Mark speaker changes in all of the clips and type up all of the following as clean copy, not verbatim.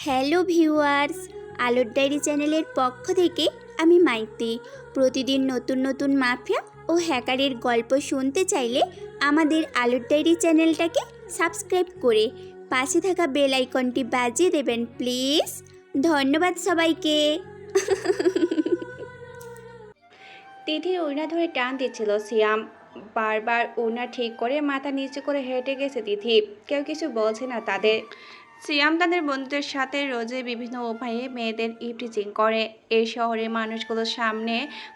Speaker 1: Hello viewers, আলোর diary চ্যানেলের পক্ষ থেকে আমি মাইতি। প্রতিদিন নতুন নতুন মাফিয়া ও হ্যাকারের গল্প শুনতে চাইলে আমাদের আলোর ডায়েরি চ্যানেলটাকে সাবস্ক্রাইব করে পাশে থাকা বেল আইকনটি বাজিয়ে দেবেন প্লিজ। ধন্যবাদ সবাইকে।
Speaker 2: তিথির ওড়না ধরে টান দিচ্ছিল সিয়াম। বারবার ওড়না ঠিক করে মাথা নিচু করে হেঁটে গেছে তিথি। কেউ কিছু বলছে না তাদের। সিয়াম তাদের বন্ধুদের সাথে রোজে বিভিন্ন উপায়ে মেয়েদের ইভটিজিং করে। এই শহরের মানুষগুলোর সামনে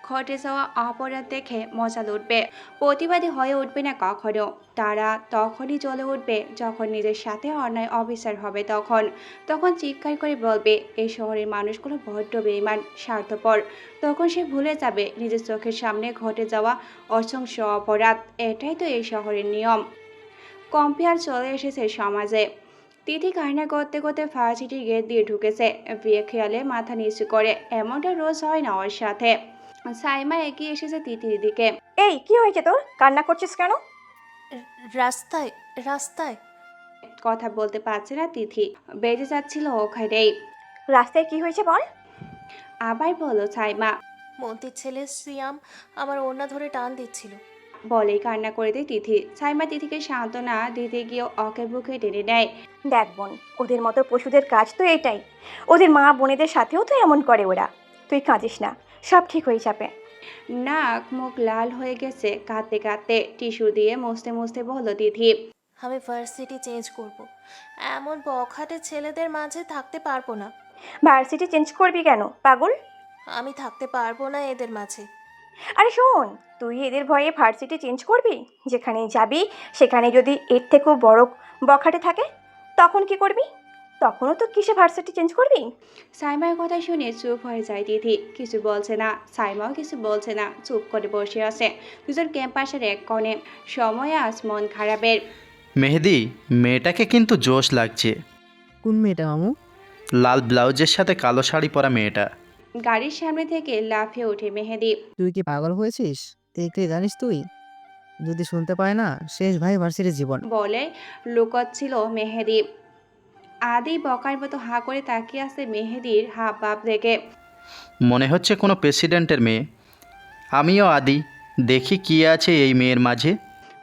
Speaker 2: ঘটে যাওয়া অপরাধ দেখে মজা লুটবে, প্রতিবাদী হয়ে উঠবে না কখনো। তারা তখনই জ্বলে উঠবে যখন নিজের সাথে অন্যায় অবিচার হবে। তখন তখন চিৎকার করে বলবে, এই শহরের মানুষগুলো বড্ড বেঈমান, স্বার্থপর। তখন সে ভুলে যাবে নিজের চোখের সামনে ঘটে যাওয়া অসংখ্য অপরাধ। এটাই তো এই শহরের নিয়ম। কম্পেয়ার চলে এসেছে সমাজে। তিথি কান্না করতে করতে ভার্সিটির গেট দিয়ে ঢুকেছে। বিয়ে খেয়ালে মাথা নিচু করে। এমনটা রোজ হয় না ওর সাথে। সাইমা এগিয়ে এসেছে তিথির দিকে।
Speaker 3: এই কি হয়েছে তোর? কান্না করছিস কেন?
Speaker 4: রাস্তায় রাস্তায়
Speaker 2: কথা বলতে পারছে না তিথি, বেজে যাচ্ছিল ওখানেই।
Speaker 3: রাস্তায় কি হয়েছে বল।
Speaker 2: আবার বলো সাইমা।
Speaker 4: মন্ত্রীর ছেলে সিয়াম আমার ওড়না ধরে টান দিচ্ছিল।
Speaker 2: বলেই কান্না করে দেয় তিথি। সাইমা তিথিকে সান্ত্বনা দিতে গিয়ে ওকে বুকে টেনে নেয়।
Speaker 3: দেখ বোন, ওদের মতো পশুদের কাজ তো এটাই। ওদের মা বোনেদের সাথেও তো এমন করে ওরা। তুই কাঁদিস না, সব ঠিক হয়ে যাবে।
Speaker 2: নাক মুখ লাল হয়ে গেছে, কাঁদতে কাঁদতে টিস্যু দিয়ে মুছতে মুছতে বলল তিথি।
Speaker 4: আমি ভার্সিটি চেঞ্জ করব। এমন বখাটে ছেলেদের মাঝে থাকতে পারবো না।
Speaker 3: ভার্সিটি চেঞ্জ করবি কেন পাগল?
Speaker 4: আমি থাকতে পারবো না এদের মাঝে।
Speaker 3: আরে শোন, তুই এদের ভয়ে ভার্সিটি চেঞ্জ করবি? যেখানে যাবি সেখানে যদি এর থেকেও বড় বখাটে থাকে তখন কি করবি? তখনও তো কিসে ভার্সিটি চেঞ্জ করবি?
Speaker 2: সাইমার কথা শুনে চুপ হয়ে যায় তিথি। কিছু বলছে না, সাইমাও কিছু বলছে না, চুপ করে বসে আছে দুজন ক্যাম্পাসের এক কোণে। সময় আজ মন খারাপের।
Speaker 5: মেহেদি, মেয়েটাকে কিন্তু জোশ লাগছে।
Speaker 6: কোন মেয়েটা মামু?
Speaker 5: লাল ব্লাউজের সাথে কালো শাড়ি পরা মেয়েটা।
Speaker 2: গাড়ির সামনে থেকে লাফিয়ে ওঠে মেহেদি।
Speaker 6: তুই কি পাগল হয়েছিস? দেখতে জানিস তুই? যদি শুনতে পায় না, শেষ ভাই ভার্সিটির জীবন।
Speaker 2: বলে লুকোচ্ছিল মেহেদি। আদি বকার মতো হাঁ করে তাকিয়ে আছে মেহেদির হাব ভাব দেখে।
Speaker 5: মনে হচ্ছে কোনো প্রেসিডেন্টের মেয়ে। আমিও আদি, দেখি কি আছে এই মেয়ের মাঝে।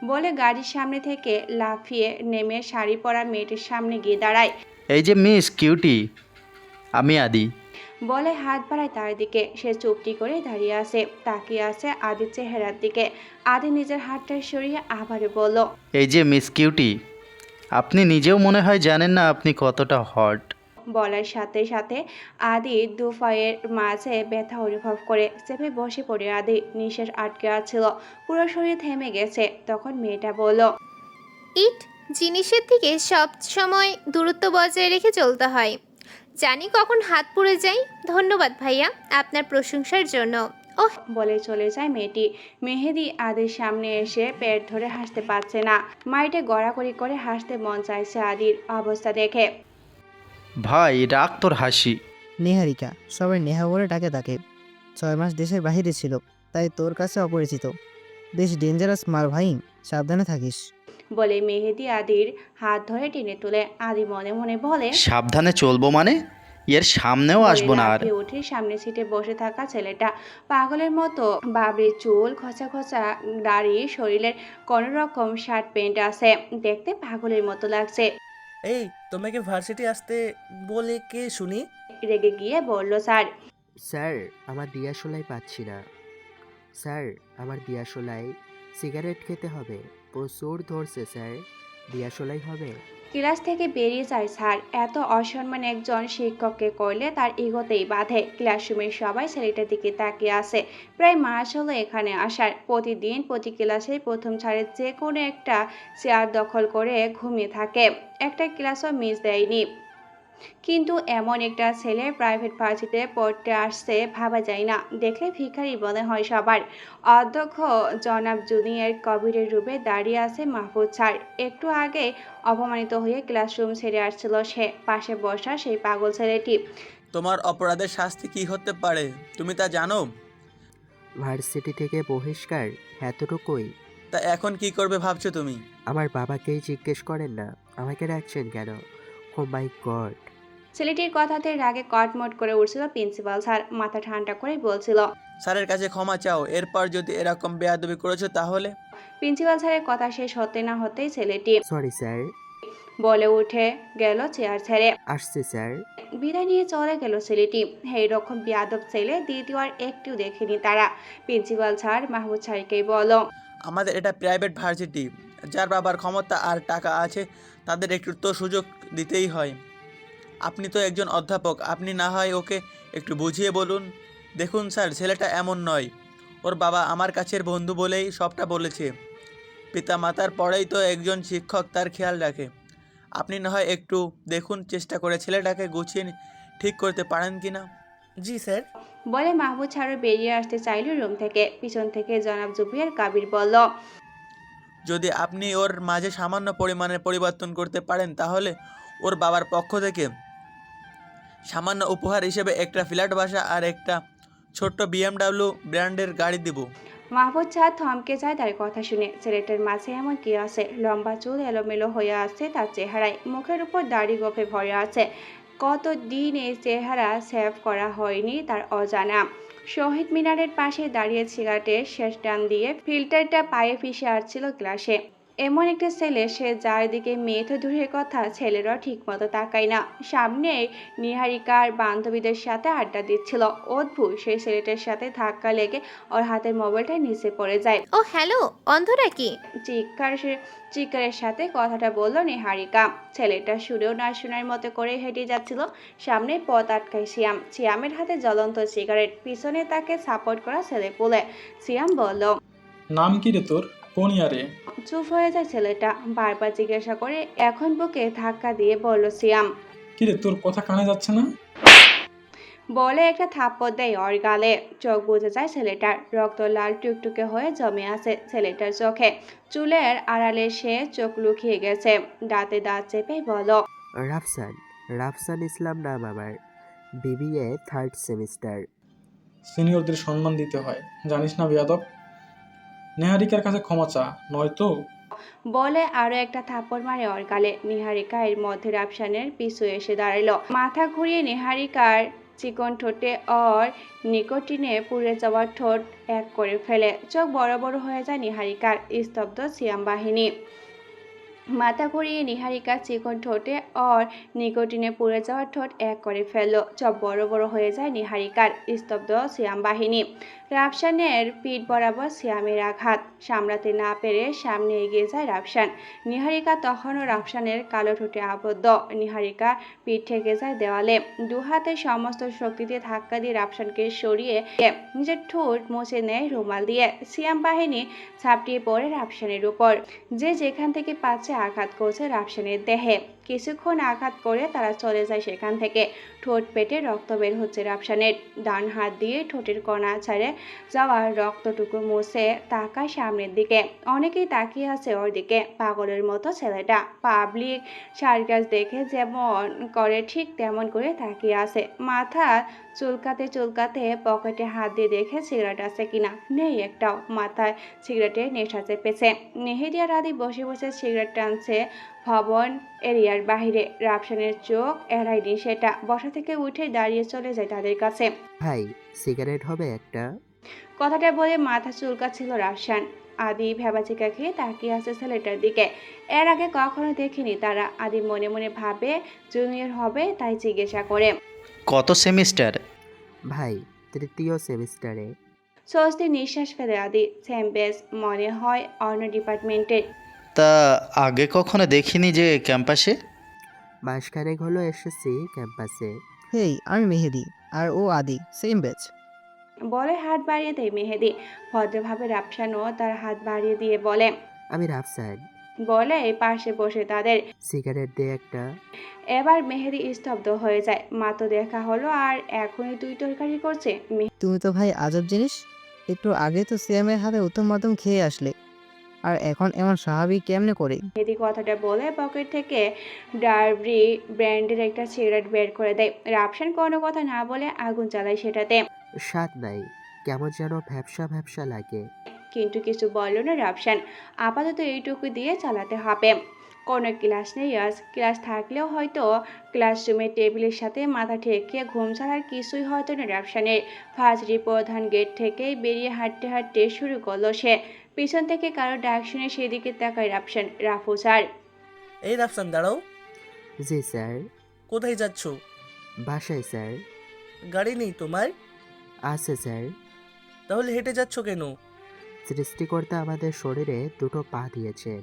Speaker 2: বলে গাড়ির সামনে থেকে লাফিয়ে নেমে শাড়ি পরা মেয়েটির সামনে গিয়ে দাঁড়ায়।
Speaker 5: এই যে মিস কিউটি, আমি আদি।
Speaker 2: বলে হাত বাড়ায় তার দিকে। সে চুপটি করে দাঁড়িয়ে আছে, তাকিয়ে আছে আদির চেহারার দিকে। আদি নিজের হাতটা সরিয়ে আবারও বলল,
Speaker 5: এই যে মিস কিউটি, আপনি নিজেও মনে হয় জানেন না আপনি কতটা হট।
Speaker 2: বলার সাথে সাথে আদি দুপায়ের মাঝে ব্যথা অনুভব করে চেপে বসে পড়ে। আদি নিঃশ্বাস আটকে আছিল, পুরো শরীর থেমে গেছে। তখন মেয়েটা বলল,
Speaker 7: ইট জিনিসের থেকে সব সময় দূরত্ব বজায় রেখে চলতে হয়। জানি কখন হাত পুড়ে যায়। ধন্যবাদ ভাইয়া আপনার প্রশংসার জন্য। ওহ,
Speaker 2: বলে চলে যায় মেয়েটি। মেহেদি আদির সামনে এসে পেট ধরে হাসতে পারছে না। মাইটে গড়াগড়ি করে হাসতে মন চাইছে আদির অবস্থা দেখে।
Speaker 5: ভাই রাখ তোর হাসি।
Speaker 6: নেহারিকা, সবাই নেহা বলে ডাকে তাকে। 6 মাস দেশের বাইরে ছিল, তাই তোর কাছে অপরিচিত। বেশ ডেঞ্জারাস মাল ভাই, সাবধানে থাকিস।
Speaker 2: বলে মেহেদি আদির হাত ধরে টেনে তুলে। আদি মনে মনে বলে,
Speaker 5: সাবধানে চলবো মানে? এর সামনেও আসবো না আর।
Speaker 2: লাফিয়ে উঠে সামনে সিটে বসে থাকা ছেলেটা পাগলের মতো বাবরি চুল, খোঁচা খোঁচা দাড়ি, শরীরের কোনো রকম শার্ট প্যান্ট আছে, দেখতে পাগলের মতো লাগছে।
Speaker 8: এই তোমাকে ভার্সিটি আসতে বলে কে শুনি?
Speaker 2: রেগে গিয়ে বলল, স্যার।
Speaker 9: স্যার, আমার দিয়াশলাই পাচ্ছি না। স্যার, আমার দিয়াশলাই সিগারেট খেতে হবে, প্রচুর ধরছে স্যার। দিয়াশলাই হবে?
Speaker 2: ক্লাস থেকে বেরিয়ে যায় স্যার। এত অসম্মান একজন শিক্ষককে করলে তার ইগোতেই বাধে। ক্লাসরুমের সবাই ছেলেটার দিকে তাকিয়ে আছে। প্রায় মাস হলো এখানে আসার। প্রতিদিন প্রতি ক্লাসে প্রথম ছাড়ের যে কোনো একটা চেয়ার দখল করে ঘুমিয়ে থাকে। একটা ক্লাসও মিস দেয়নি। কিন্তু এমন একটা ছেলে প্রাইভেট ভার্সিটিতে পড়তে আসছে ভাবা যায় না। দেখলে ভিখারি মনে হয় সবার। অধ্যক্ষ জনাব জুনিয়র কবিরের রূপে দাঁড়িয়ে আছে মাহফুজ স্যার। একটু আগে অপমানিত হয়ে ক্লাসরুম ছেড়ে আসছিল সে। পাশে বসা সেই পাগল ছেলেটি।
Speaker 8: তোমার অপরাধের শাস্তি কি হতে পারে তুমি তা জানো?
Speaker 9: ভার্সিটি থেকে বহিষ্কার, এতটুকুই।
Speaker 8: তা এখন কি করবে ভাবছো তুমি?
Speaker 9: আমার বাবাকেই জিজ্ঞেস করেন না, আমাকে রাখছেন কেন? ও মাই গড।
Speaker 2: ছেলেটির কথাতে রাগে কটমট করে উঠছিল প্রিন্সিপাল স্যার। মাথা ঠান্ডা করে বলছিল,
Speaker 8: স্যারের কাছে ক্ষমা চাও, এরপর যদি এরকম বেয়াদবি করেছো তাহলে।
Speaker 2: প্রিন্সিপাল স্যারের কথা শেষ হতে না হতেই ছেলেটি
Speaker 9: সরি স্যার।
Speaker 2: বলে উঠে গেল চেয়ার ছেড়ে।
Speaker 9: আসছে স্যার।
Speaker 2: বিদায় নিয়ে চলে গেল ছেলেটি। এইরকম বেয়াদব ছেলে দ্বিতীয়বার একটু দেখেনি তারা। প্রিন্সিপাল স্যার মাহমুদ স্যারকেই বলল,
Speaker 8: আমাদের এটা প্রাইভেট ভার্সিটি, যার বাবার ক্ষমতা আর টাকা আছে তাদের একটু তো সুযোগ দিতেই হয়। আপনি তো একজন অধ্যাপক, আপনি না হয় ওকে একটু বুঝিয়ে বলুন। দেখুন স্যার, ছেলেটা এমন নয়, ওর বাবা আমার কাছের বন্ধু বলেই সবটা বলেছে। পিতা মাতার পরেই তো একজন শিক্ষক তার খেয়াল রাখে। আপনি না হয় একটু দেখুন, চেষ্টা করে ছেলেটাকে গুছিয়ে ঠিক করতে পারেন কি না।
Speaker 10: জি স্যার।
Speaker 2: বলে মাহমুদ স্যারও বেরিয়ে আসতে চাইল রুম থেকে। পিছন থেকে জনাব জুবিয়ার কাবির বলল,
Speaker 8: যদি আপনি ওর মাঝে সামান্য পরিমাণে পরিবর্তন করতে পারেন তাহলে ওর বাবার পক্ষ থেকে সামান্য উপহার হিসেবে একটা ফ্ল্যাট বাসা আর একটা ছোট্ট BMW ব্র্যান্ডের গাড়ি দিব।
Speaker 2: মাহমুদ স্যার থমকে যায় তার কথা শুনে। ছেলেটার মাঝে এমন কি আছে? লম্বা চুল এলোমেলো হয়ে আছে তার চেহারায়, মুখের উপর দাড়ি গোফে ভরে আছে। কতদিন এই চেহারা সেভ করা হয়নি তার অজানা। শহীদ মিনারের পাশে দাঁড়িয়ে সিগারেটের শেষ টান দিয়ে ফিল্টারটা পায়ে ফিসে আসছিল গ্লাসে। এমন একটা ছেলে, সে যার দিকে মেয়ে তো দূরের কথা, ছেলেরাও ঠিক মতো তাকায় না। সামনে নিহারিকার বান্ধবীদের সাথে আড্ডা দিচ্ছিল। অদ্ভুত, সেই ছেলেটার সাথে ধাক্কা লেগে ওর হাতের মোবাইলটা নিচে পড়ে যায়।
Speaker 7: ও হ্যালো, অন্ধরা কি?
Speaker 2: চিৎকারের সাথে কথাটা বলল নিহারিকা। ছেলেটা শুনেও না শোনার মতো করে হেঁটে যাচ্ছিল। সামনে পথ আটকায় সিয়ামের হাতে জ্বলন্ত সিগারেট, পিছনে তাকে সাপোর্ট করা ছেলে পুলে। সিয়াম বলল,
Speaker 11: নাম কি রে তোর? কোন ইয়ারে?
Speaker 2: চুপ হয়ে যায় ছেলেটা। বারবার জিজ্ঞাসা করে এখন বুকে ধাক্কা দিয়ে বলল সিয়াম।
Speaker 11: কি রে, তোর কথা কানে যাচ্ছে না?
Speaker 2: বলে একটা থাপ্পড় দেয় ওর গালে। চোখ বুজে যায় ছেলেটার, রক্ত লাল টুকটুকে হয়ে জমে আছে ছেলেটার চোখে। চুলের আড়ালে সে চোখ লুকিয়ে গেছে। দাঁতে দাঁত চেপে বলল,
Speaker 9: রাফসান। রাফসান ইসলাম নাম আমার। BBA 3rd semester.
Speaker 11: সিনিয়রদের সম্মান দিতে হয়, জানিস না বেয়াদব? নেহারিকার কাছে ক্ষমা চা, নয়তো।
Speaker 2: বলে আরো একটা থাপ্পড় মারে ওর গালে। নিহারিকা এর মধ্যে রাফসানের পিছু এসে দাঁড়ালো। মাথা ঘুরিয়ে নিহারিকার চিকন ঠোঁটে ওর নিকোটিনে পুড়ে যাওয়া ঠোঁট এক করে ফেলে। চোখ বড় বড় হয়ে যায় নিহারিকার। স্তব্ধ সিয়াম বাহিনী। মাথা ঘুরিয়ে নিহারিকার চিকন ঠোঁটে ওর নিকোটিনে পুড়ে যাওয়া ঠোঁট এক করে ফেললো। চোখ বড় বড় হয়ে যায় নিহারিকার। স্তব্ধ সিয়াম বাহিনী। রাফসানের পিঠ বরাবর সিয়ামের আঘাত সামলাতে না পেরে সামনে এগিয়ে যায় রাফসান। নিহারিকা তখনও রাফসানের কালো ঠোঁটে আবদ্ধ। নিহারিকা পিঠ ঠেকে যায় দেওয়ালে। দুহাতে সমস্ত শক্তিতে ধাক্কা দিয়ে রাফসানকে সরিয়ে নিজের ঠোঁট মুছে নেয় রুমাল দিয়ে। সিয়াম বাহিনী ঝাঁপিয়ে পড়ে রাফসানের উপর। যে যেখান থেকে পাচ্ছে আঘাত করছে রাফসানের দেহে। কিছুক্ষণ আঘাত করে তারা চলে যায় সেখান থেকে। ঠোঁট পেটে রক্ত বের হচ্ছে রাফসানের। ডান হাত দিয়ে ঠোঁটের কণা ছাড়ে যাওয়া রক্তটুকু মুছে তাকায় সামনের দিকে। অনেকেই তাকিয়ে আছে ওর দিকে। পাগলের মতো ছেলেটা পাবলিক সার্কাস দেখে যেমন করে ঠিক তেমন করে তাকিয়ে আছে। মাথা চুলকাতে চুলকাতে পকেটে হাত দিয়ে দেখে সিগারেট আছে কিনা। নেই একটাও। মাথায় সিগারেটের নেশা চেপেছে। নেহেদিয়া রাদি বসে বসে সিগারেট টানছে ভবন এরিয়ার বাহিরে। রাফসানের চোখ এড়ায়নি সেটা। বসা থেকে উঠে দাঁড়িয়ে চলে যায় তাদের কাছে।
Speaker 9: ভাই, সিগারেট হবে একটা?
Speaker 2: কথাটা বলে মাথা চুলকাচ্ছিল রাফসান। আদি ভেবাচিকা খেয়ে তাকিয়ে আছে ছেলেটার দিকে। এর আগে কখনো দেখিনি তারা। আদি মনে মনে ভাবে জুনিয়র হবে, তাই জিজ্ঞাসা করে,
Speaker 5: কত সেমিস্টার?
Speaker 9: ভাই, 3য় সেমিস্টারে।
Speaker 2: স্বস্তি নিঃশ্বাস ফেলে আদি। সেম বেস, মনে হয় অন্য ডিপার্টমেন্টের।
Speaker 5: তা আগে কখনো দেখিনি যে ক্যাম্পাসে।
Speaker 9: মাসখানেক হলো এসেছি ক্যাম্পাসে।
Speaker 6: হেই, আমি মেহেদি আর ও আদি, সেম ব্যাচ।
Speaker 2: বলে হাত বাড়িয়ে দেয় মেহেদি। ভদ্রভাবে রাফসানও তার হাত বাড়িয়ে দিয়ে বলে,
Speaker 9: আমি রাফসান।
Speaker 2: বলে পাশে বসে তাদের।
Speaker 9: সিগারেট দে একটা।
Speaker 2: এবার মেহেদি স্তব্ধ হয়ে যায়। মা তো দেখা হলো আর এখনই তুই তরকারি করছে।
Speaker 6: তুমি তো ভাই আজব জিনিস। একটু আগে তো সিয়ামের হাতে উত্তম মধ্যম খেয়ে আসলে, আর এখন এমন স্বাভাবিক কেমনে করে?
Speaker 2: মেহেদি কথাটা বলে পকেট থেকে ডারবি ব্র্যান্ডের একটা সিগারেট বের করে দেয়। রাফসান কোনো কথা না বলে আগুন জ্বালায় সেটাতে।
Speaker 9: স্বাদ নাই, কেমন যেন ভ্যাপসা ভ্যাপসা লাগে।
Speaker 2: কিন্তু কিছু বলল না রাফসান। আপাতত এইটুকু দিয়ে চালাতে হবে। কোনো ক্লাস নেই আজ। ক্লাস থাকলেও হয়তো ক্লাসরুমের টেবিলের সাথে মাথা ঠেকিয়ে ঘুম ছাড়ার কিছুই হয়তো না রাফসানের। ভার্সিটির প্রধান গেট থেকেই বেরিয়ে হাঁটতে হাঁটতে শুরু করলো সে। পিছন থেকে কারো ডাক শুনে সেদিকে তাকায় রাফসান। রাফু স্যার।
Speaker 10: এই রাফসান দাঁড়াও।
Speaker 9: জি স্যার।
Speaker 10: কোথায় যাচ্ছ?
Speaker 9: বাসায় স্যার।
Speaker 10: গাড়ি নেই তোমার?
Speaker 9: আছে স্যার।
Speaker 10: তাহলে হেঁটে যাচ্ছ কেন?
Speaker 9: সৃষ্টিকর্তা আমাদের শরীরে দুটো পা দিয়েছেন,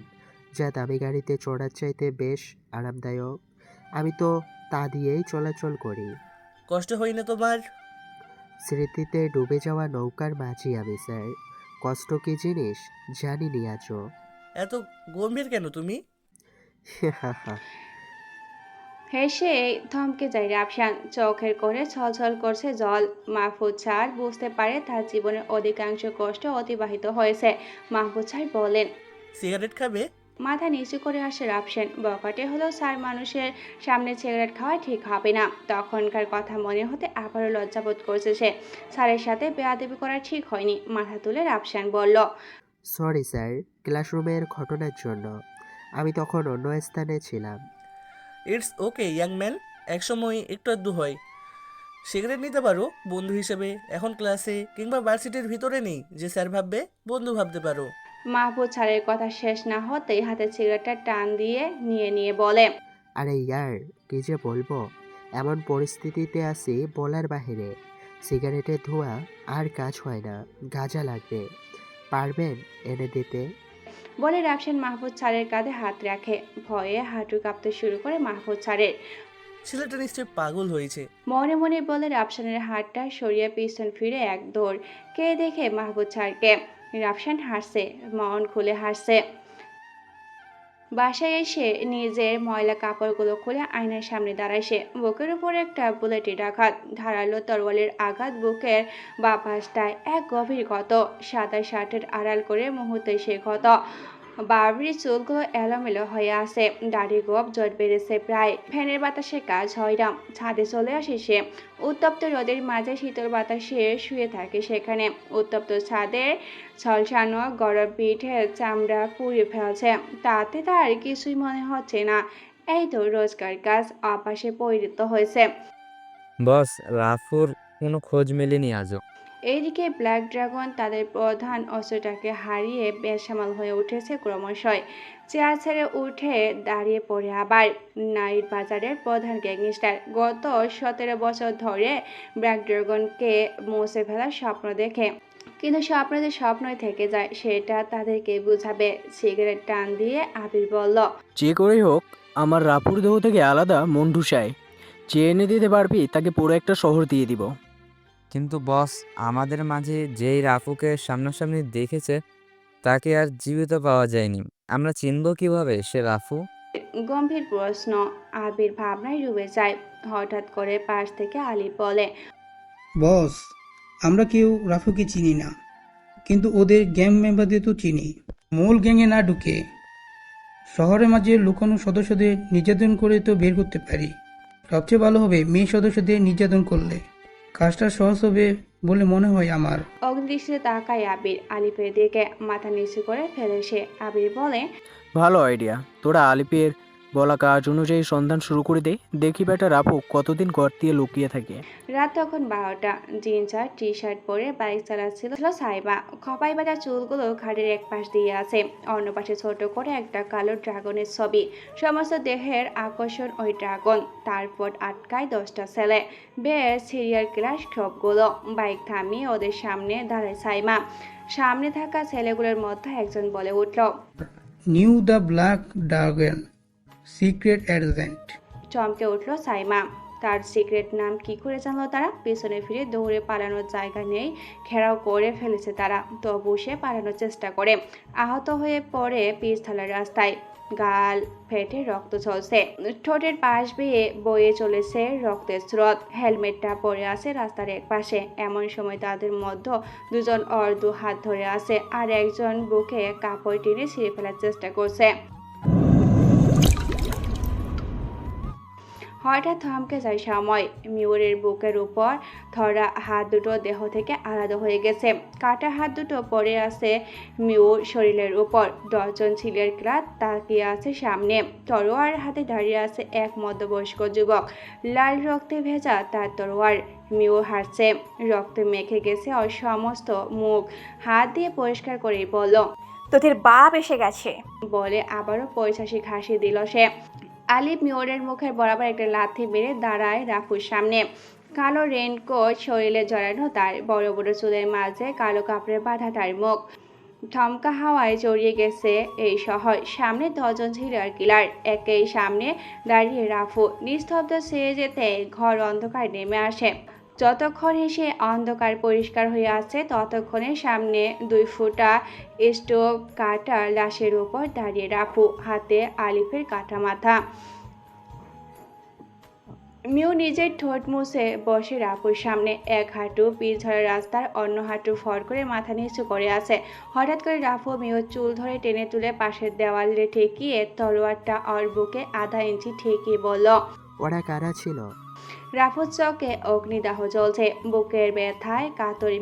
Speaker 9: যা দামি গাড়িতে চড়ার চাইতে বেশ আরামদায়ক। আমি তো তা দিয়েই চলাচল করি।
Speaker 10: কষ্ট হয় না তোমার?
Speaker 9: স্মৃতিতে ডুবে যাওয়া নৌকার মাঝি আমি স্যার। কষ্ট কি জিনিস জানিনি আজও।
Speaker 10: এত গম্ভীর কেন তুমি?
Speaker 2: হেসে থমকে যায় রাফসান। চোখের কোণে ছলছল করছে জল। মাহফুজ স্যার বুঝতে পারে তার জীবনের অধিকাংশ কষ্ট অতিবাহিত হয়েছে। মাহফুজ স্যার বলেন,
Speaker 10: সিগারেট খাবে?
Speaker 2: মাথা নিচু করে আসে রাফসান। বকাটে হলেও স্যার মানুষের সামনে সিগারেট খাওয়া ঠিক হবে না। তখনকার কথা মনে হতে আবারও লজ্জাবোধ করছে সে। স্যারের সাথে বেয়াদবি করা ঠিক হয়নি। মাথা তুলে রাফসান বলল,
Speaker 9: সরি স্যার, ক্লাসরুমের ঘটনার জন্য। আমি তখন অন্য স্থানে ছিলাম।
Speaker 10: ইটস ওকে ইয়াং ম্যান, একসময় একটু আধটু হয়। সিগারেট নিতে পারো বন্ধু হিসেবে। এখন ক্লাসে কিংবা ভার্সিটির ভিতরে নেই যে স্যার ভাববে, বন্ধু ভাবতে পারো।
Speaker 2: মাহফুজ স্যারের কথা শেষ না হতেই হাতে সিগারেটটা টান দিয়ে নিয়ে বলে,
Speaker 9: আরে ইয়ার, কি যে বলবো, এমন পরিস্থিতিতে আছি বলার বাহিরে। সিগারেটের ধোঁয়া আর কাজ হয় না, গাঁজা লাগবে। পারবেন এনে দিতে?
Speaker 2: বলে রাফসান মাহফুজ স্যারের কাঁধে হাত রাখে। ভয়ে হাঁটু কাঁপতে শুরু করে মাহফুজ স্যারের।
Speaker 10: ছেলেটা নিশ্চয়ই পাগল হয়েছে।
Speaker 2: মনে মনে বলে রাফসানের হাতটা সরিয়ে পিছন ফিরে এক দৌড়। কে দেখে মাহফুজ স্যারকে। রাফসান হাসছে, মন খুলে হাসছে। বাসায় এসে নিজের ময়লা কাপড়গুলো খুলে আয়নার সামনে দাঁড়ায় সে। বুকের উপর একটা বুলেটের আঘাত, ধারালো তরোয়ালের আঘাত বুকের বাঁ পাশটায় এক গভীর ক্ষত। সাদা শার্টের আড়াল করে মুহূর্তে সে ক্ষত। বাবরির চুলগুলো এলোমেলো হয়ে আছে, দাড়ি গোপ জট বেড়েছে প্রায়। ফ্যানের বাতাসে কাজ হয় না। ছাদে চলে আসে সে। উত্তপ্ত রোদের মাঝে শীতল বাতাসে শুয়ে থাকে সেখানে। উত্তপ্ত ছাদের ছলসানো গরম পিঠে চামড়া পুড়ে ফেলছে। তাতে তার কিছুই মনে হচ্ছে না। এই তো রোজকার কাজ অভ্যাসে পরিণত হয়েছে।
Speaker 12: বস, রাফুর কোনো খোঁজ মেলেনি আজও।
Speaker 2: এইদিকে ব্ল্যাক ড্রাগন তাদের প্রধান অস্ত্রটাকে হারিয়ে বেসামাল হয়ে উঠেছে ক্রমশই। চেয়ার ছেড়ে উঠে দাঁড়িয়ে পড়ে আবার। নাইট বাজারের প্রধান গ্যাংস্টার গত 17 বছর ধরে ব্ল্যাক ড্রাগনকে মুছে ফেলার স্বপ্ন দেখে, কিন্তু স্বপ্ন যে স্বপ্নই থেকে যায় সেটা তাদেরকে বুঝাবে। সিগারেট টান দিয়ে আবির বলল,
Speaker 13: যে করেই হোক আমার রাফুর দেহ থেকে আলাদা মন্টু চাই। যে এনে দিতে পারবি তাকে পুরো একটা শহর দিয়ে দিব।
Speaker 12: কিন্তু বস, আমাদের মাঝে যেই রাফুকে সামনাসামনি দেখেছে তাকে আর জীবিত পাওয়া যায়নি। আমরা চিনব কিভাবে সে রাফু?
Speaker 2: গম্ভীর প্রশ্ন। আবির ভাবনায় ডুবে যায়। হঠাৎ করে পাশ থেকে আলী বলে,
Speaker 14: বস, আমরা কেউ রাফুকে চিনি না, কিন্তু ওদের গ্যাং মেম্বারদের তো চিনি। মূল গ্যাংয়ে না ঢুকে শহরের মাঝে লুকানো সদস্যদের নির্যাতন করে তো বের করতে পারি। সবচেয়ে ভালো হবে মেয়ে সদস্যদের নির্যাতন করলে। কাজটা সহজ হবে বলে মনে হয় আমার।
Speaker 2: অগ্নিদৃষ্টিতে তাকায় আবির আলিফের দিকে। মাথা নিচু করে ফেলে সে। আবির বলে,
Speaker 13: ভালো আইডিয়া। তোরা আলিপের বলা কাজ অনুযায়ী সন্ধান শুরু করে দে। দেখি বেটা রাফু কতদিন ঘর দিয়ে লুকিয়ে থাকে।
Speaker 2: রাত তখন 12টা। জিন্স আর টি শার্ট পরে বাইক চালাচ্ছিল সাইবা। খপাই বাঁধা চুলগুলো ঘাড়ের এক পাশ দিয়ে আছে, অন্য পাশে ছোট করে একটা কালো ড্রাগনের ছবি। সমস্ত দেহের আকর্ষণ ওই ড্রাগন। তারপর আটকায় 10টা ছেলে। বেশ সিরিয়াল কিলার সবগুলো। বাইক থামিয়ে ওদের সামনে দাঁড়ায় সাইমা। সামনে থাকা ছেলেগুলোর মধ্যে একজন বলে উঠল,
Speaker 14: new the black dragon, secret agent.
Speaker 2: চমকে উঠল সাইমা। তার সিক্রেট নাম কি করে জানলো তারা? পেছনে ফিরে দৌড়ে পালানোর জায়গা নেই, ঘেরাও করে ফেলেছে তারা। তবু সে পালানোর চেষ্টা করে। আহত হয়ে পড়ে পিছতলার রাস্তায়। গাল ফেটে রক্ত ঝরছে, ঠোঁটের পাশ বেয়ে বয়ে চলেছে রক্তের স্রোত। হেলমেটটা পড়ে আছে রাস্তার এক পাশে। এমন সময় তাদের মধ্যে দুজন দু হাত ধরে আছে, আর একজন বুকে কাপড় টেনে ছিঁড়ে ফেলার চেষ্টা করছে। হঠাৎ থমকে যায় সময়। মিউরের বুকের উপর ধরা হাত দুটো দেহ থেকে আলাদা হয়ে গেছে। কাটা হাত দুটো পড়ে আছে মিউর শরীরের উপর। ডজন ছিলের ক্লাস তাকিয়ে আছে সামনে। তরোয়ার হাতে দাঁড়িয়ে আছে এক মধ্যবয়স্ক যুবক। লাল রক্তে ভেজা তার তরোয়ার। মিউ হাসছে, রক্তে মেখে গেছে ওর সমস্ত মুখ। হাত দিয়ে পরিষ্কার করেই বলল,
Speaker 3: তোদের বাপ এসে গেছে।
Speaker 2: বলে আবারও পৈশাচিক হাসি দিল সে। আলিফ মিউরের মুখের বরাবর একটা লাথি মেরে দাঁড়ায় রাফুর সামনে। কালো রেনকোট শরীরে জড়ানো তার, বড় বড় চুলের মাঝে কালো কাপড়ে বাঁধা তার মুখ। থমকা হাওয়ায় জড়িয়ে গেছে এই শহর। সামনে দশজন সিরিয়াল কিলার, একেই সামনে দাঁড়িয়ে রাফু। নিস্তব্ধ চেয়ে যেতে ঘর অন্ধকার নেমে আসে। যতক্ষণে সে অন্ধকার পরিষ্কার হয়ে আসছে ততক্ষণে সামনে 2 ফুটা স্টোভ কাটা লাশের উপর দাঁড়িয়ে রাফু, হাতে আলিফের কাটা মাথা। মিউ নিজের ঠোঁট মুছে বসে রাফুর সামনে। এক হাঁটু পিছ ধরে রাস্তার, অন্য হাঁটু ফর করে মাথা নিচু করে আছে। হঠাৎ করে রাফু মিউর চুল ধরে টেনে তুলে পাশের দেওয়ালে ঠেকিয়ে তলোয়ারটা ওর বুকে আধা ইঞ্চি ঠেকিয়ে বলল,
Speaker 9: ওরা কারা ছিল?
Speaker 2: রাফুর চোখে অগ্নিদাহ জ্বলছে, বুকের ব্যথায় কাতর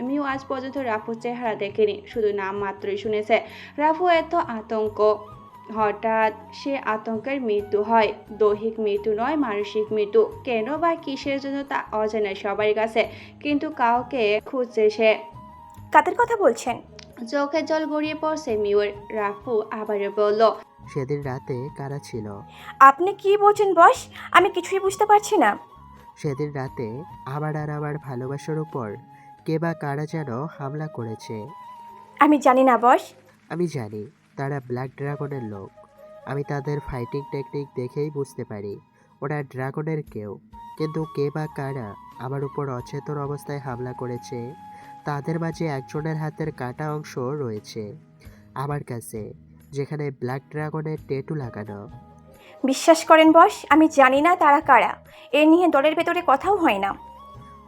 Speaker 2: মিউ আজ পর্যন্ত রাফুর চেহারা দেখেনি, শুধু নাম মাত্রই শুনেছে। রাফু এত আতঙ্ক, হঠাৎ সে আতঙ্কের মৃত্যু হয়। দৈহিক মৃত্যু নয়, মানসিক মৃত্যু। কেন বা কিসের জন্য তা অজানা সবার কাছে, কিন্তু কাউকে খুঁজছে সে।
Speaker 3: কাদের কথা বলছেন?
Speaker 2: চোখের জল গড়িয়ে পড়ছে মিউর। রাফু আবারও বলল,
Speaker 9: সেদিন রাতে কারা ছিল?
Speaker 3: আপনি কি বলছেন বস? আমি কিছুই বুঝতে পারছি না।
Speaker 9: সেদিন রাতে আমার আর আমার ভালোবাসার উপর কে বা কারা যেন হামলা করেছে।
Speaker 3: আমি জানি না বস।
Speaker 9: আমি জানি তারা ব্ল্যাক ড্রাগনের লোক। আমি তাদের ফাইটিং টেকনিক দেখেই বুঝতে পারি ওরা ড্রাগনের কেউ। কিন্তু কে বা কারা আমার উপর অচেতন অবস্থায় হামলা করেছে তাদের মাঝে একজনের হাতের কাটা অংশ রয়েছে আমার কাছে, যেখানে ব্ল্যাক ড্রাগনের ট্যাটু লাগানো।
Speaker 3: বিশ্বাস করেন বস, আমি জানি না তারা কারা। এ নিয়ে দলের ভেতরে কথাও হয় না।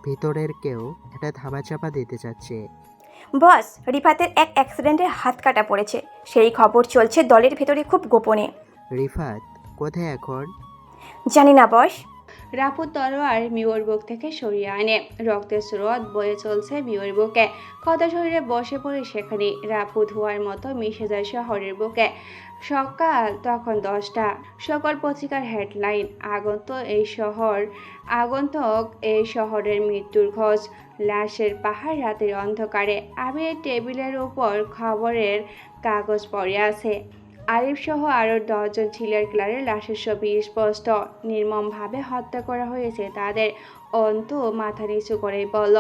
Speaker 9: ভিতরের কেউ এটা ধামাচাপা দিতে চাচ্ছে।
Speaker 3: বস, রিফাতের এক অ্যাক্সিডেন্টে হাত কাটা পড়েছে, সেই খবর চলছে দলের ভেতরে খুব গোপনে।
Speaker 9: রিফাত কোথায় এখন?
Speaker 3: জানি না বস।
Speaker 2: রাফু তলোয়ার মিউর বুক থেকে সরিয়ে আনে। রক্তের স্রোত বয়ে চলছে মিউর বুকে। ক্ষত শরীরে বসে পড়ে সেখানে। রাফু ধোঁয়ার মতো মিশে যায় শহরের বুকে। সকাল তখন 10টা। সকল পত্রিকার হেডলাইন, আগন্তুক এই শহরের মৃত্যুর খোঁজ। লাশের পাহাড় রাতের অন্ধকারে। আবিরের টেবিলের উপর খবরের কাগজ পড়ে আছে। আলিফ সহ আরও 10 জন সিরিয়াল কিলারের লাশের ছবি স্পষ্ট। নির্মমভাবে হত্যা করা হয়েছে তাদের। অন্তু মাথা নিচু করেই বলল,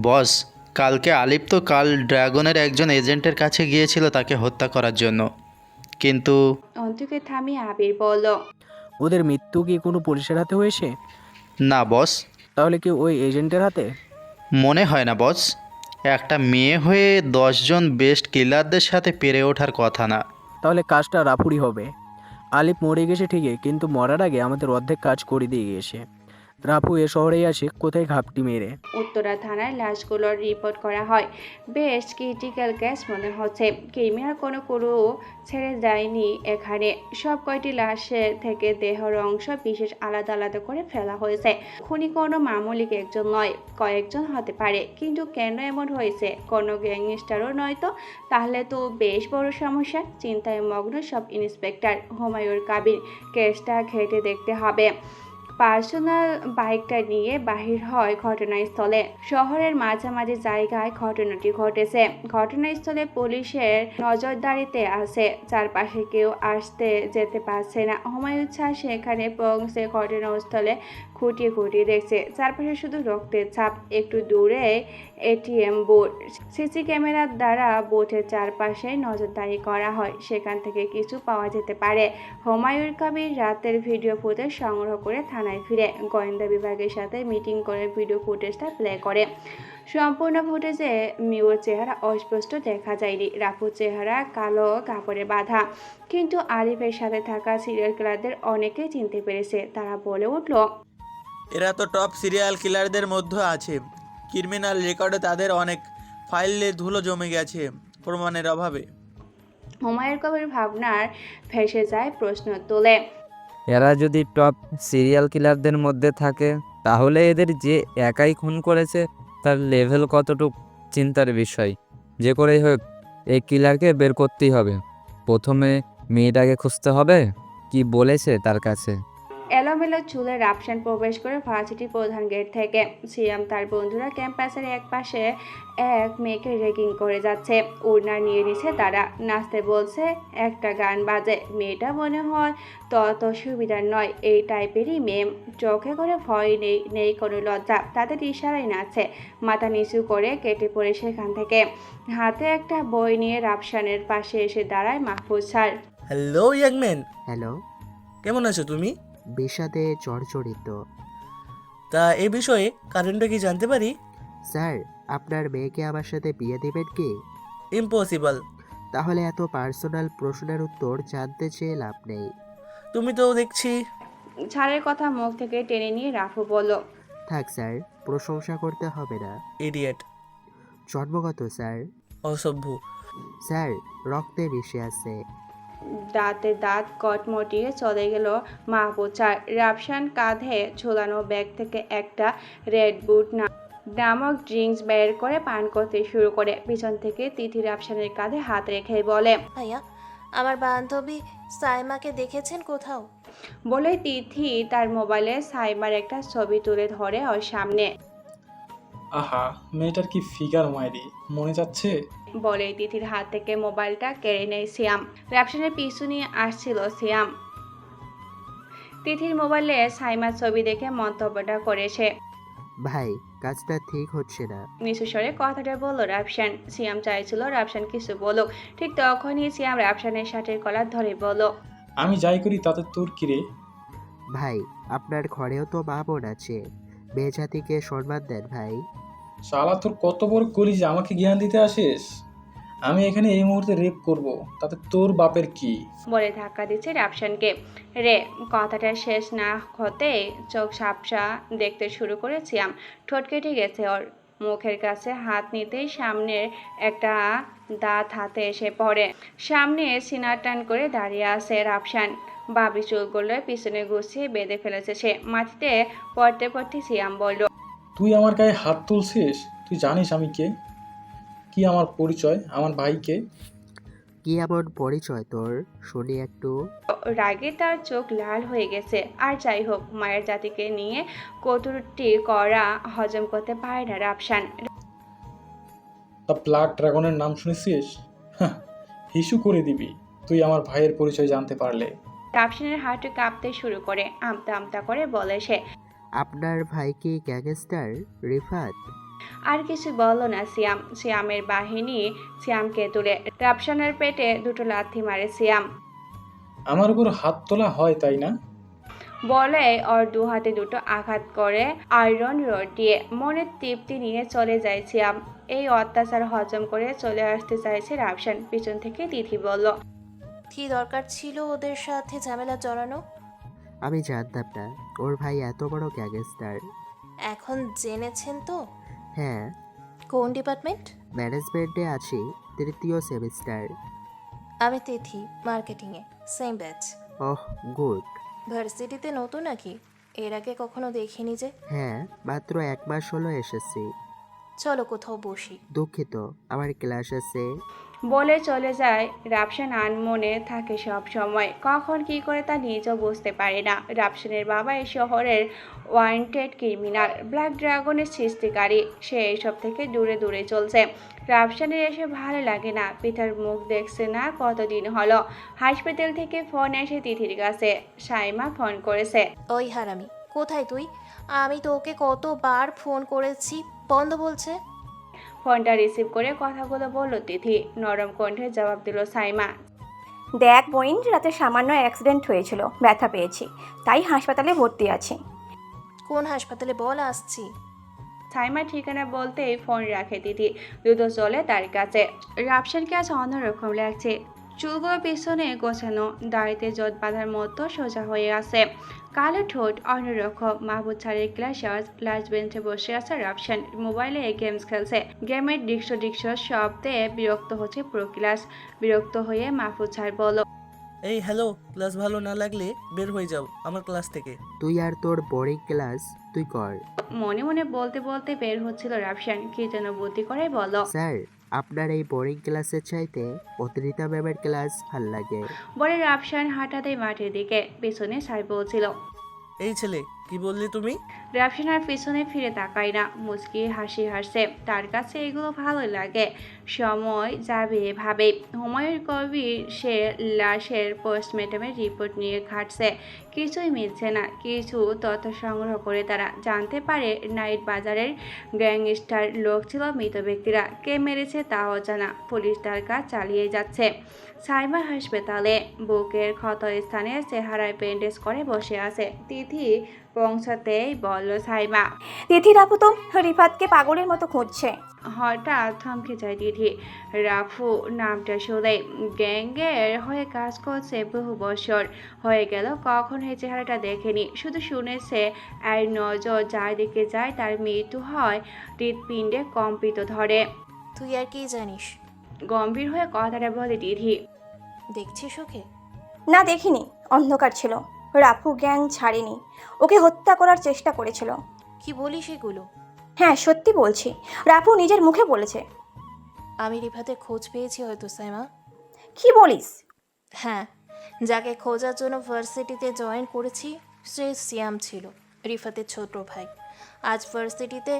Speaker 5: বস, কালকে আলিফ তো কাল ড্রাগনের একজন এজেন্টের কাছে গিয়েছিল তাকে হত্যা করার জন্য, কিন্তু
Speaker 2: অন্তুকে থামিয়ে আবির বলল,
Speaker 13: ওদের মৃত্যু কি কোনো পুলিশের হাতে হয়েছে?
Speaker 5: না বস,
Speaker 13: তাহলে কি ওই এজেন্টের হাতে?
Speaker 5: মনে হয় না বস। একটা মেয়ে হয়ে 10 জন বেস্ট কিলারদের সাথে পেরে ওঠার কথা না।
Speaker 13: তাহলে কাজটা রাফুরি হবে। আলিফ মরে গেছে ঠিকই, কিন্তু মরার আগে আমাদের অর্ধেক কাজ করে দিয়ে গিয়েছে। রাফু এ শহরেই আসে কোথায় ঘাপটি মেরে।
Speaker 2: উত্তরা থানায় লাশগুলোর রিপোর্ট করা হয়। বেশ ক্রিটিক্যাল কেস মনে হচ্ছে। ক্রিমিনাল কোনো ক্লু ছেড়ে যায়নি এখানে। সব কয়টি লাশের থেকে দেহর অংশ বিশেষ আলাদা আলাদা করে ফেলা হয়েছে। খুনি কোনো মামুলি একজন নয়, কয়েকজন হতে পারে। কিন্তু কেন এমন হয়েছে? কোনো গ্যাংস্টারও নয় তো? তাহলে তো বেশ বড় সমস্যা। চিন্তায় মগ্ন সব ইন্সপেক্টর। হুমায়ুন কবির। কেসটা ঘেঁটে দেখতে হবে। পার্সোনাল বাইকটা নিয়ে বাহির হয় ঘটনাস্থলে। শহরের মাঝামাঝি জায়গায় ঘটনাটি ঘটেছে। ঘটনাস্থলে পুলিশের নজরদারিতে আছে। চারপাশে কেউ আসতে যেতে পারছে না। হুমায়ুন স্যার সেখানে পৌঁছে ঘটনাস্থলে খুঁটিয়ে খুঁটিয়ে দেখছে। চারপাশে শুধু রক্তের ছাপ। একটু দূরে এটিএম বুথ। সিসি ক্যামেরার দ্বারা বুথের চারপাশে নজরদারি করা হয়। সেখান থেকে কিছু পাওয়া যেতে পারে। হুমায়ুন কবির রাতের ভিডিও ফুটেজ সংগ্রহ করে থানায় ফিরে গোয়েন্দা বিভাগের সাথে মিটিং করে ভিডিও ফুটেজটা প্লে করে। সম্পূর্ণ ফুটেজে মিউর চেহারা অস্পষ্ট দেখা যায়নি। রাফুর চেহারা কালো কাপড়ে বাঁধা। কিন্তু আলিফের সাথে থাকা সিরিয়াল কিলারদের অনেকেই চিনতে পেরেছে। তারা বলে উঠল,
Speaker 8: এরা তো টপ সিরিয়াল কিলারদের মধ্যে আছে। ক্রিমিনাল রেকর্ডে তাদের অনেক ফাইলে ধুলো জমে গেছে প্রমাণের অভাবে।
Speaker 2: হুমায়ুন কবির ভাবনার ভেসে যায় প্রশ্ন তোলে,
Speaker 12: এরা যদি টপ সিরিয়াল কিলারদের মধ্যে থাকে তাহলে এদের যে একাই খুন করেছে তার লেভেল কতটুক চিন্তার বিষয়। যে করেই হোক এই কিলারকে বের করতেই হবে। প্রথমে মেয়েটাকে খুঁজতে হবে, কি বলেছে তার কাছে।
Speaker 2: এলোমেলো চুলে রাফসান প্রবেশ করে ভার্সিটির প্রধান গেট থেকে। সিয়াম তার বন্ধুরা ক্যাম্পাসের এক পাশে এক মেয়েকে রেগিং করে যাচ্ছে। ওড়না নিয়ে নিছে তারা, নাচতে বলছে, একটা গান বাজে। মেয়েটা মনে হয় তত সুবিধার নয়, এই টাইপেরই মেয়ে। চোখে করে ভয় নেই, নেই কোনো লজ্জা। তাদের ইশারায় নাচছে, মাথা নিচু করে কেটে পড়ে সেখান থেকে। হাতে একটা বই নিয়ে রাফসানের পাশে এসে দাঁড়ায় মাহফুজ স্যার।
Speaker 10: হ্যালো ইয়াংম্যান,
Speaker 9: হ্যালো।
Speaker 10: কেমন আছো তুমি?
Speaker 9: বিষাদে জর্জরিত।
Speaker 10: তা এই বিষয়ে কারণটা কি জানতে পারি?
Speaker 9: স্যার, আপনার মেয়েকে আমার সাথে বিয়ে দিবেন কি?
Speaker 10: ইম্পসিবল।
Speaker 9: তাহলে এত পার্সোনাল প্রশ্নের উত্তর জানতে চেয়ে লাভ নেই।
Speaker 10: তুমি তো দেখছি।
Speaker 2: স্যারের কথা মুখ থেকে টেনে নিয়ে রাফু বলল,
Speaker 9: থাক স্যার, প্রশংসা করতে হবে না।
Speaker 10: ইডিয়েট।
Speaker 9: জন্মগত স্যার।
Speaker 10: অসভ্য।
Speaker 9: স্যার, রক্তে মিশে আছে।
Speaker 2: দাঁতে দাঁত কটমটিয়ে চলে গেল মাহবুব স্যার। রাফসান কাঁধে ঝোলানো ব্যাগ থেকে একটা রেড বুট নামক ড্রিঙ্কস বের করে পান করতে শুরু করে। পিছন থেকে তিথি রাফসানের কাঁধে হাত রেখে বলে,
Speaker 4: ভাইয়া, আমার বান্ধবী সাইমাকে দেখেছেন কোথাও?
Speaker 2: বলে তিথি তার মোবাইলে সাইবার একটা ছবি তুলে ধরে ওর সামনে।
Speaker 11: আহা, মেয়েটার কি ফিগার মাইরি, মনে যাচ্ছে।
Speaker 2: বলে তিথির হাত থেকে মোবাইলটা কেড়ে নেয় সিয়াম। রাফসানের পিছু নিয়ে আসছিল সিয়াম। তিথির মোবাইলে সাইমার ছবি দেখে মন্তব্যটা করেছে।
Speaker 9: ভাই, কাজটা ঠিক হচ্ছে না।
Speaker 2: নিচু স্বরে কথাটা বলল রাফসান। সিয়াম চাইছিল রাফসান কিছু বলুক, ঠিক তখনই সিয়াম রাফসানের শার্টের কলার ধরে বলল,
Speaker 11: আমি যাই করি তাতে তোর কি রে?
Speaker 9: ভাই, আপনার ঘরেও তো মা বোন আছে, মেয়ে জাতিকে সম্মান দেন ভাই।
Speaker 11: শালা, তোর কত বড় করি যে আমাকে জ্ঞান দিতে আসিস? আমি এখানে এই মুহূর্তে রেপ করব, তাতে তোর বাপের কি?
Speaker 2: বলে ধাক্কা দিচ্ছে রাফসানকে। রে কথাটা শেষ না হতে চোখ সাপসা দেখতে শুরু করে সিয়াম। ঠোঁট কেটে গেছে ওর। মুখের কাছে হাত নিতেই সামনের একটা দাঁত হাতে এসে পড়ে। সামনে সিনা টান করে দাঁড়িয়ে আছে রাফসান। বাবি চুলগুলো পিছনে গুছিয়ে বেঁধে ফেলেছে সে। মাটিতে পড়তে পড়তে সিয়াম বলল,
Speaker 11: তুই আমার গায়ে হাত তুলছিস? তুই জানিস আমি কে? কি আমার পরিচয়? আমার ভাইকে?
Speaker 9: কি এমন পরিচয় তোর, শুনি একটু।
Speaker 2: রাগে তার চোখ লাল হয়ে গেছে। আর যাই হোক, মায়ের জাতিকে নিয়ে কটূক্তি করা হজম করতে পারে না রাফসান।
Speaker 11: তা ব্ল্যাক ড্রাগনের নাম শুনেছিস? হিসু করে দিবি তুই আমার ভাইয়ের পরিচয় জানতে পারলে।
Speaker 2: রাফসানের হাঁটু কাঁপতে শুরু করে। আমতা আমতা করে বলে সে।
Speaker 9: আপনার ভাই কি গ্যাংস্টার রিফাত?
Speaker 2: আর কিছু বলল না সিয়াম। সিয়ামের বাহিনী সিয়ামকে তুলে রাফসানের পেটে দুটো লাথি মারে সিয়াম।
Speaker 11: আমার উপর হাত তোলা হয় তাই না?
Speaker 2: বলে ওর দু হাতে দুটো আঘাত করে আয়রন রড দিয়ে। মনের তৃপ্তি নিয়ে চলে যায় সিয়াম। এই অত্যাচার হজম করে চলে আসতে চাইছে রাফসান। পিছন থেকে তিথি বলল,
Speaker 4: কি দরকার ছিল ওদের সাথে ঝামেলা জড়ানো?
Speaker 9: আমি জানতাম না ওর ভাই এত বড় গ্যাংস্টার।
Speaker 4: এখন জেনেছেন তো?
Speaker 9: হ্যাঁ।
Speaker 4: কোন ডিপার্টমেন্ট?
Speaker 9: ম্যানেজমেন্টে আছি, 3য় সেমিস্টার।
Speaker 4: আমি তিথি, মার্কেটিংয়ে, সেম ব্যাচ।
Speaker 9: ওহ, গুড।
Speaker 4: ভার্সিটিতে নতুন নাকি? এর আগে কখনো দেখিনি যে।
Speaker 9: হ্যাঁ, মাত্র 1 মাস হলো এসেছি।
Speaker 4: চলো কোথাও বসি।
Speaker 9: দুঃখিত, আমার ক্লাস আছে।
Speaker 2: বলে চলে যায় রাফসান। আনমনে থাকে সব সময়, কখন কি করে তা নিজেও বুঝতে পারে না। রাফসানের বাবা এই শহরের ওয়ান্টেড ক্রিমিনাল, ব্ল্যাক ড্রাগনের সৃষ্টিকারী। সে এইসব থেকে দূরে দূরে চলছে। রাফসানের এসে ভালো লাগে না। পিতার মুখ দেখছে না কতদিন হলো। হাসপাতাল থেকে ফোন এসে তিথির কাছে। সাইমা ফোন করেছে।
Speaker 4: ওই হারামি, কোথায় তুই? আমি তোকে কতবার ফোন করেছি, বন্ধ বলছে।
Speaker 2: ফোনটা রিসিভ করে কথাগুলো বলল তিথি। নরম কণ্ঠে জবাব দিল সাইমা।
Speaker 3: দেখ বোন, রাতে সামান্য অ্যাক্সিডেন্ট হয়েছিল, ব্যথা পেয়েছি, তাই হাসপাতালে ভর্তি আছি।
Speaker 4: কোন হাসপাতালে বল, আসছি।
Speaker 2: সাইমা ঠিকানা বলতেই ফোন রাখে তিথি। দ্রুত চলে তার কাছে। রাফসানকে আজ অন্যরকম লাগছে। চুলগুলো পিছনে গোছানো, দাড়িতে জট বাঁধার মতো সোজা হয়ে আছে। কালো ঠোঁট অন্যরকম। মাহবুব স্যারের ক্লাসে লাস্ট বেঞ্চে বসে আছে রাফসান। মোবাইলে গেমস খেলছে। গেমের ডিক্স শব্দে বিরক্ত হচ্ছে পুরো ক্লাস। বিরক্ত হয়ে মাহবুব স্যার বলল,
Speaker 10: এই হ্যালো, ক্লাস ভালো না লাগলে বের হয়ে যাও আমার ক্লাস থেকে।
Speaker 9: তুই আর তোর বোরিং ক্লাস তুই কর।
Speaker 2: মনে মনে বলতে বলতে বের হচ্ছিল রাফসান, কি যেন বুদ্ধি করে বলল,
Speaker 9: স্যার, আপনার এই বোরিং ক্লাসের চাইতে অত্রিতা ম্যামের ক্লাস ভাল লাগে।
Speaker 2: বলে রাফসান হাঁটা দেয় মাঠের দিকে। পেছনে সাই বলছিল,
Speaker 10: এই ছেলে, কি বললি তুমি?
Speaker 2: রাফসান আর পেছনে ফিরে তাকায় না, মুচকি হাসি হাসছে। তার কাছে এগুলো ভালো লাগে। সময় যাবে ভাবে। হুমায়ুন কবির সে লাশের পোস্টমর্টমের রিপোর্ট নিয়ে ঘাটছে, কিছুই মিলছে না। কিছু তথ্য সংগ্রহ করে তারা জানতে পারে নাইট বাজারের গ্যাংস্টার লোক ছিল মৃত ব্যক্তিরা। কে মেরেছে তা অজানা, পুলিশ তার কাজ চালিয়ে যাচ্ছে। সাইমা হাসপাতালে বুকের ক্ষত স্থানে চেহারায় ব্যান্ডেজ করে বসে আছে। তিথি পৌঁছাতেই বলল সাইমা।
Speaker 3: তিথির আপু তো রিফাতকে পাগলের মতো খুঁজছে।
Speaker 2: হঠাৎ থমকে যায় তিথি। রাফু নামটা শুনে গ্যাংয়ের হয়ে কাজ করছে বহু বছর হয়ে গেল, কখন এই চেহারাটা দেখেনি, শুধু শুনেছে আর নজর যার দিকে যায় তার মৃত্যু হয়। হৃৎপিণ্ডে কম্পিত ধরে।
Speaker 4: তুই আর কি জানিস?
Speaker 2: গম্ভীর হয়ে কথাটা বলে তিথি।
Speaker 4: দেখছিস ওকে?
Speaker 3: না দেখিনি, অন্ধকার ছিল। রাফু গ্যাং ছাড়েনি, ওকে হত্যা করার চেষ্টা করেছিল।
Speaker 4: কি বলিস এগুলো?
Speaker 3: হ্যাঁ সত্যি বলছি, রাফু নিজের মুখে বলেছে।
Speaker 4: আমি রিফাতের খোঁজ পেয়েছি হয়তো সাইমা।
Speaker 3: কি বলিস?
Speaker 4: হ্যাঁ, যাকে খোঁজার জন্য ভার্সিটিতে জয়েন করেছি সে সিয়াম ছিল, রিফাতের ছোট ভাই। আজ ভার্সিটিতে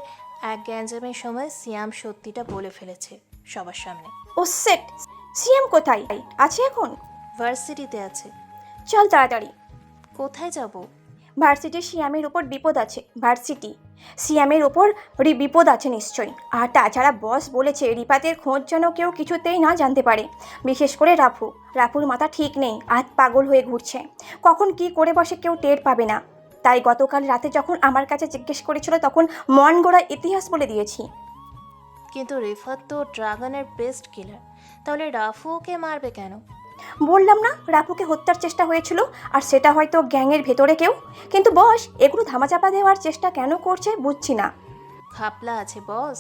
Speaker 4: এক গ্যাঞ্জামের সময় সিয়াম সত্যিটা বলে ফেলেছে সবার সামনে।
Speaker 3: ও সেট, সিএম কোথায় আছে এখন?
Speaker 4: ভার্সিটিতে আছে।
Speaker 3: চল তাড়াতাড়ি।
Speaker 4: কোথায় যাব?
Speaker 3: ভার্সিটির সিয়ামের উপর বিপদ আছে। ভার্সিটি সিয়ামের উপর বিপদ আছে নিশ্চয়ই। আর তাছাড়া বস বলেছে রিফাতের খোঁজ যেন কেউ কিছুতেই না জানতে পারে, বিশেষ করে রাফু। রাফুর মাথা ঠিক নেই, আধ পাগল হয়ে ঘুরছে, কখন কি করে বসে কেউ টের পাবে না। তাই গতকাল রাতে যখন আমার কাছে জিজ্ঞেস করেছিল তখন মন গড়া ইতিহাস বলে দিয়েছি।
Speaker 4: কিন্তু রিফাত তো ড্রাগনের বেস্ট কিলার, তাহলে রাফু ওকে মারবে কেন?
Speaker 3: বললাম না রাফুকে হত্যার চেষ্টা হয়েছিল, আর সেটা হয়তো গ্যাংয়ের ভেতরে কেউ। কিন্তু বস এগুলো ধামাচাপা দেওয়ার চেষ্টা কেন করছে বুঝছি না।
Speaker 4: খাপলা আছে বস,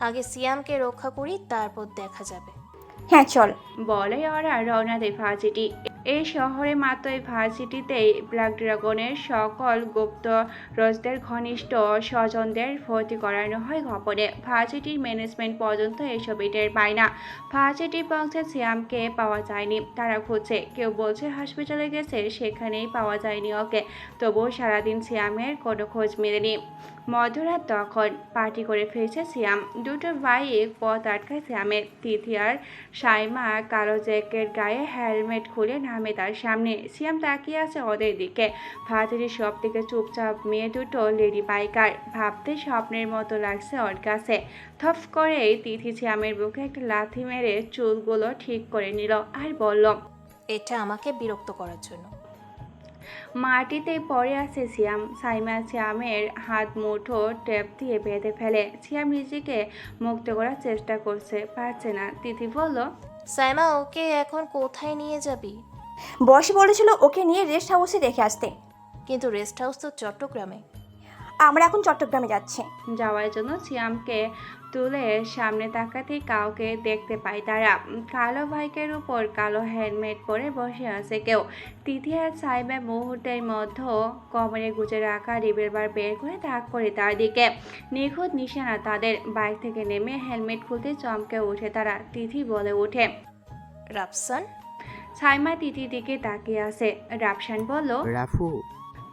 Speaker 4: আগে সিয়ামকে রক্ষা করি, তারপর দেখা যাবে।
Speaker 3: হ্যাঁ চল।
Speaker 2: বলে ওরা রওনা দেয় ভার্সিটি। এই শহরে মাত্র এই ভার্সিটিতেই ব্ল্যাক ড্রাগনের সকল গুপ্তরজদের ঘনিষ্ঠ স্বজনদের ভর্তি করানো হয় গোপনে। ভার্সিটির ম্যানেজমেন্ট পর্যন্ত এসব টের পায় না। ভার্সিটি পৌঁছে সিয়ামকে পাওয়া যায়নি, তারা খুঁজছে। কেউ বলছে হাসপাতালে গেছে, সেখানেই পাওয়া যায়নি ওকে। তবুও সারাদিন সিয়ামের কোনো খোঁজ মেলেনি। মধ্যরাত তখন পার্টি করে ফিরছে সিয়াম। দুটো বাইক পথ আটকায় সিয়ামের। তিথি আর সাইমা কালো জ্যাকেট গায়ে হেলমেট খুলে নামে তার সামনে। সিয়াম তাকিয়ে আছে ওদের দিকে। ভার্সিটির সব থেকে চুপচাপ মেয়ে দুটো লেডি বাইকার, ভাবতে স্বপ্নের মতো লাগছে ওর কাছে। থপ করে তিথি সিয়ামের বুকে একটা লাথি মেরে চুলগুলো ঠিক করে নিল আর বলল,
Speaker 4: এটা আমাকে বিরক্ত করার জন্য।
Speaker 2: মাটিতে পড়ে আছে সিয়াম। সাইমা সিয়ামের হাত মুঠো টেপ দিয়ে বেঁধে ফেলে। সিয়াম নিজেকে মুক্ত করার চেষ্টা করছে, পারছে না। তিথি বলল,
Speaker 4: সাইমা ওকে এখন কোথায় নিয়ে যাবি?
Speaker 3: বস বলেছিল ওকে নিয়ে রেস্ট হাউসে রেখে আসতে।
Speaker 4: কিন্তু রেস্ট হাউস তো চট্টগ্রামে।
Speaker 3: আমরা এখন চট্টগ্রামে যাচ্ছি।
Speaker 2: যাওয়ার জন্য সিয়ামকে তুলে সামনে তাকাতেই কাউকে দেখতে পায় তারা। কালো বাইকের উপর কালো হেলমেট পরে বসে আছে কেউ। তিথি আর সাইমা মুহূর্তের মধ্যে কোমরে গুজে রাখা রিভলভার বের করে তাক করে তার দিকে। নিখুঁত নিশানা তাদের। বাইক থেকে নেমে হেলমেট খুলতে চমকে ওঠে তারা। তিথি বলে ওঠে,
Speaker 4: রাফসান।
Speaker 2: সাইমা তিথির দিকে তাকিয়ে আছে। রাফসান বলল,
Speaker 9: রাফু।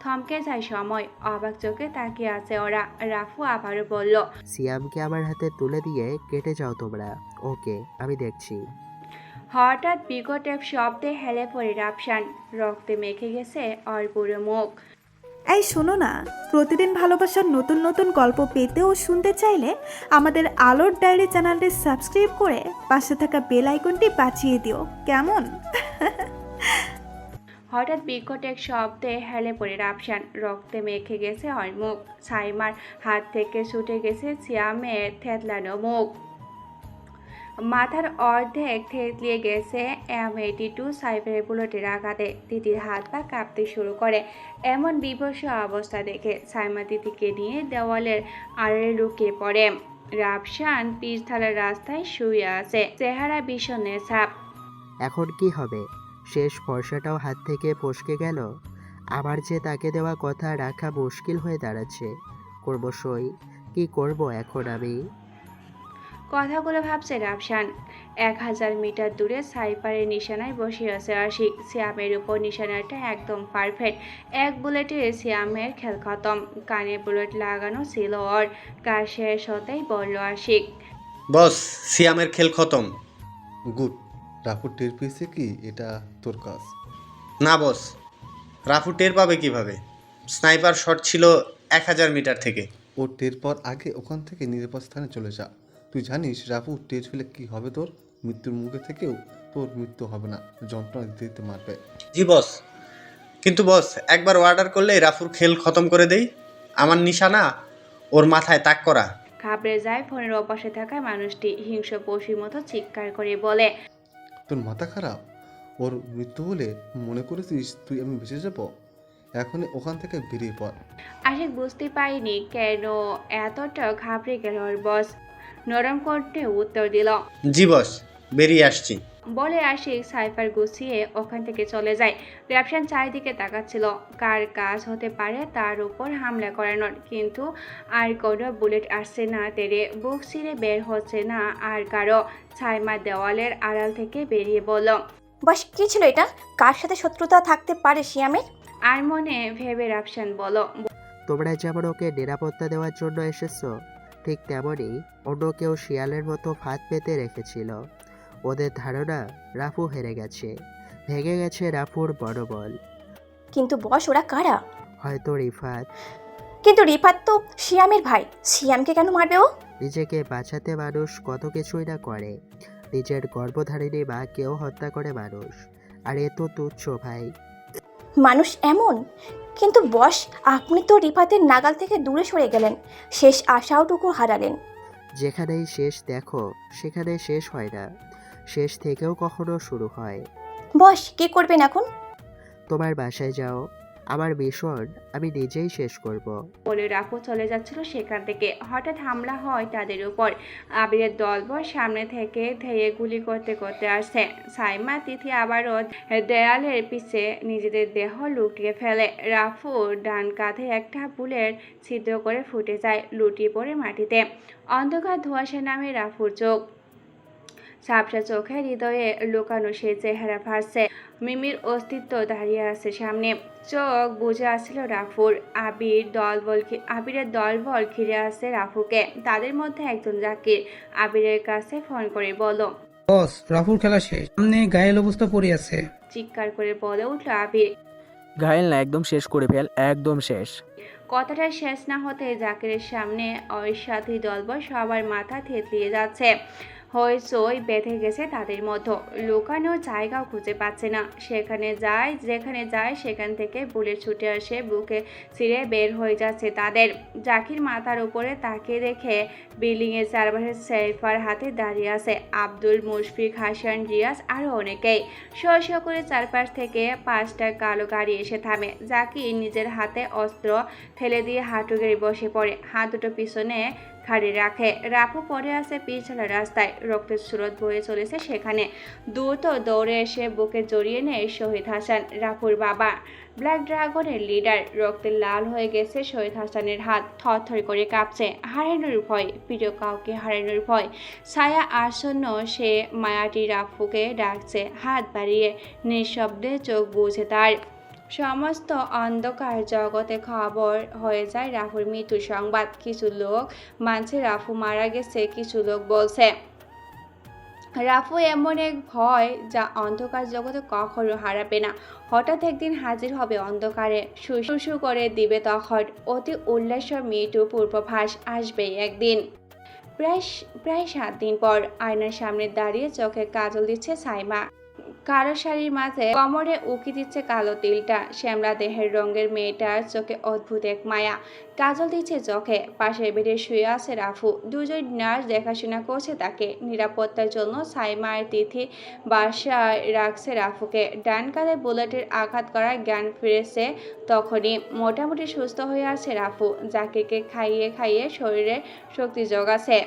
Speaker 2: থমকে যায় সময়, অবাক চোখে তাকিয়ে আছে ওরা। রাফু আবারও বলল,
Speaker 9: সিয়ামকে আমার হাতে তুলে দিয়ে কেটে যাও তোমরা। ওকে, আমি দেখছি।
Speaker 2: হঠাৎ বিকট এক শব্দে হেলে পড়ে রাফসান। রক্তে মেখে গেছে ওর পুরো মুখ।
Speaker 15: এই শোনো না, প্রতিদিন ভালোবাসার নতুন নতুন গল্প পেতে ও শুনতে চাইলে আমাদের আলোর ডায়েরি চ্যানেলটি সাবস্ক্রাইব করে পাশে থাকা বেল আইকনটি বাজিয়ে দিও, কেমন?
Speaker 2: হঠাৎ বিকট এক শব্দে হেলে পড়ে রাফসান। রক্তে মেখে গেছে ওর মুখ। সাইমার হাত থেকে ছুটে গেছে সিয়ামের থেতলানো মুখ। মাথার অর্ধেক থেতলিয়ে গেছে M82 সাইফারের বুলেটের আঘাতে। তিতির হাত পা কাঁপতে শুরু করে। এমন বিভৎস অবস্থা দেখে সাইমা তিতিকে নিয়ে দেওয়ালের আড়ে লুকিয়ে পড়ে। রাফসান পিছথালার রাস্তায় শুয়ে আছে, চেহারা বিষণ্ণের ছাপ।
Speaker 9: এখন কি হবে? শেষ ভরসাটাও হাত থেকে ফসকে গেল। আমার যে তাকে দেওয়া কথা রাখা মুশকিল হয়ে দাঁড়াচ্ছে। করবো সই, কি করব এখন আমি?
Speaker 2: কথাগুলো ভাবছে রাফসান। 1000 মিটার দূরে সাইফারের নিশানায় বসে আছে আশিক। সিয়ামের উপর নিশানাটা একদম পারফেক্ট। এক বুলেটে সিয়ামের খেল খতম। কানে বুলেট লাগানো ছিল ওর। কাজ শেষ হতেই বলল আশিক,
Speaker 16: বস, সিয়ামের খেল খতম। গুড। রাফু টের পেয়েছে কি এটা তোর কাজ? না বস, রাফু টের পাবে কিভাবে? স্নাইপার শট ছিল 1000 মিটার থেকে। ও টের পাওয়ার আগে ওখান থেকে নিরাপদ স্থানে চলে যা। তুই জানিস রাফু টের পেলে কি হবে? তোর মৃত্যুর মুখে থেকেও তোর মৃত্যু হবে না, যন্ত্রণা দিতে দিতে মারবে। জি বস, কিন্তু বস একবার অর্ডার করলেই রাফুর খেল খতম করে দেই। আমার নিশানা ওর মাথায় তাক করা।
Speaker 2: ঘাবড়ে যায় ফোনের ওপাশে থাকা মানুষটি। হিংস্র পশুর মতো চিৎকার করে বলে,
Speaker 16: তোর মাথা খারাপ? ওর মৃত্যু হলে মনে করেছিস তুই আমি বেঁচে যাব? এখনই ওখান থেকে বেরিয়ে পড়।
Speaker 2: আশিক বুঝতে পারিনি কেন এতটা ঘাবড়ে গেল ওর বস। নরম কণ্ঠে উত্তর দিল,
Speaker 16: জি বস, বেরিয়ে আসছি।
Speaker 2: বলে আশিক সাইফার গুছিয়ে ওখান থেকে চলে যায়। রাফসান চারিদিকে তাকাচ্ছিল, কার কাজ হতে পারে তার উপর হামলা করানোর। কিন্তু আর কোনো বুলেট আসছে না তেরে, বুক ছিঁড়ে বের হচ্ছে না আর কারো। সাইমা দেওয়ালের আড়াল থেকে বেরিয়ে বলল,
Speaker 3: বস কি ছিল এটা? কার সাথে শত্রুতা থাকতে পারে সিয়ামের?
Speaker 2: আর মনে ভেবে রাফসান বলল,
Speaker 9: তোমরা যেমন ওকে নিরাপত্তা দেওয়ার জন্য এসেছো, ঠিক তেমনই অন্য কেউ শিয়ালের মতো ফাঁদ পেতে রেখেছিল। ওদের ধারণা রাফু হেরে গেছে, ভেঙে গেছে রাফুর মনোবল।
Speaker 3: কিন্তু বস ওরা কারা?
Speaker 9: হয়তো রিফাত।
Speaker 3: কিন্তু রিফাত তো সিয়ামের ভাই, সিয়ামকে কেন মারবে ও?
Speaker 9: নিজেকে বাঁচাতে মানুষ কত কিছুই না করে। নিজের গর্ভধারিণী মাকেও হত্যা করে মানুষ, আর এ তো তুচ্ছ ভাই।
Speaker 3: মানুষ এমন? কিন্তু বস আপনি তো রিফাতের নাগাল থেকে দূরে সরে গেলেন, শেষ আশাওটুকু হারালেন।
Speaker 9: যেখানেই শেষ দেখো সেখানে শেষ হয় না, শেষ থেকেও কখনো শুরু হয়।
Speaker 3: বস কি করবেন এখন?
Speaker 9: তোমার বাসায় যাও, আমার মিশন আমি নিজেই শেষ করব।
Speaker 2: বলে রাফু চলে যাচ্ছিল সেখান থেকে। হঠাৎ হামলা হয় তাদের উপর। আবিরের দলবল সামনে থেকে ধেয়ে গুলি করতে করতে আসছে। সাইমা তিথি আবারও দেয়ালের পিছে নিজেদের দেহ লুটিয়ে ফেলে। রাফুর ডান কাঁধে একটা বুলেট ছিদ্র করে ফুটে যায়, লুটিয়ে পড়ে মাটিতে। অন্ধকার ধোঁয়াশা নামে রাফুর চোখ। ঝাপসা চোখে হৃদয়ে লুকানো সেই চেহারা ভাসছে। মিমির অস্তিত্ব দাঁড়িয়ে আছে সামনে। চোখ বুঝে আসছিল রাফুর। আবিরের দলবল ঘিরে আসছে রাফুকে। তাদের মধ্যে একজন জাকির আবিরের কাছে ফোন করে বলল,
Speaker 14: বস রাফুর খেলা শেষ, সামনে ঘায়েল অবস্থা পড়ে আছে।
Speaker 2: চিৎকার করে বলে উঠল আবির,
Speaker 13: ঘায়েল না, একদম শেষ করে ফেল, একদম শেষ।
Speaker 2: কথাটা শেষ না হতে জাকিরের সামনে ওই সাথী দলবল সবার মাথা থেতলিয়ে যাচ্ছে। হইচই বেঁধে গেছে তাদের মধ্যে। লুকানোর জায়গাও খুঁজে পাচ্ছে না। যেখানে যায় সেখান থেকে বুলেট ছুটে আসে, বুকে ছিঁড়ে বের হয়ে যাচ্ছে তাদের। জাকির মাথার উপরে তাকিয়ে দেখে বিল্ডিংয়ের চারপাশে সাইফার হাতে দাঁড়িয়ে আছে আব্দুল, মুশফিক, হাসান, রিয়াজ আরও অনেকেই। শো করে চারপাশ থেকে 5টা কালো গাড়ি এসে থামে। জাকির নিজের হাতে অস্ত্র ফেলে দিয়ে হাঁটু গেড়ে বসে পড়ে, হাত দুটো পিছনে খাড়ি রাখে। রাফু পড়ে আছে পিছলা রাস্তায়, রক্তের স্রোত বয়ে চলেছে সেখানে। দ্রুত দৌড়ে এসে বুকে জড়িয়ে নেয় শহীদ হাসান, রাফুর বাবা, ব্ল্যাক ড্রাগনের লিডার। রক্তে লাল হয়ে গেছে শহীদ হাসানের হাত, থরথর করে কাঁপছে। হারানোর ভয়, প্রিয় কাউকে হারানোর ভয়। ছায়া আসন্ন, সে মায়াটি রাফুকে ডাকছে হাত বাড়িয়ে। নিঃশব্দে চোখ বুঝে তার। সমস্ত অন্ধকার জগতে খবর হয়ে যায় রাফুর মৃত্যু সংবাদ। কিছু লোক মানছে রাফু মারা গেছে, কিছু লোক বলছে রাফু এমন এক ভয় যা অন্ধকার জগতে কখনো হারাবে না। হঠাৎ একদিন হাজির হবে অন্ধকারে, শু করে দিবে তখন। অতি উল্লাসের মৃত্যু পূর্বভাস আসবেই একদিন। প্রায় 7 দিন পর আয়নার সামনে দাঁড়িয়ে চোখে কাজল দিচ্ছে সাইমা। কালো শাড়ির মাঝে কোমরে উকি দিচ্ছে কালো তিলটা। শ্যামলা দেহের রঙের মেয়েটার চোখে অদ্ভুত এক মায়া। কাজল দিচ্ছে চোখে। পাশের বেডে শুয়ে আছে রাফু। দুজন নার্স দেখাশোনা করছে তাকে। নিরাপত্তার জন্য সাইমা আর তিথি বাসায় রাখছে রাফুকে। ডান কাঁধে বুলেটের আঘাত করার জ্ঞান ফিরেছে তখনই। মোটামুটি সুস্থ হয়ে আছে রাফু। জাকিরকে খাইয়ে শরীরে শক্তি জোগাচ্ছে।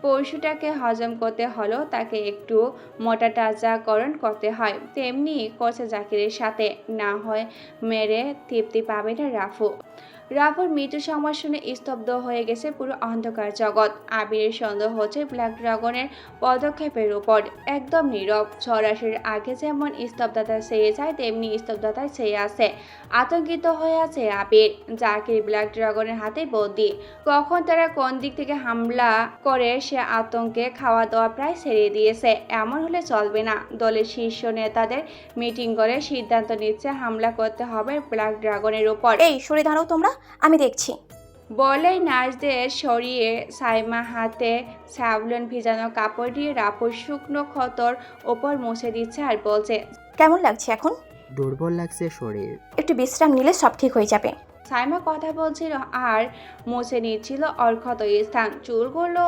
Speaker 2: পশুটাকে হজম করতে হলেও তাকে একটু মোটা তাজাকরণ করতে হয়। হয় তেমনি করছে জাকিরের সাথে, না হয় মেরে তৃপ্তি পাবে না রাফু। রাফুর মৃত্যু সংবাদ শুনে স্তব্ধ হয়ে গেছে পুরো অন্ধকার জগৎ। আবিরের সন্দেহ হচ্ছে ব্ল্যাক ড্রাগনের পদক্ষেপের উপর। একদম নীরব, সরাসরি আগে যেমন স্তব্ধতা চেয়ে যায় তেমনি স্তব্ধতায় চেয়ে আছে। আতঙ্কিত হয়ে আছে আবির। জাকির ব্ল্যাক ড্রাগনের হাতে বন্দী। কখন তারা কোন দিক থেকে হামলা করে সে আতঙ্কে খাওয়া দাওয়া প্রায় ছেড়ে দিয়েছে। এমন হলে চলবে না। দলের শীর্ষ নেতাদের মিটিং করে সিদ্ধান্ত নিচ্ছে হামলা করতে হবে ব্ল্যাক ড্রাগনের উপর।
Speaker 3: এই সরে দাঁড়াও তোমরা, আমি দেখছি।
Speaker 2: বলেই নার্সদের সরিয়ে সাইমা হাতে স্যাভলন ভিজানো কাপড় দিয়ে রাফুর শুকনো ক্ষতর ওপর মুছে দিচ্ছে আর বলছে,
Speaker 3: কেমন লাগছে এখন?
Speaker 9: দুর্বল লাগছে শরীর।
Speaker 3: একটু বিশ্রাম নিলে সব ঠিক হয়ে যাবে।
Speaker 2: সাইমা কথা বলছিল আর মুছে নিচ্ছিল ওর ক্ষত স্থান। চুলগুলো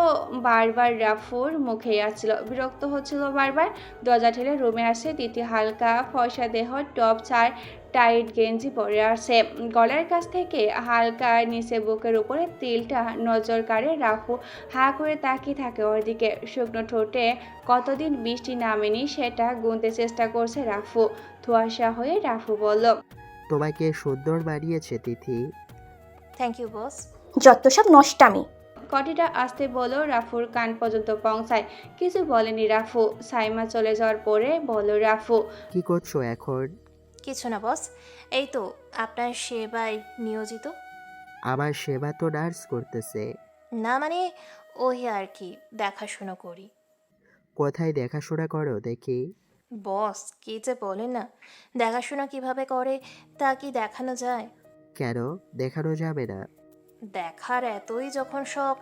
Speaker 2: বারবার রাফুর মুখে আসছিল, বিরক্ত হচ্ছিল বারবার। দরজা ঠেলে রুমে আসে তিথি। হালকা ফর্সা দেহ, টপ ছাড় টাইট গেঞ্জি পরে আসে। গলার কাছ থেকে হালকা নিচে বুকের উপরে তিলটা নজর কাড়ে রাফু। হা করে তাকিয়ে থাকে ওর দিকে। শুকনো ঠোঁটে কতদিন বৃষ্টি নামেনি সেটা গুনতে চেষ্টা করছে রাফু। ধোঁয়াশা হয়ে রাফু বলল,
Speaker 9: তোমাকে সুন্দর বানিয়েছে তিথি।
Speaker 4: Thank you boss.
Speaker 3: যত সব নষ্টামি।
Speaker 2: কটিটা আসতে বলো রাফুর কান পর্যন্ত পৌঁছায়। কিছু বলেনি রাফু। সাইমা চলে যাওয়ার পরে বলো রাফু,
Speaker 9: কি করছো এখন?
Speaker 4: কিছু না বস, এই তো আপনার সেবায় নিয়োজিত।
Speaker 9: আমার সেবা তো নার্স করতেছে।
Speaker 4: না মানে ওই আর কি, দেখাশুনো করি।
Speaker 9: কোথায় দেখাশোনা করো দেখি?
Speaker 4: বস কি যে বলেন না, দেখাশোনা কিভাবে করে তা কি দেখানো যায়?
Speaker 9: কেন দেখানো যাবে না?
Speaker 4: দেখার এতই যখন শখ,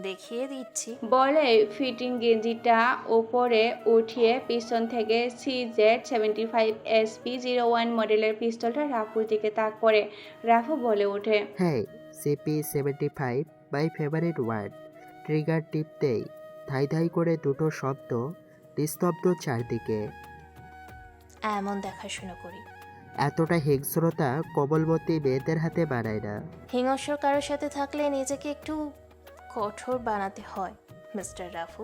Speaker 4: দেখিয়ে দিচ্ছি।
Speaker 2: বলে ফিটিং গেঞ্জিটা উপরে উঠিয়ে পিছন থেকে CZ75SP01 মডেলের পিস্তলটা রাফুর দিকে তাক করে। রাফু বলে ওঠে,
Speaker 9: হ্যাঁ, CP75 my favourite word. Trigger টিপতেই ধাই ধাই করে দুটো শব্দ, নিস্তব্ধ চারদিকে।
Speaker 4: এমন দেখাশুনো করি।
Speaker 9: এতটা হিংস্রতা কোমলমতি মেয়েদের হাতে বানায় না।
Speaker 4: হিংস্র কারোর সাথে থাকলে নিজেকে একটু কঠোর বানাতে হয় মিস্টার রাফু।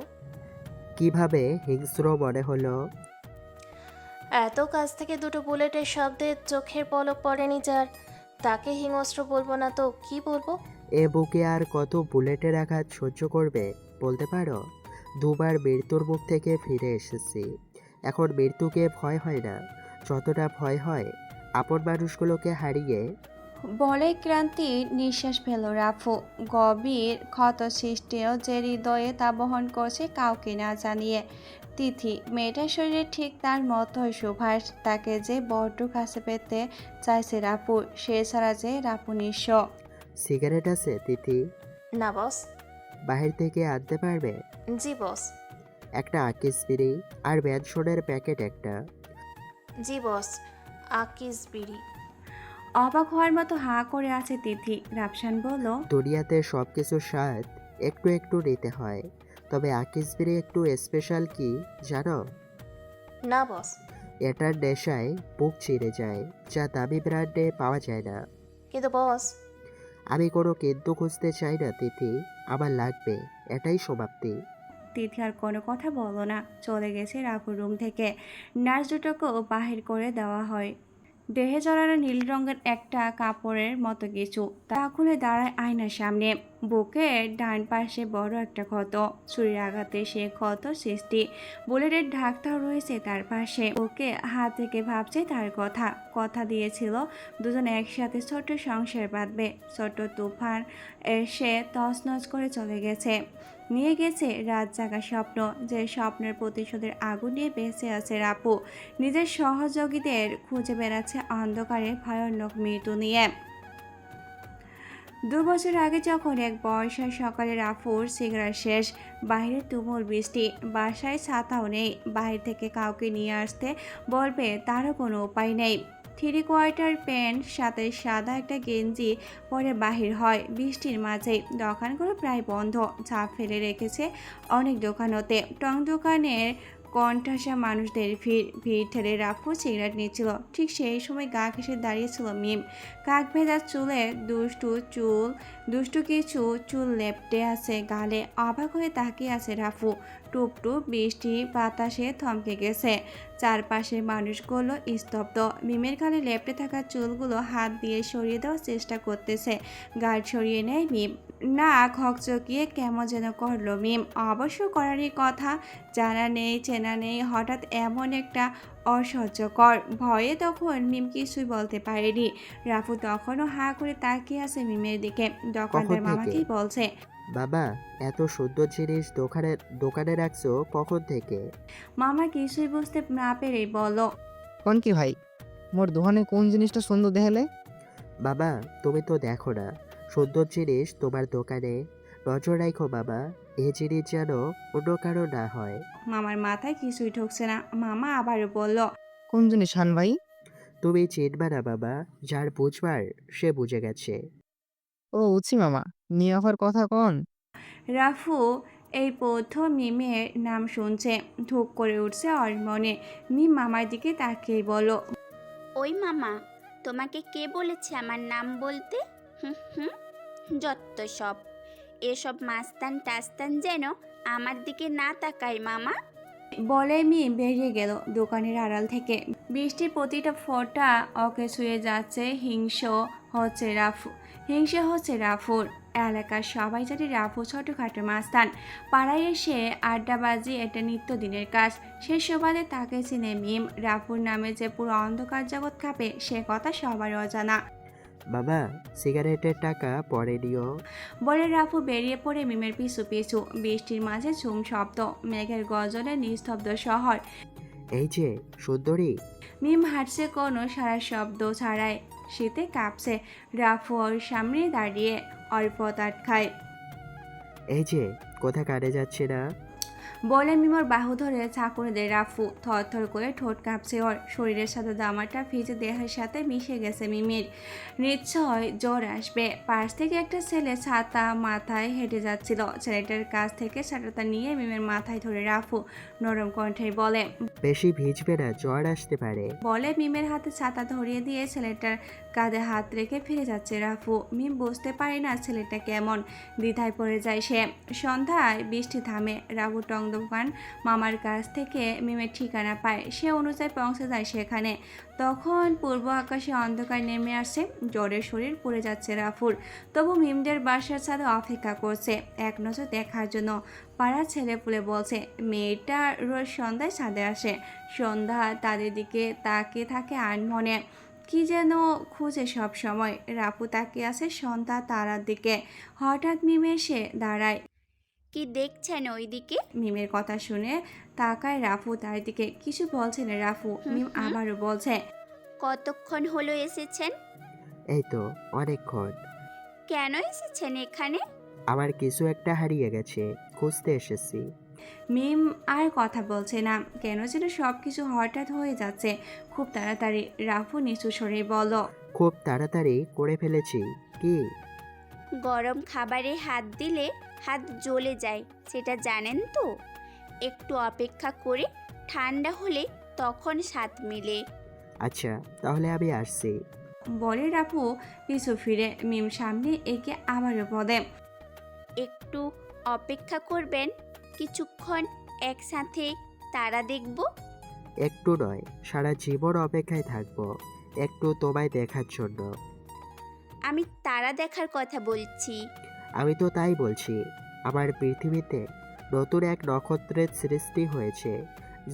Speaker 9: কিভাবে হিংস্র মনে হলো?
Speaker 4: এত কাছ থেকে দুটো বুলেটের শব্দে চোখের পলক পড়েনি যার, তাকে হিংস্র বলবো না তো কি বলবো?
Speaker 9: এ বুকে আর কত বুলেটের আঘাত সহ্য করবে বলতে পারো? দুবার মৃত্যুর মুখ থেকে ফিরে এসেছি। এখন মৃত্যুকে ভয় হয় না, যতটা ভয় হয় আপন মানুষগুলোকে হারিয়ে।
Speaker 2: বলে ক্রান্তি নিঃশ্বাস ফেল রাফু। গভীর ক্ষত সৃষ্টিও যে হৃদয়ে তা বহন করছে কাউকে না জানিয়ে। তিথি মেয়েটার শরীরে ঠিক তার মতোই সুভাষ। তাকে যে বড্ড কাছে পেতে চাইছে রাফু, সে ছাড়া যে রাফু নিঃস্ব।
Speaker 9: সিগারেট আছে তিথি?
Speaker 4: না বস।
Speaker 9: বাহির থেকে আনতে পারবে?
Speaker 4: জি বস।
Speaker 9: একটা আকিস বিড়ি আর ম্যানশনের প্যাকেট একটা।
Speaker 4: জি বস। আকিস বিড়ি।
Speaker 2: অবাক হওয়ার মতো হাঁ করে আছে তিথি। রাফসান বলল,
Speaker 9: দুনিয়াতে সব কিছুর স্বাদ একটু একটু নিতে হয়, তবে আকিস বিড়ি একটু স্পেশাল। কি জানো?
Speaker 4: না বস।
Speaker 9: এটার নেশায় বুক চিড়ে যায়, যা দামি ব্র্যান্ডে পাওয়া যায় না।
Speaker 4: কিন্তু বস।
Speaker 9: আমি কোনো কিন্তু খুঁজতে চাই না তিথি, আমার লাগবে, এটাই সমাপ্তি।
Speaker 2: তিথি আর কোনো কথা বলো না। চলে গেছে রাফুর রুম থেকে। নার্স দুটোকেও বাহির করে দেওয়া হয়। দেহে জড়ানো নীল রঙের একটা কাপড়ের মতো কিছু। তা খুলে দাঁড়ায় আয়নার সামনে। বুকের ডান পাশে বড় একটা ক্ষত, ছুরির আঘাতে সে ক্ষত সৃষ্টি। বুলেটের ঢাকটাও রয়েছে তার পাশে। ওকে হাত থেকে ভাবছে তার কথা দিয়েছিল দুজন একসাথে ছোট্ট সংসার বাঁধবে। ছোট্ট তুফান এসে তছনছ করে চলে গেছে। নিয়ে গেছে রাত জাগা স্বপ্ন, যে স্বপ্নের প্রতিশোধের আগুন নিয়ে বেঁচে আছে রাপু। নিজের সহযোগীদের খুঁজে বেড়াচ্ছে অন্ধকারে ভয়ানক মৃত্যু নিয়ে। 2 বছর আগে যখন এক বর্ষার সকালে রাফুর সিগারেট শেষ, বাইরে তুমুল বৃষ্টি, বাসায় ছাতাও নেই, বাইরে থেকে কাউকে নিয়ে আসতে বলবে তারও কোনো উপায় নেই। 3 কোয়ার্টার প্যান্ট সাথে সাদা একটা গেঞ্জি পরে বাহির হয় বৃষ্টির মাঝেই। দোকানগুলো প্রায় বন্ধ, ছাপ ফেলে রেখেছে অনেক দোকানতে। টং দোকানের কণ্ঠাসা মানুষদের ভিড় ঠেলে রাফু সিগারেট নিচ্ছিল। ঠিক সেই সময় গা ঘেঁষে দাঁড়িয়েছিল মিম। কাক ভেজা চুলে দুষ্টু কিছু চুল লেপটে আছে গালে। অবাক হয়ে তাকিয়ে আছে রাফু। টুপ টুপ বৃষ্টি বাতাসে থমকে গেছে। চারপাশের মানুষগুলো স্তব্ধ। মিমের গালে লেপটে থাকা চুলগুলো হাত দিয়ে সরিয়ে দেওয়ার চেষ্টা করতেছে। গার্ড সরিয়ে নেয় মিম। নাক হকচকিয়ে কেমন যেন করলো মিম। অবশ্য করারই কথা, জানা নেই চেনা নেই, হঠাৎ এমন একটা অসহ্যকর ভয়ে তখন মিম কিছুই বলতে পারেনি। রাফু তখনও হাঁ করে তাকিয়ে আছে মিমের দিকে। দোকানদার
Speaker 9: থেকে?
Speaker 2: মামাকেই বলছে,
Speaker 9: বাবা, এত সুন্দর জিনিস দোকানে রাখছো কখন থেকে?
Speaker 2: মামা কিছুই বুঝতে না পেরে বলল,
Speaker 6: কোন কি ভাই, মোর দোকানে কোন জিনিসটা সুন্দর দেখালে?
Speaker 9: বাবা, তুমি তো দেখো না সুন্দর জিনিস তোমার দোকানে। নজর রাখো বাবা, এই জিনিস যেন অন্য কারো না হয়।
Speaker 2: মামার মাথায় কিছুই ঢুকছে না। মামা আবারও বলল,
Speaker 6: কোন জিনিস হান ভাই?
Speaker 9: তুমি চিনবা না বাবা, যার বুঝবার সে বুঝে গেছে।
Speaker 6: ও উচি মামা, নিয়ে আসার কথা কন।
Speaker 2: রাফু এই প্রথম মিমের নাম শুনছে। ধুক করে উঠছে ওর মনে। মিম মামার দিকে তাকিয়ে বলল,
Speaker 1: ওই মামা, তোমাকে কে বলেছে আমার নাম বলতে? হুম হুম, যত সব। এসব মাস্তান টাস্তান যেন আমার দিকে না তাকায় মামা।
Speaker 2: বলে মিম বেরিয়ে গেল দোকানের আড়াল থেকে। বৃষ্টির প্রতিটা ফোঁটা ওকে ছুঁয়ে যাচ্ছে। হিংসে হচ্ছে রাফুর। এলাকার সবাই জানে রাফু ছোটোখাটো মাস্তান। পাড়ায় এসে আড্ডাবাজি এটা নিত্যদিনের কাজ। সে সুবাদে তাকে চিনে মিম। রাফুর নামে যে পুরো অন্ধকার জগৎ কাঁপে সে কথা সবার অজানা।
Speaker 9: বাবা, সিগারেটের টাকা পরে নিও।
Speaker 2: বলে রাফু বেরিয়ে পড়ে মিমের পিছু পিছু। বৃষ্টির মাঝে ঝুম শব্দ, মেঘের গর্জনে নিস্তব্ধ শহর।
Speaker 9: এই যে সুন্দরী।
Speaker 2: মিম হাঁটছে কোনো সারা শব্দ ছাড়াই। শীতে কাঁপছে। রাফু ওর সামনে দাঁড়িয়ে অল্প তাট খায়।
Speaker 9: এই যে কোথা কাটে যাচ্ছে না?
Speaker 2: বলে মিমর বাহু ধরে চাকুরে দেয় রাফু। থরথর করে ঠোঁট কাঁপছে ওর। শরীরের সাথে দামাটা ভিজে দেহের সাথে মিশে গেছে মিমির। নিশ্চয় জ্বর আসবে। পাশ থেকে একটা ছেলে ছাতা মাথায় হেঁটে যাচ্ছিল। ছেলেটার কাছ থেকে ছাতাটা নিয়ে মিমের মাথায় ধরে রাফু নরম কণ্ঠে বলে,
Speaker 9: বেশি ভিজবে না, জ্বর আসতে পারে।
Speaker 2: বলে মিমের হাতে ছাতা ধরিয়ে দিয়ে ছেলেটার কাঁধে হাত রেখে ফিরে যাচ্ছে রাফু। মিম বুঝতে পারে না ছেলেটা কেমন। দ্বিধায় পড়ে যায় সে। সন্ধ্যায় বৃষ্টি থামে। রাফু দোকান মামার কাছ থেকে মিমের ঠিকানা পায়। সে অনুযায়ী পৌঁছে যায় সেখানে। তখন পূর্ব আকাশে অন্ধকার নেমে আসে। জ্বরের শরীর পড়ে যাচ্ছে রাফুর। তবু মিমদের বাসার ছাদে অপেক্ষা করছে এক নজর দেখার জন্য। পাড়ার ছেলেপুলে বলছে মেয়েটা রোজ সন্ধ্যায় ছাদে আসে। সন্ধ্যা তাদের দিকে তাকিয়ে থাকে আনমনে। কি যেন খুঁজে সব সময়। রাফু তাকিয়ে আছে সন্ধ্যা তারার দিকে। হঠাৎ মিম এসে দাঁড়ায়।
Speaker 1: কি দেখছেন ওইদিকে?
Speaker 2: মিমের কথা শুনে তাকায় রাফু তার দিকে। কিছু বলছে না রাফু। মিম আবারও বলছে,
Speaker 1: কতক্ষণ হলো এসেছেন?
Speaker 9: এই তো অনেকক্ষণ।
Speaker 1: কেন এসেছেন এখানে?
Speaker 9: আমার কিছু একটা হারিয়ে গেছে, খুঁজতে এসেছি।
Speaker 2: মিম আর কথা বলছে না। কেন যেন সব কিছু হঠাৎ হয়ে যাচ্ছে খুব তাড়াতাড়ি। রাফু নিচু স্বরে বলল,
Speaker 9: খুব তাড়াতাড়ি করে ফেলেছি। কি?
Speaker 1: গরম খাবারে হাত দিলে হাত জ্বলে যায়, সেটা জানেন তো? একটু অপেক্ষা করে ঠান্ডা হলে তখন স্বাদ মিলে।
Speaker 9: আচ্ছা, তাহলে আমি আসছি।
Speaker 2: বলে রাফু পিছু ফিরে। মিম সামনে একে আবারও বলে,
Speaker 1: একটু অপেক্ষা করবেন, কিছুক্ষণ একসাথে তারা দেখব।
Speaker 9: একটু নয়, সারা জীবন অপেক্ষায় থাকবো একটু তোমায় দেখার জন্য।
Speaker 1: আমি তারা দেখার কথা বলছি।
Speaker 9: আমি তো তাই বলছি। আমার পৃথিবীতে নতুন এক নক্ষত্রের সৃষ্টি হয়েছে,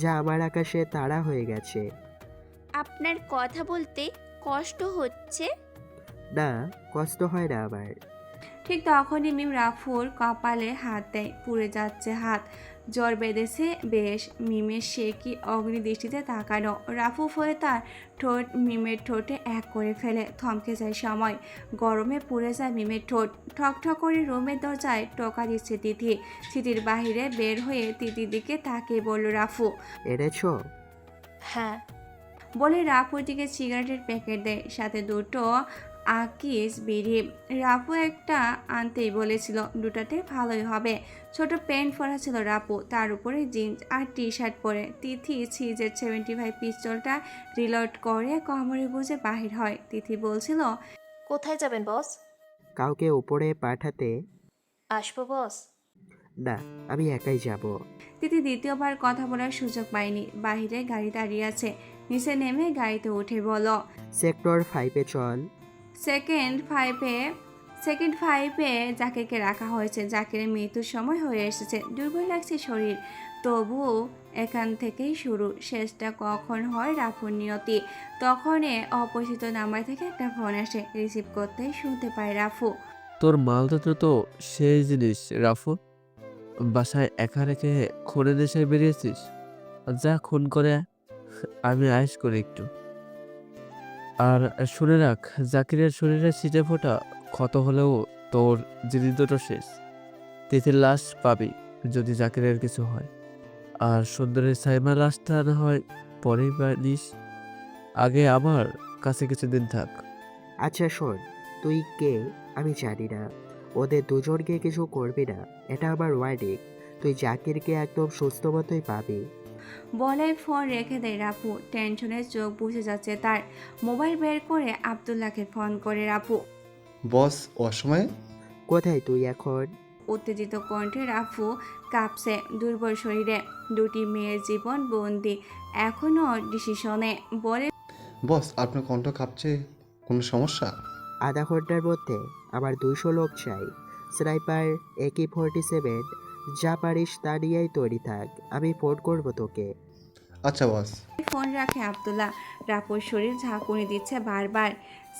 Speaker 9: যা আমার আকাশে তারা হয়ে গেছে।
Speaker 1: আপনার কথা বলতে কষ্ট হচ্ছে?
Speaker 9: না, কষ্ট হয় না আমার।
Speaker 2: ঠিক তখনই মিম রাফুর কপালে হাত দেয়। পুড়ে যাচ্ছে হাত। জ্বর বেঁধেছে বেশ। মিমের সে কি অগ্নিদৃষ্টিতে তাকানো। রাফু হয়ে তার ঠোঁট মিমের ঠোঁটে এক করে ফেলে। থমকে যায় সময়। গরমে পুড়ে যায় মিমের ঠোঁট। ঠক ঠক করে রুমের দরজায় টোকা দিচ্ছে তিথি। তিথির বাহিরে বের হয়ে তিথির দিকে তাকিয়ে বলল রাফু,
Speaker 9: এনেছো?
Speaker 4: হ্যাঁ।
Speaker 2: বলে রাফুর দিকে সিগারেটের প্যাকেট দেয়, সাথে দুটো আকিস বিড়ি। রাপু একটা আনতেই বলেছিল, দুটাতে ভালোই হবে। ছোট প্যান্ট পরা ছিল রাপু, তার উপরে জিন্স আর টি শার্ট পরে তিথি সিজের 75 পিস্তলটা রিলোড করে কোমরে গুজে বাহির হয়। তিথি বলছিল,
Speaker 4: কোথায় যাবেন বস?
Speaker 9: কাউকে উপরে পাঠাতে।
Speaker 4: আসবো বস।
Speaker 9: না, আমি একাই যাব।
Speaker 2: তিথি দ্বিতীয়বার কথা বলার সুযোগ পায়নি। বাহিরে গাড়ি দাঁড়িয়ে আছে, নিচে নেমে গাড়িতে উঠে বলো,
Speaker 9: সেক্টর 5-এ চল।
Speaker 2: সেকেন্ড ফাইভে জাকিরকে রাখা হয়েছে। জাকিরের মৃত্যুর সময় হয়ে এসেছে, দুর্বল লাগছে শরীর, তবু এখান থেকেই শুরু, শেষটা কখন হয় রাফুর নিয়তি। তখনই অপরিচিত নাম্বার থেকে একটা ফোন আসে, রিসিভ করতেই শুনতে পায় রাফু।
Speaker 12: তোর মালটা তো সেই জিনিস রাফু, বাসায় একা রেখে খুনের নেশায় বেরিয়েছিস। যা খুন করে আমি আয়েশ করি একটু। আর শুনে রাখ, জাকিরের শরীরে ছিটে ফোটা ক্ষত হলেও তোর জীবিত শেষ। তিথির লাশ পাবি যদি জাকিরের কিছু হয়। আর সুন্দরের সাইমার লাশটা না হয় পরেই নিস, আগে আমার কাছে কিছুদিন থাক।
Speaker 9: আচ্ছা শোন, তুই কে আমি জানি না, ওদের দুজনকে কিছু করবি না, এটা আমার ওয়ার্ডিং। তুই জাকিরকে একদম সুস্থ মতোই পাবি।
Speaker 2: বলে ফোন রেখে দেয় রাফু। টেনশনে চোখ বুঝে যাচ্ছে তার। মোবাইল বের করে আব্দুল্লাহকে ফোন করে রাফু।
Speaker 16: বস অসময়ে?
Speaker 9: কোথায় তুই এখন?
Speaker 2: উত্তেজিত কণ্ঠে রাফু কাঁপছে দুর্বল শরীরে। দুটি মেয়ের জীবন বন্দি এখনও ডিসিশনে। বলে,
Speaker 16: বস আপনার কণ্ঠ কাঁপছে, কোনো সমস্যা?
Speaker 9: আধা ঘন্টার মধ্যে আমার 200 লোক চাই, স্নাইপার, AK-47, যা পারিস তা নিয়েই তৈরি থাক, আমি ফোন করবো তোকে।
Speaker 16: আচ্ছা বস।
Speaker 2: ফোন রাখে আব্দুল্লাহ। রাফুর শরীর ঝাঁকুনি দিচ্ছে বারবার।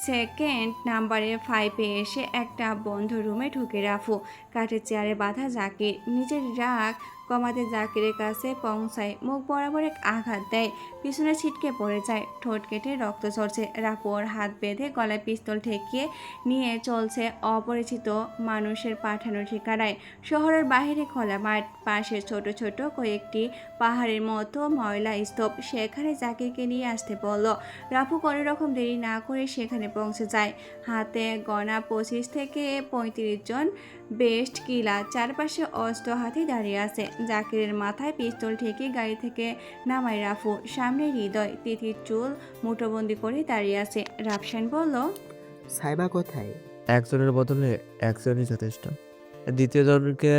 Speaker 2: সেকেন্ড নাম্বারে 5-এ এসে একটা বন্ধ রুমে ঢুকে রাফু। কাঠের চেয়ারে বাঁধা জাকির। নিজের রাগ কমাতে জাকিরের কাছে পৌঁছায়, মুখ বরাবর এক আঘাত দেয়, পিছনে ছিটকে পড়ে যায়, ঠোঁট কেটে রক্ত ঝরছে। রাফু ওর হাত বেঁধে গলায় পিস্তল ঠেকিয়ে নিয়ে চলছে অপরিচিত মানুষের পাঠানো ঠিকানায়। শহরের বাইরে খোলা মাঠ, পাশে ছোট ছোট কয়েকটি পাহাড়ের মতো ময়লা স্তূপ। সেখানে জাকিরকে নিয়ে আসতে বলল। রাফু কোনো রকম দেরি না করে সেখানে পৌঁছে যায়। হাতে গণা 25 থেকে 35 জন বেস্ট কিলা, চারপাশে অস্ত্র হাতে দাঁড়িয়ে আছে। জাকিরের মাথায় পিস্তল ঠেকে গাড়ি থেকে নামায় রাফু। সামনে হৃদয়, তিথির চুল মুঠোবন্দি করে দাঁড়িয়ে আছে। রাফসান বলল,
Speaker 9: সাইমা কোথায়?
Speaker 12: একজনের বদলে একজনই যথেষ্ট। দ্বিতীয় জনকে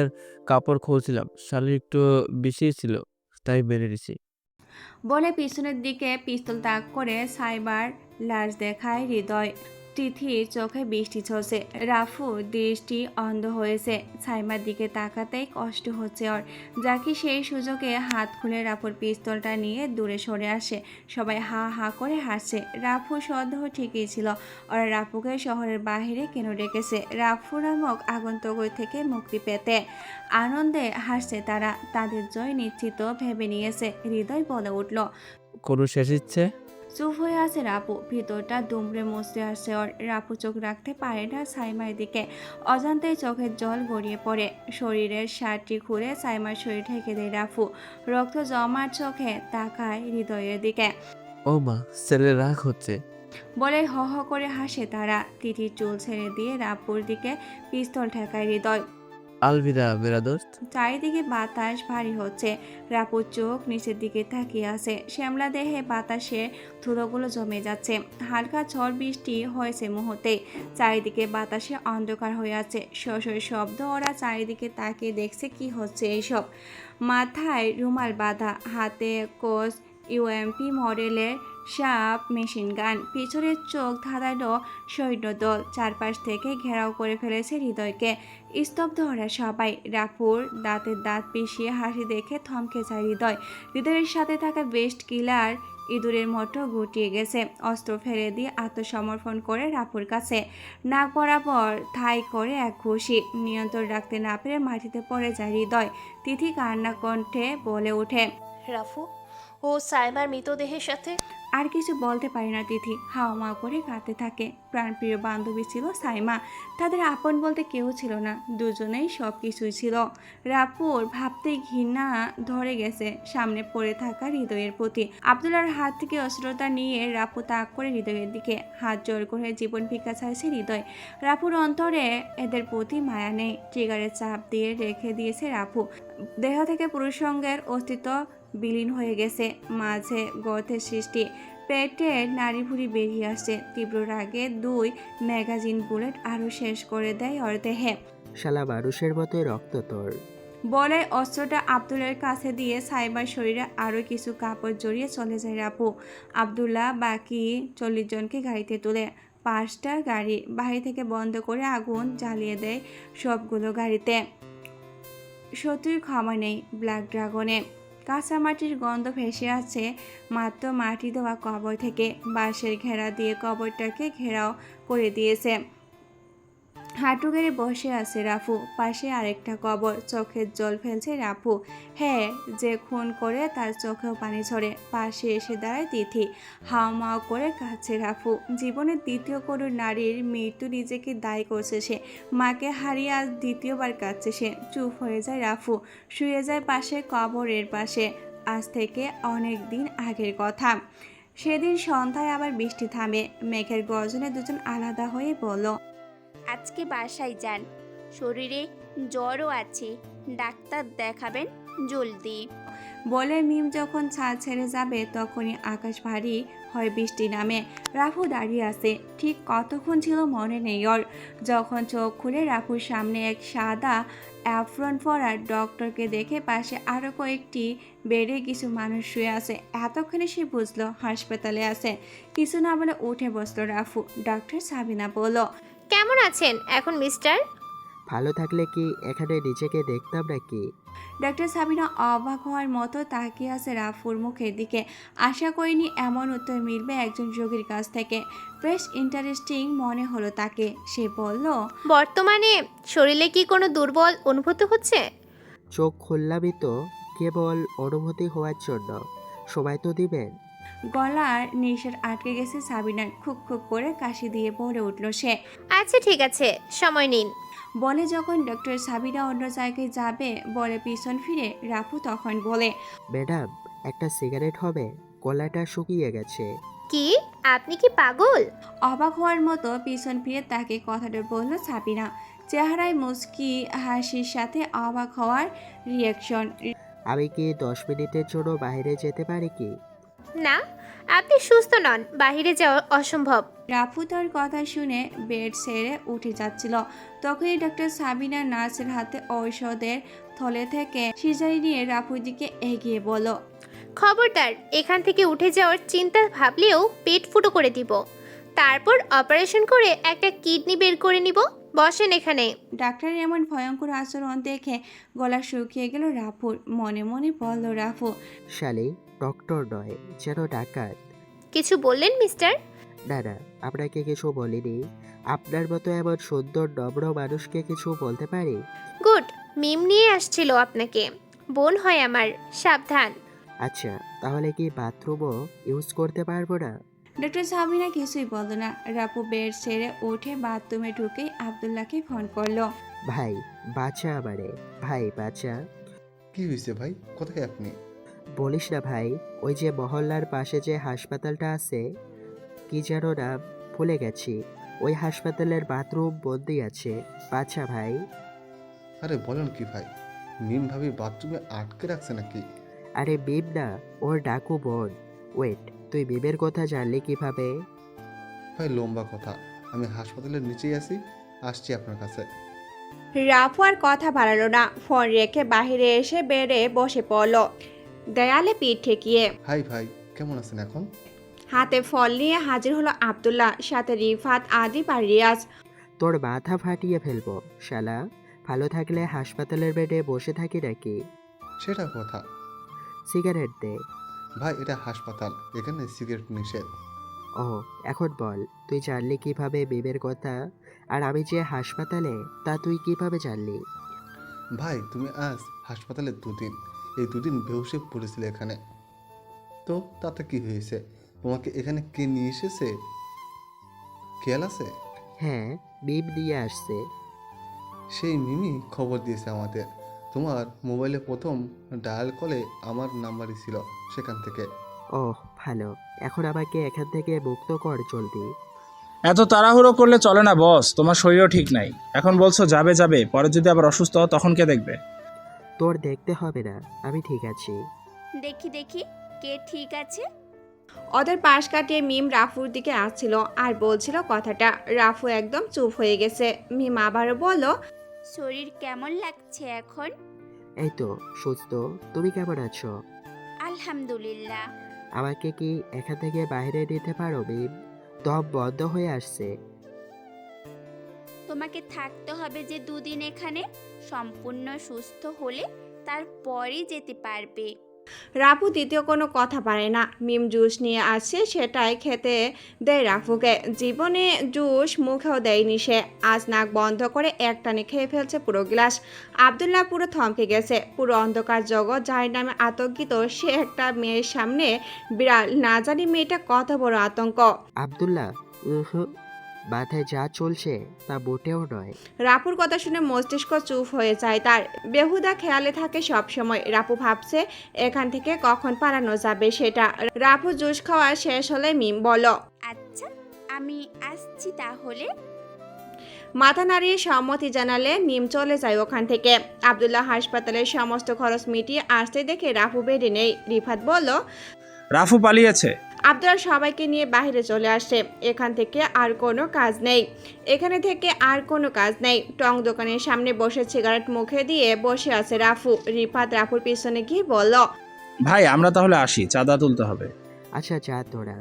Speaker 12: কাপড় খুলছিলাম, শালি একটু বেশি ছিল, তাই মেনে নিছি।
Speaker 2: বলে পিছনের দিকে পিস্তল তাক করে সাইবার লাশ দেখায় হৃদয়। তিথির চোখে বৃষ্টি ঝরছে। রাফু দৃষ্টি অন্ধ হয়েছে। সাইমার দিকে তাকাতেই কষ্ট হচ্ছে ওর। জাকি সেই সুযোগে হাত খুলে রাফুর পিস্তলটা নিয়ে দূরে সরে আসে। সবাই হা হা করে হাসছে। রাফু সন্দেহ ঠিকই ছিল, ওরা রাফুকে শহরের বাইরে কেন ডেকেছে, রাফু নামক আগন্তক থেকে মুক্তি পেতে। আনন্দে হাসছে তারা, তাদের জয় নিশ্চিত ভেবে নিয়েছে। হৃদয় বলে উঠল,
Speaker 12: কোনো শেষ ইচ্ছে?
Speaker 2: চুপ হয়ে আছে রাপু। ভিতরটা দুমড়ে মুচড়ে আসছে ওর। রাপু চোখ রাখতে পারে না সাইমার দিকে। অজান্তেই চোখের জল গড়িয়ে পড়ে। শরীরের শার্টটি খুলে সাইমার শরীর ঢেকে দেয় রাফু। রক্ত জমার চোখে তাকায় হৃদয়ের দিকে।
Speaker 12: ও মা, ছেলে রাগ হচ্ছে
Speaker 2: বলে হ হ করে হাসে তারা। তিথির চুল ছেড়ে দিয়ে রাপুর দিকে পিস্তল ঠেকায় হৃদয়।
Speaker 12: আলবিদা মেরা দোস্ত।
Speaker 2: চারিদিকে বাতাস ভারী হচ্ছে। রাপুর চোখ নিচের দিকে তাকিয়ে আছে। শ্যামলা দেহে বাতাসে ধুলোগুলো জমে যাচ্ছে। হালকা ঝড় বৃষ্টি হয়েছে মুহূর্তে। চারিদিকে বাতাসে অন্ধকার হয়ে আছে। শোষের শব্দ। ওরা চারিদিকে তাকিয়ে দেখছে কি হচ্ছে এইসব। মাথায় রুমাল বাঁধা, হাতে কোষ UMP মডেলের সাপ মেশিন গান, পিছনের চোখ ধাঁধানো সৈন্যদল চারপাশ থেকে ঘেরাও করে ফেলেছে হৃদয়কে। স্তব্ধ ওরা সবাই। রাফুর দাঁতের দাঁত পিষিয়ে হাসি দেখে থমকে যায় হৃদয়। হৃদয়ের সাথে থাকা বেস্ট কিলার ইঁদুরের মতো গুটিয়ে গেছে। অস্ত্র ফেলে দিয়ে আত্মসমর্পণ করে রাফুর কাছে নাক বরাবর থাই করে এক ঘুষি। নিয়ন্ত্রণ রাখতে না পেরে মাটিতে পড়ে যায় হৃদয়। তিথি কান্না কণ্ঠে বলে ওঠে,
Speaker 4: রাফু, ও সাইমার মৃতদেহের সাথে
Speaker 2: আর কিছু বলতে পারে না তিথি, হাওয়া করে কাঁদতে থাকে। প্রাণপ্রিয় বান্ধবী ছিল সাইমা, তাদের আপন বলতে কেউ ছিল না, দুজনেই সব কিছুই ছিল। রাপুর ভাবতেই ঘৃণা ধরে গেছে সামনে পড়ে থাকা হৃদয়ের প্রতি। আব্দুল্লার হাত থেকে অশ্রদ্ধা নিয়ে রাপু তাক করে হৃদয়ের দিকে হাত জোর করে জীবন ভিক্ষা চাইছে হৃদয়। রাপুর অন্তরে এদের প্রতি মায়া নেই, ট্রিগারে চাপ দিয়ে রেখে দিয়েছে রাপু। দেহ থেকে পুরুষঙ্গের অস্তিত্ব বিলীন হয়ে গেছে, মাঝে গর্তের সৃষ্টি, পেটের নাড়ি ভুড়ি বেরিয়ে আসছে। তীব্র রাগে 2 ম্যাগাজিন বুলেট আরও শেষ করে দেয় ওর দেহে।
Speaker 9: শালা মানুষের মতোই রক্ত তোর।
Speaker 2: বলে অস্ত্রটা আব্দুলের কাছে দিয়ে সাইবার শরীরে আরও কিছু কাপড় জড়িয়ে চলে যায় রাপু। আব্দুল্লাহ বাকি 40 জনকে গাড়িতে তুলে 5টা গাড়ি বাহির থেকে বন্ধ করে আগুন জ্বালিয়ে দেয় সবগুলো গাড়িতে। শত্রুর ক্ষমা নেই ব্ল্যাক ড্রাগনে। কাঁচা মাটির গন্ধ ভেসে আছে মাত্র মাটি দেওয়া কবর থেকে। বাঁশের ঘেরা দিয়ে কবরটাকে ঘেরাও করে দিয়েছে। হাঁটু গেড়ে বসে আছে রাফু, পাশে আরেকটা কবর। চোখের জল ফেলছে রাফু। হ্যাঁ, যে খুন করে তার চোখেও পানি ঝরে। পাশে এসে দাঁড়ায় তিথি, হাওমাও করে কাঁদছে রাফু। জীবনের দ্বিতীয় কোনো নারীর মৃত্যু নিজেকে দায়ী করছে সে। মাকে হারিয়ে আজ দ্বিতীয়বার কাঁদছে সে। চুপ হয়ে যায় রাফু, শুয়ে যায় পাশে কবরের পাশে। আজ থেকে অনেক দিন আগের কথা। সেদিন সন্ধ্যায় আবার বৃষ্টি থামে। মেঘের গর্জনে দুজন আলাদা হয়ে বলল,
Speaker 1: আজকে বাসায় যান, শরীরে জ্বরও আছে, ডাক্তার দেখাবেন জলদি।
Speaker 2: বলে মিম যখন ছাদ ছেড়ে যাবে তখনই আকাশ ভারী হয়, বৃষ্টি নামে। রাফু দাঁড়িয়ে আছে, ঠিক কতক্ষণ ছিল মনে নেই ওর। যখন চোখ খুলে রাফুর সামনে এক সাদা অ্যাপ্রন পরা ডক্টরকে দেখে পাশে আরও কয়েকটি বেডে কিছু মানুষ শুয়ে আছে। এতক্ষণে সে বুঝলো হাসপাতালে আছে। কিছু না বলে উঠে বসলো রাফু। ডক্টর সাবিনা বলল,
Speaker 7: কেমন আছেন এখন মিস্টার?
Speaker 9: ভালো থাকলে কি এখানে নিজেকে দেখতাম নাকি?
Speaker 2: ডক্টর সাবিনা অবাক হওয়ার মতো তাকিয়ে আছে রাফুর মুখের দিকে। আশা করিনি এমন উত্তর মিলবে একজন রোগীর কাছ থেকে। বেশ ইন্টারেস্টিং মনে হলো তাকে। সে বলল,
Speaker 7: বর্তমানে শরীরে কি কোনো দুর্বল অনুভূতি হচ্ছে?
Speaker 9: চোখ খুললামই তো, কেবল অনুভূতি হওয়ার জন্য। সময় তো দিবেন।
Speaker 2: গলার নিঃশ্বাস আটকে গেছে সাবিনার। খুক খুক করে কাশি দিয়ে বলে উঠল সে।
Speaker 7: আচ্ছা ঠিক আছে, সময় নিন।
Speaker 2: বলে যখন ডক্টর সাবিনা অন্য জায়গায় যাবে বলে পিছন ফিরে রাফু তখন বলে,
Speaker 9: ম্যাডাম একটা সিগারেট হবে, গলাটা শুকিয়ে গেছে।
Speaker 7: কি আপনি কি পাগল?
Speaker 2: অবাক হওয়ার মতো পিছন ফিরে তাকে কথাটা বলল সাবিনা। চেহারায় মুস্কি হাসির সাথে অবাক হওয়ার রিয়াকশন।
Speaker 9: আমি কি 10 মিনিটের জন্য বাইরে যেতে পারি কি?
Speaker 7: না, আপনি সুস্থ নন, বাইরে যাওয়া অসম্ভব।
Speaker 2: রাফু তার কথা শুনে বেড ছেড়ে উঠে যাচ্ছিল। তখনই ডক্টর সাবিনা নার্সের হাতে ঔষধের থলে থেকে সিজারি নিয়ে রাফুর দিকে এগিয়ে বলল,
Speaker 7: খবরদার এখান থেকে উঠে যাওয়ার চিন্তা ভাবলেও পেট ফুটো করে দিব। তারপর অপারেশন করে একটা কিডনি বের করে নিব। বসেন এখানে।
Speaker 2: ডাক্তারের এমন ভয়ঙ্কর আচরণ দেখে গলা শুকিয়ে গেল রাফুর। মনে মনে বলল রাফু,
Speaker 9: শালি ডক্টর নয়, যেন ডাকাত।
Speaker 7: কিছু বললেন মিস্টার?
Speaker 9: না না, আপনাকে কিছু বলিনি। আপনার মতো এমন সুন্দর নম্র মানুষকে কিছু বলতে পারি?
Speaker 7: গুড, মিম নিয়ে আসছিল আপনাকে। বোন হয় আমার, সাবধান।
Speaker 9: আচ্ছা, তাহলে কি বাথরুমও ইউজ করতে পারবো না?
Speaker 2: ডক্টর সাবিনা কিছুই বলল না। রাপু বেড ছেড়ে উঠে বাথরুমে ঢুকেই আব্দুল্লাহকে ফোন করলো।
Speaker 9: ভাই বাঁচা আমারে, ভাই বাঁচা।
Speaker 17: কি হয়েছে ভাই, কোথায় আপনি?
Speaker 9: বলিস না ভাই, ওই যে মহল্লার পাশে যে হাসপাতালটা আছে, কি যেন নাম ভুলে গেছি, ওই হাসপাতালের বাথরুম বন্দি আছে। বাঁচা ভাই।
Speaker 17: আরে বলেন কি ভাই, মিম ভাবি বাথরুমে আটকে রাখছে নাকি?
Speaker 9: আরে মিম না, ওর ডাকু বোন। ওয়েট, তুই মিমের কথা জানলি কিভাবে?
Speaker 17: ভাই লম্বা কথা, আমি হাসপাতালের নিচেই আসছি আপনার কাছে।
Speaker 2: রাফু আর কথা বাড়ালো না, ফোন রেখে বাহিরে এসে বেডে বসে পড়ল, দেয়ালে পিঠ ঠেকিয়ে।
Speaker 17: হাই ভাই, কেমন আছেন এখন?
Speaker 2: হাতে ফল নিয়ে হাজির হলো আব্দুল্লাহ, সাথে রিফাত, আদিব আর রিয়াজ।
Speaker 9: তোর মাথা ফাটিয়ে ফেলবো শালা। ভালো থাকলে হাসপাতালের বেডে বসে থাকি নাকি?
Speaker 17: সেটা কথা।
Speaker 9: সিগারেট দে।
Speaker 17: ভাই এটা হাসপাতাল, এখানে সিগারেট নিষেধ।
Speaker 9: ও, এখন বল, তুই জানলি কিভাবে মিমের কথা? আর আমি যে হাসপাতালে, তা তুই কিভাবে জানলি?
Speaker 17: ভাই তুমি আজ হাসপাতালে 2 দিন, এই 2 দিন বেহুশে পড়েছিলে এখানে, তো তাতে কি হয়েছে? তোমাকে এখানে কে নিয়ে এসেছে খেয়াল আছে?
Speaker 9: হ্যাঁ, মিম নিয়ে আসছে।
Speaker 17: সেই মিমি খবর দিয়েছে আমাদের। তোমার মোবাইলে প্রথম ডায়াল কলে আমার নাম্বারই ছিল সেখান থেকে।
Speaker 9: ওহ ভালো, এখন আমাকে এখান থেকে মুক্ত কর জলদি।
Speaker 11: এত তাড়াহুড়ো করলে চলে না বস, তোমার শরীরও ঠিক নাই। এখন বলছো যাবে যাবে, পরে যদি আবার অসুস্থ হও তখন কে দেখবে?
Speaker 9: তোর দেখতে হবে না, আমি ঠিক আছি।
Speaker 1: দেখি দেখি কে ঠিক আছে।
Speaker 2: ওদের পাশ কাটিয়ে মিম রাফুর দিকে আসছিল আর বলছিল কথাটা। রাফু একদম চুপ হয়ে গেছে। মিম আবারও বলল,
Speaker 1: শরীর কেমন লাগছে এখন?
Speaker 9: এই তো সুস্থ, তুমি কেমন আছো?
Speaker 1: আলহামদুলিল্লাহ।
Speaker 9: আমাকে কি এখান থেকে বাইরে নিতে পারো মিম? দম বন্ধ হয়ে আসছে।
Speaker 1: তোমাকে থাকতে হবে যে 2 দিন এখানে। সম্পূর্ণ সুস্থ হলে তারপরই যেতে পারবে।
Speaker 2: রাফু দ্বিতীয় কোনো কথা পারে না। মিম জুস নিয়ে আসছে, সেটাই খেতে দেয় রাফুকে। জীবনে জুস মুখেও দেয়নি সে। আজ নাক বন্ধ করে একটানে খেয়ে ফেলছে পুরো গ্লাস। আব্দুল্লাহ পুরো থমকে গেছে। পুরো অন্ধকার জগৎ যার নামে আতঙ্কিত, সে একটা মেয়ের সামনে বিড়াল। না জানি মেয়েটা কত বড় আতঙ্ক।
Speaker 9: আব্দুল্লাহ, মাথায় যা চলছে তা মোটেও নয়।
Speaker 2: রাপুর কথা শুনে মস্তিষ্ক চুপ হয়ে যায় তার। বেহুদা খেয়ালে থাকে সব সময়। রাপু ভাবছে এখান থেকে কখন পালানো যাবে সেটা। রাপু জুস খাওয়া শেষ হলে মিম বলল,
Speaker 1: আচ্ছা আমি আসছি তাহলে।
Speaker 2: মাথা নাড়িয়ে সম্মতি জানালে মিম চলে যায় ওখান থেকে। আব্দুল্লাহ হাসপাতালের সমস্ত খরচ মিটিয়ে আসতে দেখে রাফু বেডে নেই। রিফাত বলল,
Speaker 11: রাফু পালিয়েছে।
Speaker 2: আব্দুল্লাহ সবাইকে নিয়ে বাইরে চলে আসে। এখান থেকে আর কোনো কাজ নেই, এখানে থেকে আর কোনো কাজ নেই। টং দোকানের সামনে বসে সিগারেট মুখে দিয়ে বসে আছে রাফু। রিফাত রাফুর পিছনে গিয়ে বলল,
Speaker 11: ভাই আমরা তাহলে আসি, চাঁদা তুলতে হবে।
Speaker 9: আচ্ছা যা তোরা।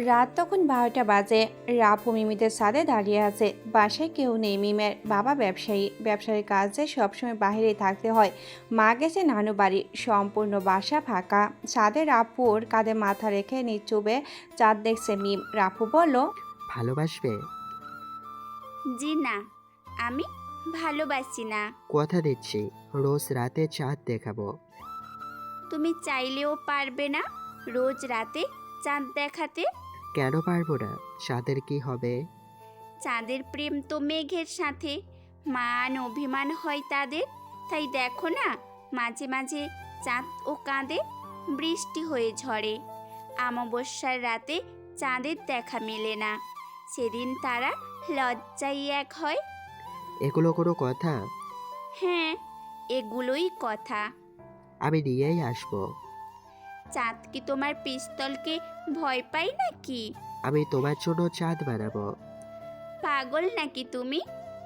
Speaker 2: রাত তখন 12টা বাজে। রাফু মিমিদের সাথে দাঁড়িয়ে আছে। বাসায় কেউ নেই। মিমের বাবা ব্যবসায়ী কাজে সবসময় বাইরে থাকতে হয়। মা গেছে নানু বাড়ি। সম্পূর্ণ বাসা ফাঁকা। ছাদে রাফুর কাঁধে মাথা রেখে নিচুবে চাঁদ দেখছে মিম। রাফু বলল,
Speaker 9: ভালোবাসবে?
Speaker 1: জি না, আমি ভালোবাসি না।
Speaker 9: কথা দিচ্ছি রোজ রাতে চাঁদ দেখাবো।
Speaker 1: তুমি চাইলেও পারবে না রোজ রাতে চাঁদ দেখাতে।
Speaker 9: কেন পারবো না? চাঁদের কি হবে?
Speaker 1: চাঁদের প্রেম তো মেঘের সাথে। মান অভিমান হয় তাদের। তাই দেখো না মাঝে মাঝে চাঁদ ও কাঁদে, বৃষ্টি হয়ে ঝরে। অমাবস্যার রাতে চাঁদের দেখা মেলে না, সেদিন তারা লজ্জায় এক হয়।
Speaker 9: এগুলো কোনো কথা?
Speaker 1: হ্যাঁ, এগুলোই কথা।
Speaker 9: আমি নিয়েই আসবো।
Speaker 1: চাঁদ কি তোমার পিস্তলকে ভয় পাই নাকি?
Speaker 9: আমি তোমার জন্য চাঁদ বানাবো।
Speaker 1: পাগল নাকি তুমি?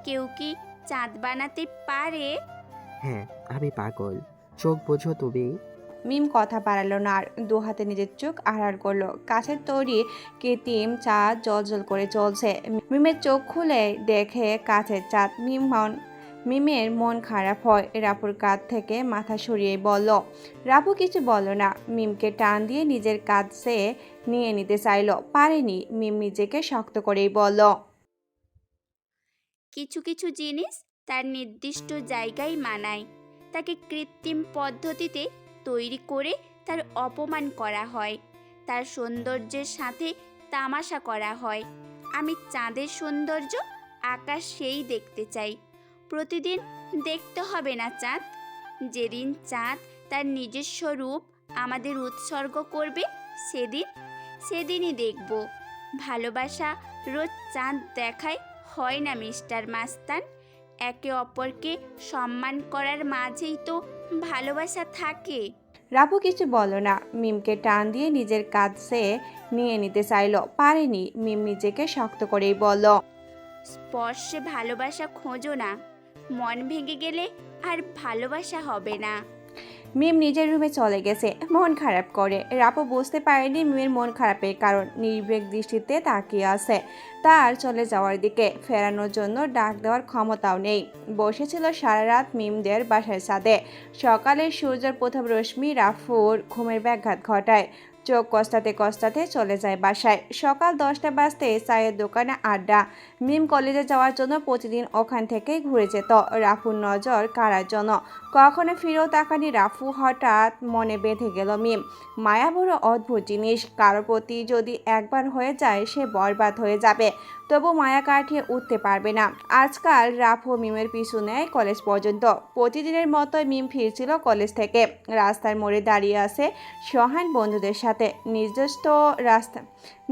Speaker 1: কেউ কি চাঁদ বানাতে পারে?
Speaker 9: হ্যাঁ আমি পাগল, চোখ বোঝো তুমি।
Speaker 2: মিম কথা বাড়ালো না আর। দু হাতে নিজের চোখ আড়াল করলো। কাছের তৈরি কৃত্রিম চাঁদ জলজল করে চলছে। মিমের চোখ খুলে দেখে কাছের চাঁদ। মিমের মন খারাপ হয়। রাপুর কাঁধ থেকে মাথা সরিয়ে বলল, রাপু কিছু বলল না। মিমকে টান দিয়ে নিজের কাছে নিয়ে নিতে চাইল, পারেনি। মিম নিজেকে শক্ত করেই বলল,
Speaker 1: কিছু কিছু জিনিস তার নির্দিষ্ট জায়গায় মানায়। তাকে কৃত্রিম পদ্ধতিতে তৈরি করে তার অপমান করা হয়, তার সৌন্দর্যের সাথে তামাশা করা হয়। আমি চাঁদের সৌন্দর্য আকাশ সেই দেখতে চাই। প্রতিদিন দেখতে হবে না চাঁদ। যেদিন চাঁদ তার নিজস্ব রূপ আমাদের উৎসর্গ করবে সেদিনই দেখব। ভালোবাসা রোজ চাঁদ দেখায় হয় না মিস্টার মাস্তান। একে অপরকে সম্মান করার মাঝেই তো ভালোবাসা থাকে।
Speaker 2: রাপু কিছু বলল না। মিমকে টান দিয়ে নিজের কাছে নিয়ে নিতে চাইল, পারেনি। মিম নিজেকে শক্ত করেই বলল,
Speaker 1: স্পর্শে ভালোবাসা খোঁজো না। মন ভেঙে গেলে আর ভালোবাসা হবে না।
Speaker 2: মিম নিজের রুমে চলে গেছে মন খারাপ করে। রাপু বুঝতে পারেনি মিমের মন খারাপের কারণ। নির্ভীক দৃষ্টিতে তাকিয়ে আছে তার চলে যাওয়ার দিকে। ফেরানোর জন্য ডাক দেওয়ার ক্ষমতাও নেই। বসেছিল সারা রাত মিমদের বাসার ছাদে। সকালে সূর্যের প্রথম রশ্মি রাফুর ঘুমের ব্যাঘাত ঘটায়। চোখ কষলাতে কষলাতে চলে যায় বাসায়। সকাল 10টা বাজতে চায়ের দোকানে আড্ডা। মিম কলেজে যাওয়ার জন্য প্রতিদিন ওখান থেকেই ঘুরে যেত রাফুর নজর কাড়ার জন্য। কখনো ফিরেও তাকানি রাফু। হঠাৎ মনে বেঁধে গেল মিম। মায়া বড় অদ্ভুত জিনিস, কারো প্রতি যদি একবার হয়ে যায় সে বরবাদ হয়ে যাবে, তবু মায়া কাটিয়ে উঠতে পারবে না। আজকাল রাফু মিমের পিছু নেয় কলেজ পর্যন্ত। প্রতিদিনের মতো মিম ফিরছিল কলেজ থেকে। রাস্তার মোড়ে দাঁড়িয়ে আছে সোহান বন্ধুদের সাথে।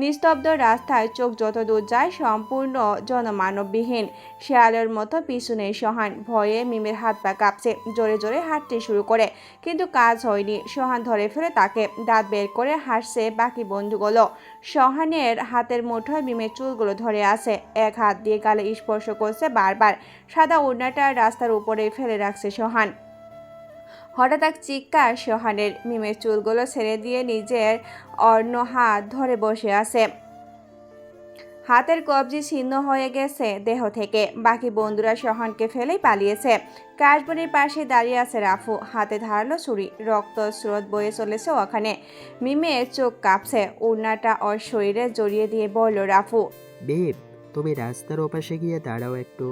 Speaker 2: নিস্তব্ধ রাস্তায় চোখ যত দূর যায় সম্পূর্ণ জনমানববিহীন। শেয়ালের মতো পিছু নেই সোহান। ভয়ে মিমের হাত পা কাঁপছে, জোরে জোরে হাঁটতে শুরু করে, কিন্তু কাজ হয়নি। সোহান ধরে ফেলে তাকে, দাঁত বের করে হাসছে বাকি বন্ধুগুলো। সোহানের হাতের মুঠোয় মিমের চুলগুলো ধরে আছে, এক হাত দিয়ে গালে স্পর্শ করছে বারবার। সাদা ওড়নাটা রাস্তার উপরে ফেলে রাখছে সোহান। হঠাৎ এক চিৎকার সোহানের। মিমের চুলগুলো ছেড়ে দিয়ে নিজের অন্য হাত ধরে বসে আছে। হাতের কবজি ছিন্ন হয়ে গেছে দেহ থেকে। বাকি বন্ধুরা সোহানকে ফেলেই পালিয়েছে। কাশবনের পাশে দাঁড়িয়ে আছে রাফু, হাতে ধারালো ছুরি। রক্ত স্রোত বয়ে চলেছে ওখানে। মিমের চোখ কাঁপছে। ওড়নাটা ওর শরীরে জড়িয়ে দিয়ে বলল রাফু,
Speaker 9: বেব, তুমি রাস্তার ওপাশে গিয়ে দাঁড়াও একটু।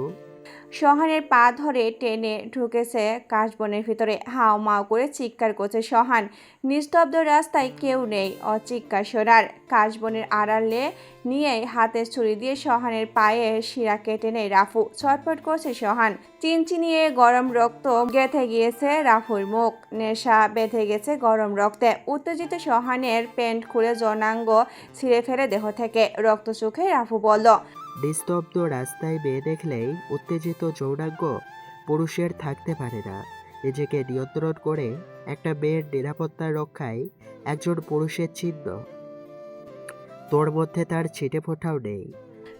Speaker 2: সোহানের পা ধরে টেনে ঢুকেছে কাশবনের ভিতরে। হাও মাও করে চিৎকার করছে সোহান। নিস্তব্ধ রাস্তায় কেউ নেই ও চিৎকার শোনার। কাশবনের আড়ালে নিয়ে হাতের ছুরি দিয়ে সোহানের পায়ের শিরা কেটে নেয় রাফু। ছটফট করছে সোহান। চিনচিনিয়ে গরম রক্ত গেঁথে গিয়েছে রাফুর মুখ। নেশা বেঁধে গেছে গরম রক্তে। উত্তেজিত সোহানের প্যান্ট খুলে জনাঙ্গ ছিঁড়ে ফেলে দেহ থেকে। রক্ত চোখে রাফু বলল,
Speaker 9: নিস্তব্ধ রাস্তায় মেয়ে দেখলেই উত্তেজিত যৌনাঙ্গ পুরুষের থাকতে পারে না। নিজেকে নিয়ন্ত্রণ করে একটা মেয়ের নিরাপত্তা রক্ষায় একজন পুরুষের চিহ্ন। তোর মধ্যে তার ছিটে ফোঁটাও নেই।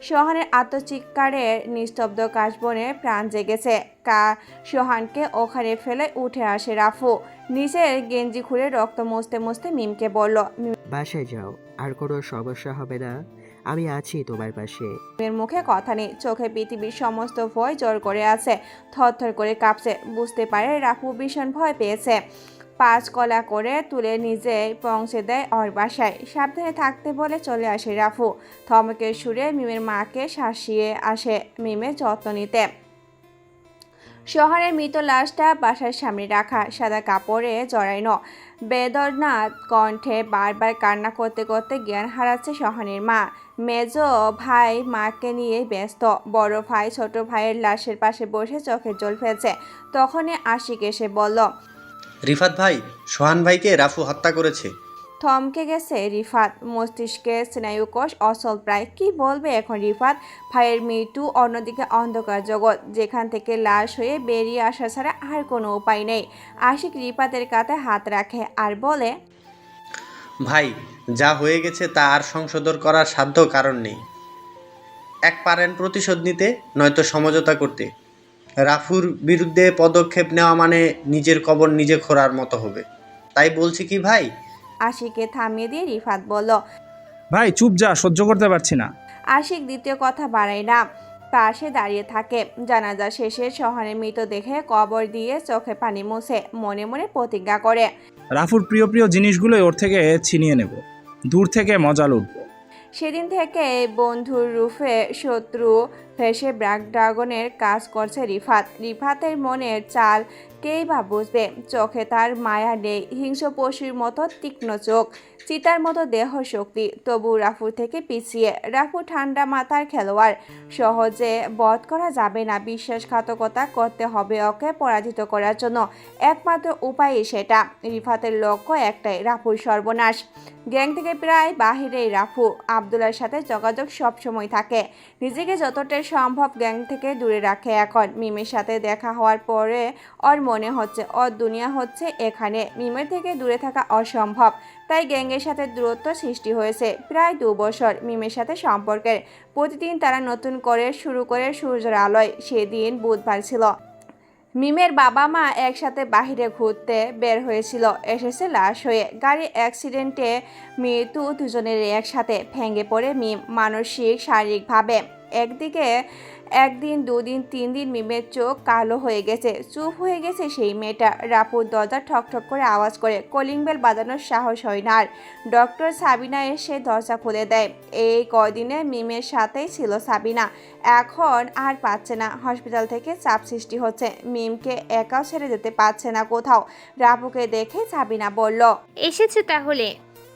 Speaker 2: সোহানের আত্মচিৎকারে নিস্তব্ধ কাশবনে প্রাণ জেগেছে। সোহানকে ওখানে ফেলে উঠে আসে রাফু। নিচের গেঞ্জি খুলে রক্ত মুছতে মুছতে মিমকে বলল,
Speaker 9: বাসায় যাও, আর কোনো সমস্যা হবে না, আমি আছি তোমার পাশে।
Speaker 2: মিমের মুখে কথা নেই, চোখে পৃথিবীর সমস্ত ভয় জোর করে আছে। থরথর করে কাঁপছে। বুঝতে পারে রাফু ভীষণ ভয় পেয়েছে। পাঁচ কলা করে তুলে নিজে পৌঁছে দেয় ওর বাসায়। সাবধানে থাকতে বলে চলে আসে রাফু। ধমকের সুরে মিমের মাকে শাসিয়ে আসে মিমের যত্ন নিতে। শহরের মৃত লাশটা বাসার সামনে রাখা, সাদা কাপড়ে জড়ানো। বেদনাথ কণ্ঠে বারবার কান্না করতে করতে জ্ঞান হারাচ্ছে সোহানের মা। মেজ ভাই মাকে নিয়ে ব্যস্ত। বড় ভাই ছোট ভাইয়ের লাশের পাশে বসে চোখের জল ফেলছে। তখনই আশিক এসে বলল,
Speaker 16: রিফাত ভাই, সোহান ভাইকে রাফু হত্যা করেছে।
Speaker 2: থমকে গেছে রিফাত। মস্তিষ্কে স্নায়ুকোষ অচল প্রায়। কি বলবে এখন রিফাত? ভাইয়ের মৃত্যু, অন্যদিকে অন্ধকার জগৎ, যেখান থেকে লাশ হয়ে বেরিয়ে আসা ছাড়া আর কোনো উপায় নেই। আশিক রিফাতের কাঁধে হাত রাখে আর বলে,
Speaker 16: ভাই, যা হয়ে গেছে তা আর সংশোধন করার সাধ্য কারণ নেই। এক পারেন প্রতিশোধ নিতে, নয়তো সমঝোতা করতে। রাফুর বিরুদ্ধে পদক্ষেপ নেওয়া মানে নিজের কবর নিজে খোঁড়ার মতো হবে। তাই বলছি কি ভাই।
Speaker 2: আশিককে থামিয়ে দিয়ে রিফাত বলল,
Speaker 11: ভাই চুপ যা, সহ্য করতে পারছি না।
Speaker 2: আশিক দ্বিতীয় কথা বাড়ায় না, পাশে দাঁড়িয়ে থাকে। জানাজা শেষে সোহানের মৃত দেখে কবর দিয়ে চোখে পানি মুছে মনে মনে প্রতিজ্ঞা করে,
Speaker 11: রাফুর প্রিয় প্রিয় জিনিসগুলোই ওর থেকে ছিনিয়ে নেব, দূর থেকে মজা লুটব।
Speaker 2: সেদিন থেকে বন্ধুর রূপে শত্রু ভেসে ব্ল্যাক ড্রাগনের কাজ করছে রিফাত। রিফাতের মনের চাল কেই বা বুঝবে। চোখে তার মায়া নেই, হিংস্র পশুর মতো তীক্ষ্ণ চোখ, চিতার মতো দেহ শক্তি, তবু রাফুর থেকে পিছিয়ে। রাফু ঠান্ডা মাথার খেলোয়াড়, সহজে বধ করা যাবে না। বিশ্বাসঘাতকতা করতে হবে ওকে পরাজিত করার জন্য। একমাত্র উপায়ই সেটা। রিফাতের লক্ষ্য একটাই, রাফুর সর্বনাশ। গ্যাং থেকে প্রায় বাহিরেই রাফু। আবদুল্লার সাথে যোগাযোগ সবসময় থাকে। নিজেকে যতটা সম্ভব গ্যাং থেকে দূরে রাখে এখন। মিমের সাথে দেখা হওয়ার পরে ওর মনে হচ্ছে ওর দুনিয়া হচ্ছে এখানে। মিমের থেকে দূরে থাকা অসম্ভব, তাই গ্যাংয়ের সাথে দূরত্ব সৃষ্টি হয়েছে। প্রায় 2 বছর মিমের সাথে সম্পর্কের। প্রতিদিন তারা নতুন করে শুরু করে সূর্যের আলোয়। সেদিন বুধবার ছিল। মিমের বাবা মা একসাথে বাহিরে ঘুরতে বের হয়েছিল। এসেছে লাশ হয়ে। গাড়ি অ্যাক্সিডেন্টে মৃত্যু দুজনের একসাথে। ভেঙে পড়ে মিম মানসিক শারীরিকভাবে। একদিকে একদিন, দুদিন, 3 দিন মিমের চোখ কালো হয়ে গেছে, চুপ হয়ে গেছে সেই মেয়েটা। রাপুর দরজা ঠকঠক করে আওয়াজ করে, কলিং বেল বাজানোর সাহস হয় না আর। ডক্টর সাবিনা এসে দরজা খুলে দেয়। এই কয়দিনে মিমের সাথেই ছিল সাবিনা, এখন আর পাচ্ছে না। হসপিটাল থেকে চাপ সৃষ্টি হচ্ছে, মিমকে একাও ছেড়ে যেতে পারছে না কোথাও। রাফুকে দেখে সাবিনা বলল,
Speaker 7: এসেছো তাহলে?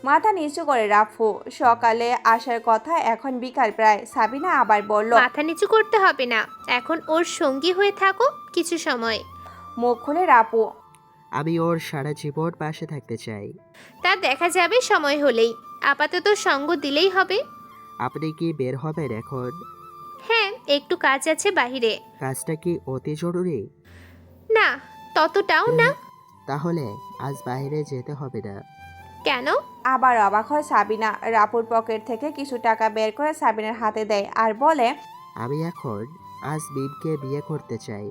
Speaker 2: মাথা নিচু করে রাফু। সকালে আসার কথা, এখন বিকাল প্রায়। সাবিনা আবার বলল,
Speaker 7: মাথা নিচু করতে হবে না, এখন ওর সঙ্গী হয়ে থাকো কিছু সময়।
Speaker 2: মুখ খুলে রাফু,
Speaker 9: আমি ওর সারা জীবন পাশে থাকতে চাই।
Speaker 7: তা দেখা যাবে সময় হলেই, আপাতত সঙ্গ দিলেই হবে।
Speaker 9: আপনি কি বের হবেন এখন?
Speaker 7: হ্যাঁ, একটু কাজ আছে বাহিরে।
Speaker 9: কাজটা কি অতি জরুরি?
Speaker 7: না, ততটাও না।
Speaker 9: তাহলে আজ বাইরে যেতে হবে না।
Speaker 7: কেন?
Speaker 2: আবার অবাক হয় সাবিনা। রাপুর পকেট থেকে কিছু টাকা বের করে সাবিনার হাতে দেয় আর বলে,
Speaker 9: আমি এখন আজ মিমকে বিয়ে করতে চাই,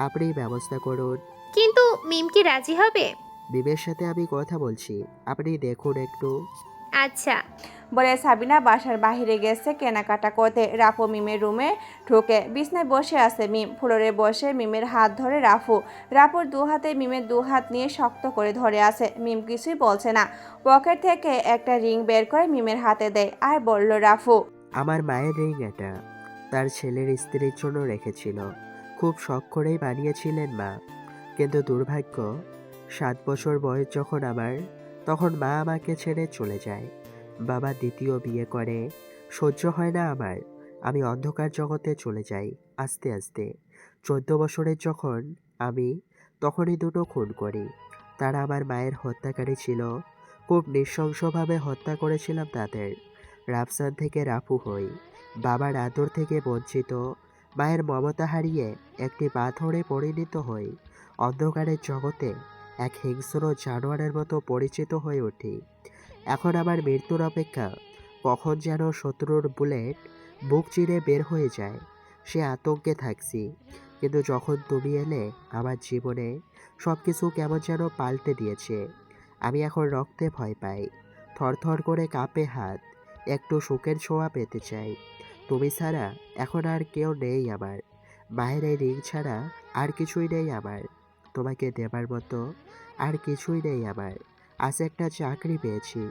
Speaker 9: আপনি ব্যবস্থা করুন।
Speaker 7: কিন্তু মিম কি রাজি হবে?
Speaker 9: মিমের সাথে আমি কথা বলছি, আপনি দেখুন একটু।
Speaker 7: আচ্ছা।
Speaker 2: বলে সাবিনা বাসার বাহিরে গেছে কেনাকাটা করতে। রাফু মিমের রুমে ঢোকে। বিছনায় বসে আছে মিম, ফ্লোরে বসে মিমের হাত ধরে রাফু। রাফুর দু হাতে মিমের দু হাত নিয়ে শক্ত করে ধরে আছে। মিম কিছুই বলছে না। পকেট থেকে একটা রিং বের করে মিমের হাতে দেয় আর বলল, রাফু,
Speaker 9: আমার মায়ের রিং এটা, তার ছেলের স্ত্রীর জন্য রেখেছিল। খুব শখ করেই বানিয়েছিলেন মা, কিন্তু দুর্ভাগ্য 7 বছর বয়স যখন আমার, তখন মা আমাকে ছেড়ে চলে যায়। বাবা দ্বিতীয় বিয়ে করে। সহ্য হয় না আমার, আমি অন্ধকার জগতে চলে যাই আস্তে আস্তে। 14 বছরের যখন আমি, তখনই দুটো খুন করি। তারা আমার মায়ের হত্যাকারী ছিল। খুব নৃশংসভাবে হত্যা করেছিলাম তাদের। রাফসান থেকে রাফু হই, বাবার আদর থেকে বঞ্চিত, মায়ের মমতা হারিয়ে একটি পাথরে পরিণত হই। অন্ধকারের জগতে এক হিংস্র জানোয়ারের মতো পরিচিত হয়ে উঠি। এখন আমার মৃত্যুর অপেক্ষা, কখন যেন শত্রুর বুলেট বুক চিরে বের হয়ে যায় সে আতঙ্কে থাকছি। কিন্তু যখন তুমি এলে আমার জীবনে, সব কিছু কেমন যেন পাল্টে দিয়েছে। আমি এখন রক্তে ভয় পাই, থরথর করে কাঁপে হাত, একটু সুখের ছোঁয়া পেতে চাই। তুমি ছাড়া এখন আর কেউ নেই আমার, মায়ের এই রিং ছাড়া আর কিছুই নেই আমার, তোমাকে দেবার মতো আর কিছুই নেই আমার। আজ একটা চাকরি পেয়েছি,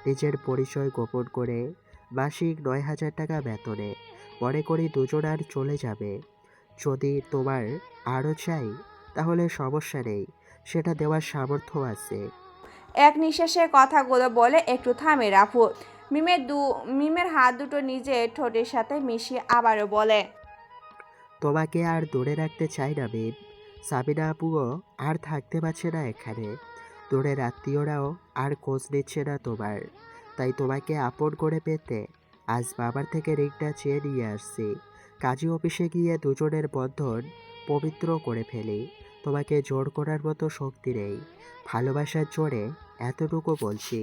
Speaker 9: নিজের পরিচয় গোপন করে, মাসিক 9,000 টাকা বেতনে। মনে করি দুজন আর চলে যাবে। যদি তোমার আরও চাই তাহলে সমস্যা নেই, সেটা দেওয়ার সামর্থ্য আছে।
Speaker 2: এক নিঃশ্বাসে কথাগুলো বলে একটু থামে রাফু। মিমের হাত দুটো নিজের ঠোঁটের সাথে মিশিয়ে আবারও বলে,
Speaker 9: তোমাকে আর দূরে রাখতে চাই না মিম। সাবিনা আপুও আর থাকতে পারছে না এখানে, দূরের আত্মীয়রাও আর খোঁজ নিচ্ছে না তোমার। তাই তোমাকে আপন করে পেতে আজ বাবার থেকে রিংটা চেয়ে নিয়ে আসছি। কাজী অফিসে গিয়ে দুজনের বন্ধন পবিত্র করে ফেলি। তোমাকে জোর করার মতো শক্তি নেই, ভালোবাসার জোরে এতটুকু বলছি,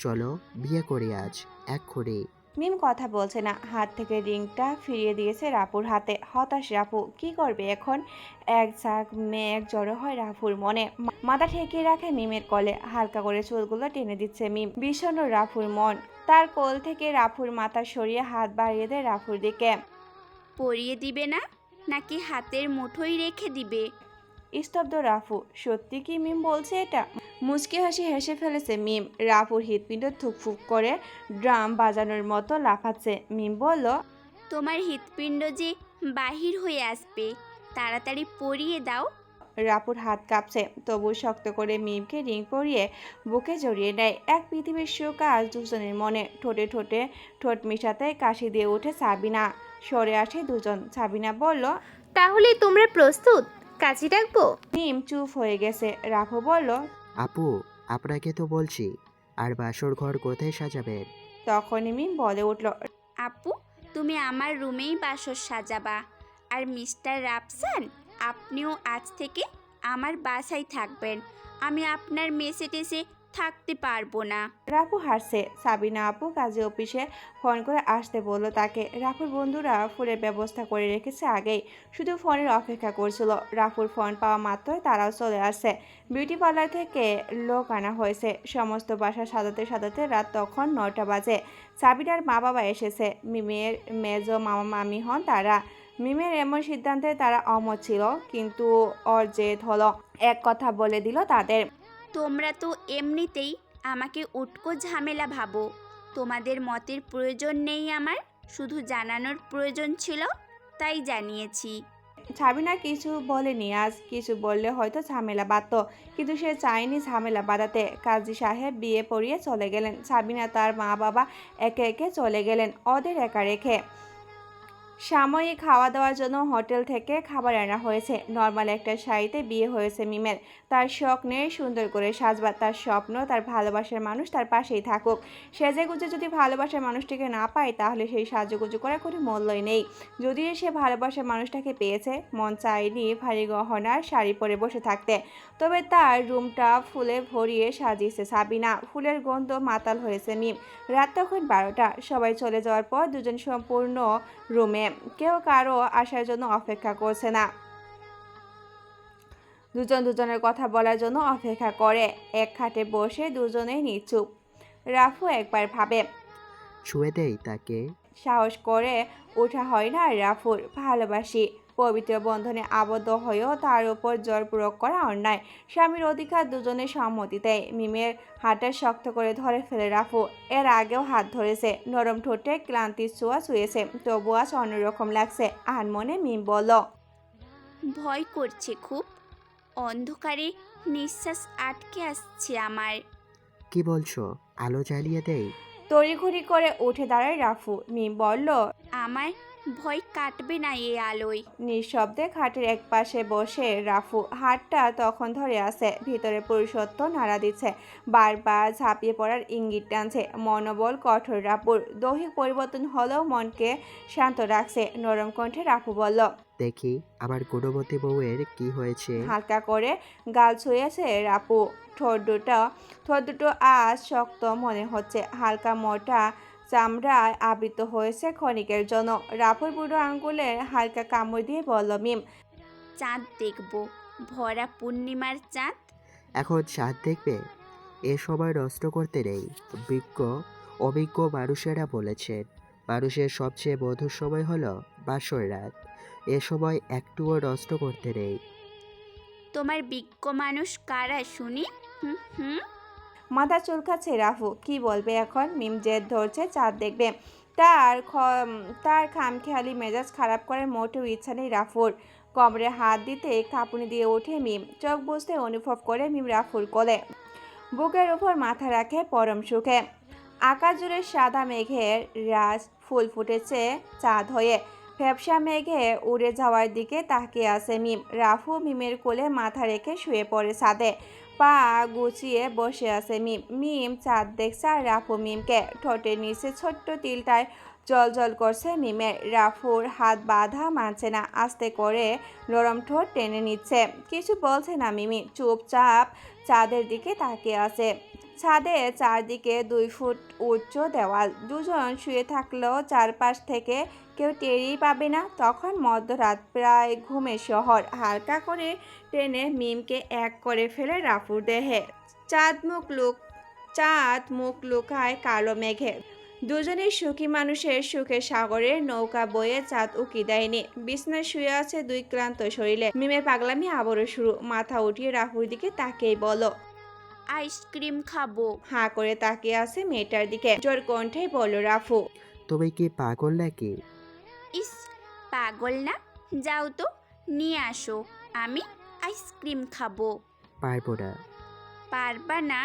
Speaker 9: চলো বিয়ে করি আজ এক্ষুনি।
Speaker 2: মিম কথা বলছে না, হাত থেকে রিংটা ফিরিয়ে দিয়েছে রাফুর হাতে। হতাশ রাফু, কি করবে এখন? এক ঝাঁক মেঘ জড়ো হয় রাফুর মনে। মাথা ঠেকিয়ে রাখে মিমের কোলে, হালকা করে চুলগুলো টেনে দিচ্ছে মিম। বিষণ্ণ রাফুর মন। তার কোল থেকে রাফুর মাথা সরিয়ে হাত বাড়িয়ে দেয় রাফুর দিকে।
Speaker 1: পরিয়ে দিবে না, নাকি হাতের মুঠোই রেখে দিবে?
Speaker 2: স্তব্ধ রাফু। সত্যি কি মিম বলছে এটা? মুচকি হাসি হেসে ফেলেছে মিম। রাফুর হৃৎপিণ্ড থুকফুক করে ড্রাম বাজানোর মতো লাফাচ্ছে। মিম বলল,
Speaker 1: তোমার হৃৎপিণ্ড যে বাহির হয়ে আসবে, তাড়াতাড়ি পরিয়ে দাও।
Speaker 2: রাফুর হাত কাঁপছে, তবু শক্ত করে মিমকে রিং পরিয়ে বুকে জড়িয়ে নেয়। এক পৃথিবীর সুখ আজ দুজনের মনে। ঠোঁটে ঠোঁটে ঠোঁট মিশাতে কাশি দিয়ে ওঠে সাবিনা। সরে আসে দুজন। সাবিনা বলল,
Speaker 7: তাহলে তোমরা প্রস্তুত? কাজী ডাকবো?
Speaker 2: মিম চুপ হয়ে গেছে। রাফু বলল,
Speaker 9: আপু, আপনাকে তো বলছি, আর বাসর ঘর কোথায় সাজাবেন?
Speaker 2: তখনই মিম বলে উঠল,
Speaker 1: আপু, তুমি আমার রুমেই বাসর সাজাবা। আর মিস্টার রাফসান, আপনিও আজ থেকে আমার বাসায় থাকবেন। আমি আপনার মেসে টেসে থাকতে পারবো না।
Speaker 2: রাফু হাসছে। সাবিনা আপু কাজী অফিসে ফোন করে আসতে বলল তাকে। রাফুর বন্ধুরা ফুলের ব্যবস্থা করে রেখেছে আগেই, শুধু ফোনের অপেক্ষা করছিল। রাফুর ফোন পাওয়া মাত্রই তারাও চলে আসছে। বিউটি পার্লার থেকে লোক আনা হয়েছে। সমস্ত বাসা সাজাতে সাজাতে রাত তখন 9টা বাজে। সাবিনার মা বাবা এসেছে। মিমের মেজো মামা মামি হন তারা। মিমের এমন সিদ্ধান্তে তারা অমত ছিল, কিন্তু ওর জেদ হলো, এক কথা বলে দিল তাদের।
Speaker 1: তোমরা তো এমনিতেই আমাকে উটকো ঝামেলা ভাবো, তোমাদের মতের প্রয়োজন নেই আমার, শুধু জানানোর প্রয়োজন ছিল, তাই জানিয়েছি।
Speaker 2: সাবিনা কিছু বলেনি আজ, কিছু বললে হয়তো ঝামেলা বাঁধত, কিন্তু সে চায়নি ঝামেলা বাঁধাতে। কাজী সাহেব বিয়ে পড়িয়ে চলে গেলেন, সাবিনা তার মা বাবা একে একে চলে গেলেন ওদের একা রেখে। সাময়িক খাওয়া দাওয়ার জন্য হোটেল থেকে খাবার আনা হয়েছে। নর্মাল একটা শাড়িতে বিয়ে হয়েছে মিমের। তার শখ নেই সুন্দর করে সাজবার, তার স্বপ্ন তার ভালোবাসার মানুষ তার পাশেই থাকুক। সেজে গুজে যদি ভালোবাসার মানুষটিকে না পায়, তাহলে সেই সাজুগুজু করার কোনো মূল্যই নেই। যদিও সে ভালোবাসার মানুষটাকে পেয়েছে, মন চায়নি ভারী গহনার শাড়ি পরে বসে থাকতে। তবে তার রুমটা ফুলে ভরিয়ে সাজিয়েছে সাবিনা। ফুলের গন্ধ মাতাল হয়েছে মিম। রাত তখন 12টা। সবাই চলে যাওয়ার পর দুজন সম্পূর্ণ রুমে, কেউ কারো আসার জন্য অপেক্ষা করছে না। দুজন দুজনের কথা বলার জন্য অপেক্ষা করে। এক খাটে বসে দুজনেই নিচুপ। রাফু একবার ভাবে,
Speaker 9: ছুঁয়ে দেই তাকে।
Speaker 2: সাহস করে ওঠা হয় না রাফুর। ভালোবাসি, পবিত্র বন্ধনে আবদ্ধ হয়েও তার উপর জোর প্রয়োগ করা অন্যায়। স্বামীর অধিকার দুজনের সম্মতিতে। মিমের হাতটা শক্ত করে ধরে ফেলে রাফু। এর আগেও হাত ধরেছে, নরম ঠোঁটে ক্লান্তির ছোঁয়া ছুঁয়েছে, তবু আজ অন্যরকম লাগছে। আনমনে মিম বলল,
Speaker 1: ভয় করছে খুব, অন্ধকারে নিঃশ্বাস আটকে আসছে আমার।
Speaker 9: কি বলছো, আলো জ্বালিয়ে দেই?
Speaker 2: তড়িঘড়ি করে উঠে দাঁড়ায় রাফু। মিম বলল,
Speaker 1: আমার ভয় কাটবে না এই আলোয়।
Speaker 2: নিঃশব্দে খাটের এক পাশে বসে রাফু হাতটা তখন ধরে আছে, ভিতরে পুরুষত্ব নাড়া দিচ্ছে, বারবার ঝাঁপিয়ে পড়ার ইঙ্গিত টানছে। মনোবল কঠোর রাফুর, দৈহিক পরিবর্তন হলেও মনকে শান্ত রাখছে। নরম কণ্ঠে রাফু বলল,
Speaker 9: দেখি আমার গুণবতী বউয়ের কি হয়েছে।
Speaker 2: হালকা করে গাল ছুঁয়েছে রাফু। ঠোঁট দুটো আজ শক্ত মনে হচ্ছে, হালকা মোটা চামড়ায় আবৃত হয়েছে ক্ষণিকের জন্য। রাফুর বুড়ো আঙ্গুলের হালকা কামড় দিয়ে বলল মিম,
Speaker 1: চাঁদ দেখব, ভরা পূর্ণিমার চাঁদ।
Speaker 9: এখন চাঁদ দেখবে? এ সময় নষ্ট করতে নেই। অভিজ্ঞ মানুষেরা বলেছেন মানুষের সবচেয়ে মধুর সময় হলো বাসর রাত। এ সময় একটুও নষ্ট করতে নেই।
Speaker 1: তোমার বিজ্ঞ মানুষ কারা শুনি? হুম হুম।
Speaker 2: মাথা চুলকাচ্ছে রাফু। কি বলবে এখন? মিম জেদ ধরছে চাঁদ দেখবে। তার খামখেয়ালি মেজাজ খারাপ করার মোটেও ইচ্ছা নেই রাফুর। কোমরে হাত দিতে কাঁপুনি দিয়ে ওঠে মিম। চোখ বুজতে অনুভব করে মিম রাফুর কোলে, বুকের উপর মাথা রাখে পরম সুখে। আকাশ জুড়ে সাদা মেঘের রাজ ফুল ফুটেছে চাঁদ হয়ে। ভ্যাপসা মেঘে উড়ে যাওয়ার দিকে তাকিয়ে আছে মিম। রাফু মিমের কোলে মাথা রেখে শুয়ে পড়ে ছাদে, পা গুছিয়ে বসে আছে মিম। মিম চাঁদ দেখছে আর রাফু মিমকে। ঠোঁটের নিচে ছোট্ট তিলটায় জল জল করছে মিমের। রাফুর হাত বাঁধা মানছে না, আস্তে করে নরম ঠোঁট টেনে নিচ্ছে। কিছু বলছে না মিমি, চুপচাপ চাঁদের দিকে তাকিয়ে আছে। ছাদে চারদিকে 2 ফুট উচ্চ দেওয়াল। দুজন শুয়ে থাকলেও চারপাশ থেকে কেউ টেরই পাবে না। তখন মধ্যরাত, প্রায় ঘুমের শহর। হালকা করে টেনে মিমকে এক করে ফেলে রাফুর দেহে। চাঁদ মুখ লুকায় কালো মেঘে। দুজনের সুখী মানুষের সুখের সাগরে নৌকা বয়ে চাঁদ উকি দেয়নি। বিছনায় শুয়ে আছে 2 ক্লান্ত শরীরে। মিমের পাগলামি আবারও শুরু। মাথা উঠিয়ে রাফুর দিকে তাকিয়ে বলল,
Speaker 1: আইসক্রিম খাবো।
Speaker 2: হাঁ করে তাকিয়ে আছে মেয়েটার দিকে। জোর কণ্ঠে বলল রাফু,
Speaker 9: তুমি কি পাগল নাকি?
Speaker 1: ইস, পাগল না, যাও তো নিয়ে আসো, আমি আইসক্রিম খাবো।
Speaker 9: পারবো না।
Speaker 1: পারবা না?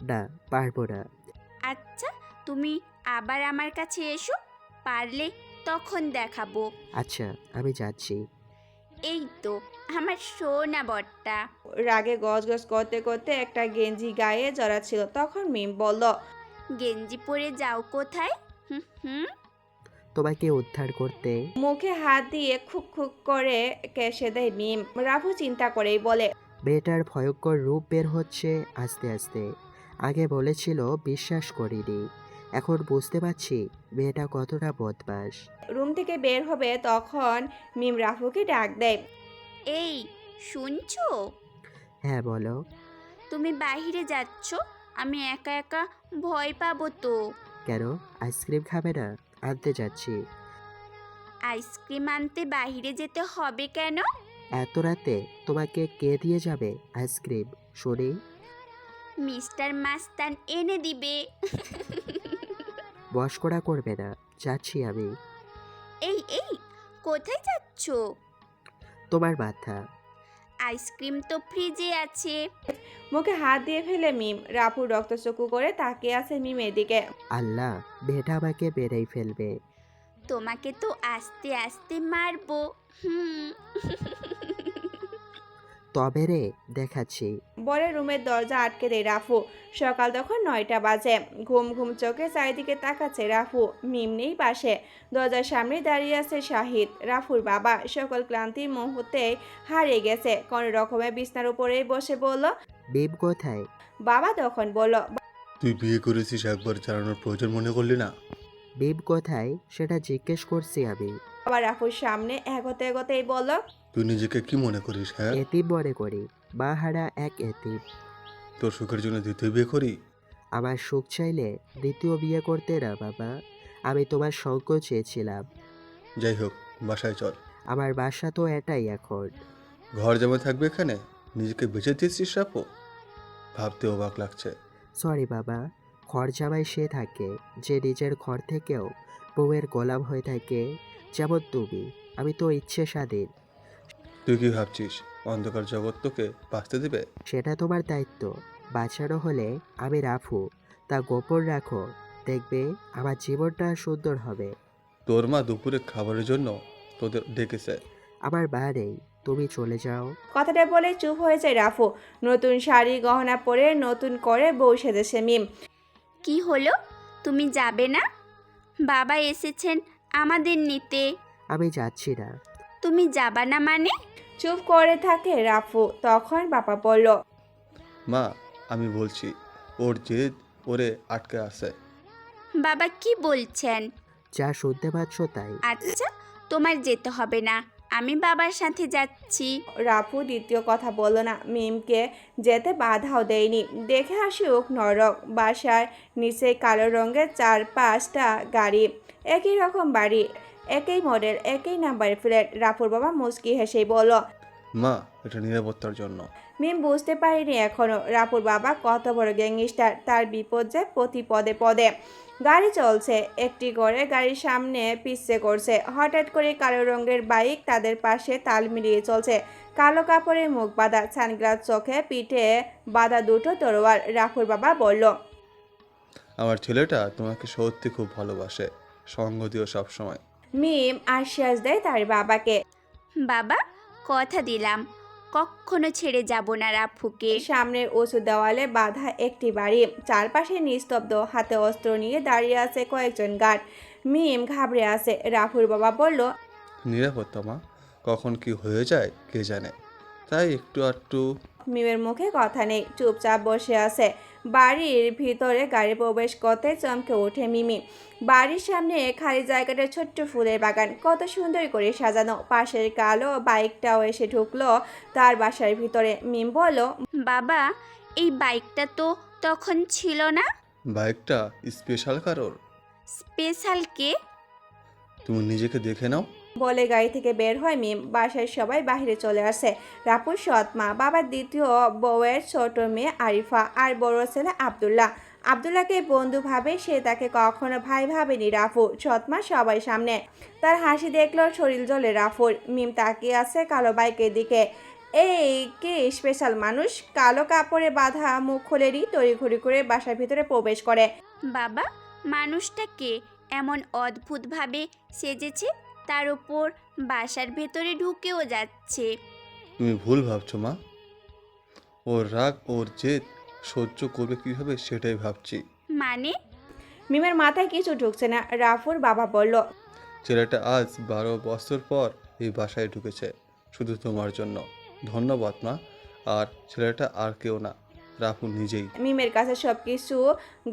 Speaker 9: না, পারবো না।
Speaker 1: আচ্ছা, তুমি আবার আমার কাছে এসো, পারলে তখন দেখাবো।
Speaker 9: আচ্ছা, আমি যাচ্ছি।
Speaker 1: এই তো আমার সোনা বট্টা।
Speaker 2: রাগে গজগজ করতে করতে একটা গেঞ্জি গায়ে জড়াচ্ছিল। তখন মিম বলল,
Speaker 1: গেঞ্জি পরে যাও কোথায়? হুম হুম।
Speaker 9: তোমাকে উদ্ধার করতে।
Speaker 2: মুখে হাত দিয়ে খুক খুক করে কেসে দেয় মিম। রাফু চিন্তা করেই বলে,
Speaker 9: মেয়েটার ভয়ঙ্কর রূপ বের হচ্ছে আস্তে আস্তে। আগে বলেছিল বিশ্বাস করিনি, এখন বুঝতে পারছি মেয়েটা কতটা বদমাস।
Speaker 2: রুম থেকে বের হবে তখন মিম রাফুকে ডাক দেয়,
Speaker 1: এই শুনছো?
Speaker 9: হ্যাঁ বলো।
Speaker 1: তুমি বাইরে যাচ্ছ, আমি একা একা ভয় পাবো তো।
Speaker 9: কেন, আইসক্রিম খাবে না? আনতে যাচ্ছি।
Speaker 1: আইসক্রিম আনতে বাইরে যেতে হবে কেন?
Speaker 9: এত রাতে তোমাকে কে দিয়ে যাবে আইসক্রিম শুনি?
Speaker 1: মিস্টার মাস্তান এনে দিবে।
Speaker 9: মশকরা করবে না, যাচ্ছি আমি।
Speaker 1: এই কোথায় যাচ্ছ?
Speaker 9: তোমার মাথা।
Speaker 1: আইসক্রিম তো ফ্রিজে আছে।
Speaker 2: মুখে হাত দিয়ে ফেলে মিম। রাফু রক্তচক্ষু করে তাকিয়ে আছে মিমের দিকে।
Speaker 9: আল্লাহ, মেয়েটা আমাকে বেড়েই ফেলবে।
Speaker 1: তোমাকে তো আস্তে আস্তে মারবো।
Speaker 9: তবে রে, দেখাচ্ছি।
Speaker 2: বলে রুমের দরজা আটকে দেয় রাফু। সকাল তখন 9টা বাজে। ঘুম ঘুম চোখে চারিদিকে তাকাচ্ছে রাফু। মিম নেই পাশে। দরজার সামনে দাঁড়িয়ে আছে শাহিদ, রাফুর বাবা। সকল ক্লান্তির মুহূর্তে হারিয়ে গেছে। কোন রকমে বিছনার উপরেই বসে বলল,
Speaker 9: মিম কোথায়?
Speaker 2: বাবা তখন বলল,
Speaker 16: তুই বিয়ে করেছিস একবার জানানোর প্রয়োজন মনে করলি না?
Speaker 9: মিম কোথায় সেটা জিজ্ঞেস করছি আমি।
Speaker 2: বাবা রাফুর সামনে এগোতে এগোতেই বলল,
Speaker 16: তুই নিজেকে কি মনে করিস? হ্যাঁ,
Speaker 9: এতিম মনে করি, মা হারা এক এতিম।
Speaker 16: তোর সুখের জন্য দ্বিতীয় বিয়ে করি?
Speaker 9: আমার সুখ চাইলে দ্বিতীয় বিয়ে করতে না বাবা, আমি তোমার সঙ্গ চেয়েছিলাম।
Speaker 16: যাই হোক, বাসায় চল।
Speaker 9: আমার বাসা তো এটাই এখন।
Speaker 16: ঘর যেমন থাকবে এখানে, নিজেকে বেঁচে দিয়েছিস রাপো? ভাবতে অবাক লাগছে।
Speaker 9: সরি বাবা, ঘর জামাই সে থাকে যে নিজের ঘর থেকেও বউয়ের গোলাম হয়ে থাকে, যেমন তুমি। আমি তো ইচ্ছে স্বাধীন।
Speaker 16: তুই কি ভাবছিস অন্ধকার জগৎ তোকে বাঁচতে দেবে?
Speaker 9: সেটা তোমার দায়িত্ব। বাঁচানো হলে আমি রাফু, তা গোপন রাখো, দেখবে আমার জীবনটা সুন্দর হবে।
Speaker 16: তোর মা দুপুরে খাবারের জন্য তোদের ডেকেছে।
Speaker 9: আমার মা নেই, তুমি চলে যাও।
Speaker 2: কথাটা বলে চুপ হয়ে যায় রাফু। নতুন শাড়ি গহনা পরে নতুন করে বউ সেজেছে মিম।
Speaker 1: কি হলো, তুমি যাবে না? বাবা এসেছেন আমাদের নিতে।
Speaker 9: আমি যাচ্ছি না।
Speaker 1: তুমি যাবা না মানে?
Speaker 2: চুপ করে থাকে রাফু। তখন বাবা বলল,
Speaker 16: মা, আমি বলছি, ওর জেদ ওরে আটকে আছে।
Speaker 1: বাবা কি বলছেন?
Speaker 9: যা শুনতে পাচ্ছ তাই।
Speaker 1: আচ্ছা, তোমার যেতে হবে না, আমি বাবার সাথে যাচ্ছি।
Speaker 2: রাফু দ্বিতীয় কথা বলল না। মিমকে যেতে বাধাও দেয়নি। দেখে আসুক নরক। বাসার নিচে কালো রঙের 4-5টা গাড়ি, একই রকম বাড়ি, একই মডেল, একই নাম্বার প্লেট। রাফুর বাবা মুচকি হেসেই বলল,
Speaker 16: মা, এটা নিরাপত্তার জন্য।
Speaker 2: মিম বুঝতে পারিনি এখনো রাফুর বাবা কত বড় গ্যাংস্টার। তার বিপদ যে প্রতি পদে পদে। গাড়ি চলছে, একটি করে গাড়ির সামনে পিছে করছে। হঠাৎ করে কালো রঙের বাইক তাদের পাশে তাল মিলিয়ে চলছে। কালো কাপড়ে মুখ বাঁধা, সানগ্লাস চোখে, পিঠে বাঁধা দুটো তরোয়াল। রাফুর বাবা বলল,
Speaker 16: আমার ছেলেটা তোমাকে সত্যি খুব ভালোবাসে, সঙ্গ দিও সবসময়।
Speaker 2: মিম আশ্বাস দেয় তার বাবাকে।
Speaker 1: বাবা, কথা দিলাম কখনো ছেড়ে যাব না রাফুকে।
Speaker 2: সামনের উঁচু দেওয়ালে বাঁধা একটি বাড়ি, চারপাশে নিস্তব্ধ। হাতে অস্ত্র নিয়ে দাঁড়িয়ে আছে কয়েকজন গার্ড। মিম ঘাবড়ে আছে। রাফুর বাবা বলল,
Speaker 16: নিরাপত্তা মা, কখন কি হয়ে যায় কে জানে, তাই একটু আধটু।
Speaker 2: মিমের মুখে কথা নেই, চুপচাপ বসে আছে। বাড়ির ভিতরে গাড়ি প্রবেশ করতে চমকে ওঠে মিমি। বাড়ির সামনে খালি জায়গাটা ছোট্ট ফুলের বাগান, কত সুন্দর করে সাজানো। পাশের কালো বাইকটাও এসে ঢুকলো তার বাসার ভিতরে। মিম বলল,
Speaker 1: বাবা, এই বাইকটা তো তখন ছিল না।
Speaker 16: বাইকটা স্পেশাল কারোর?
Speaker 1: স্পেশাল কে?
Speaker 16: তুমি নিজেকে দেখে নাও।
Speaker 2: বলে গাড়ি থেকে বের হয় মিম। বাসার সবাই বাইরে চলে আসে। রাপুর সৎ মা, বাবার দ্বিতীয় বউয়ের ছোট মেয়ে আরিফা, আর বড় ছেলে আব্দুল্লাহ। আব্দুল্লাহকে বন্ধু ভাবে, সে তাকে কখনো ভাই ভাবেনি রাফু। সৎমা সবাই সামনে। তার হাসি দেখলো শরীর জ্বলে রাফুর। মিম তাকিয়ে আছে কালো বাইকের দিকে। এই কে স্পেশাল মানুষ? কালো কাপড়ে বাঁধা মুখ খুলেরই তড়িঘড়ি করে বাসার ভিতরে প্রবেশ করে।
Speaker 1: বাবা, মানুষটা কে এমন অদ্ভুতভাবে সেজেছে, তার উপর বাসার ভেতরে ঢুকেও যাচ্ছে?
Speaker 16: তুমি ভুল ভাবছো মা, ওর রাগ ওর জেদ সহ্য করবে কিভাবে সেটাই ভাবছি।
Speaker 1: মানে?
Speaker 2: মিমের মাথায় কিছু ঢুকছে না। রাফুর বাবা বলল,
Speaker 16: ছেলেটা আজ 12 বছর পর এই বাসায় ঢুকেছে শুধু তোমার জন্য। ধন্যবাদ মা। আর ছেলেটা আর কেউ না, রাফু নিজেই।
Speaker 2: মিমের কাছে সবকিছু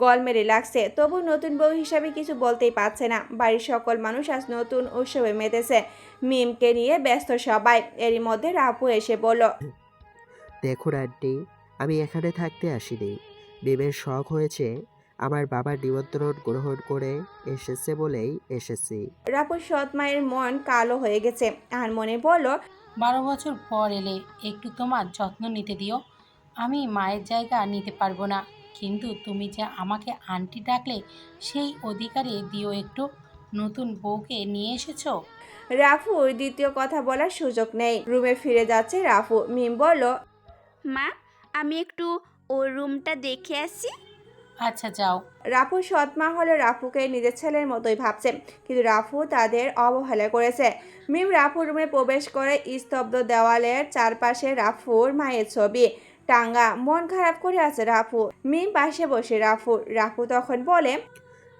Speaker 2: গলমেলে লাগছে, তবু নতুন বউ হিসাবে কিছু বলতেই পারছে না। বাড়ির সকল মানুষ আজ নতুন উৎসবে মেতেছে। মিমকে নিয়ে ব্যস্ত সবাই। এরই মধ্যে রাফু এসে বলল,
Speaker 9: দেখুন আন্টি, আমি এখানে থাকতে আসিনি। মিমের শখ হয়েছে আমার বাবার নিমন্ত্রণ গ্রহণ করে এসেছে বলেই এসেছি।
Speaker 2: রাফুর সৎ মায়ের মন কালো হয়ে গেছে আর মনে বলল,
Speaker 18: 12 বছর পর এলে একটু তোমার যত্ন নিতে দিও। আমি মায়ের জায়গা নিতে পারবো না, কিন্তু তুমি যে আমাকে আন্টি ডাকলে সেই অধিকারে দিও একটু। নতুন বউকে নিয়ে এসেছো।
Speaker 2: রাফুর দ্বিতীয় কথা বলার সুযোগ নেই। রুমে ফিরে যাচ্ছে রাফু। মিম বলল,
Speaker 1: মা, আমি একটু ওর রুমটা দেখে আসি।
Speaker 18: আচ্ছা যাও।
Speaker 2: রাফুর সৎমা হলো রাফুকে নিজের ছেলের মতোই ভাবছে, কিন্তু রাফু তাদের অবহেলা করেছে। মিম রাফুর রুমে প্রবেশ করে স্তব্ধ দেওয়ালের চারপাশে রাফুর মায়ের ছবি টাঙ্গা। মন খারাপ করে আছে রাফু। মিম পাশে বসে রাফু তখন বলে,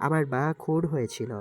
Speaker 9: আমার মা খুন হয়েছিল,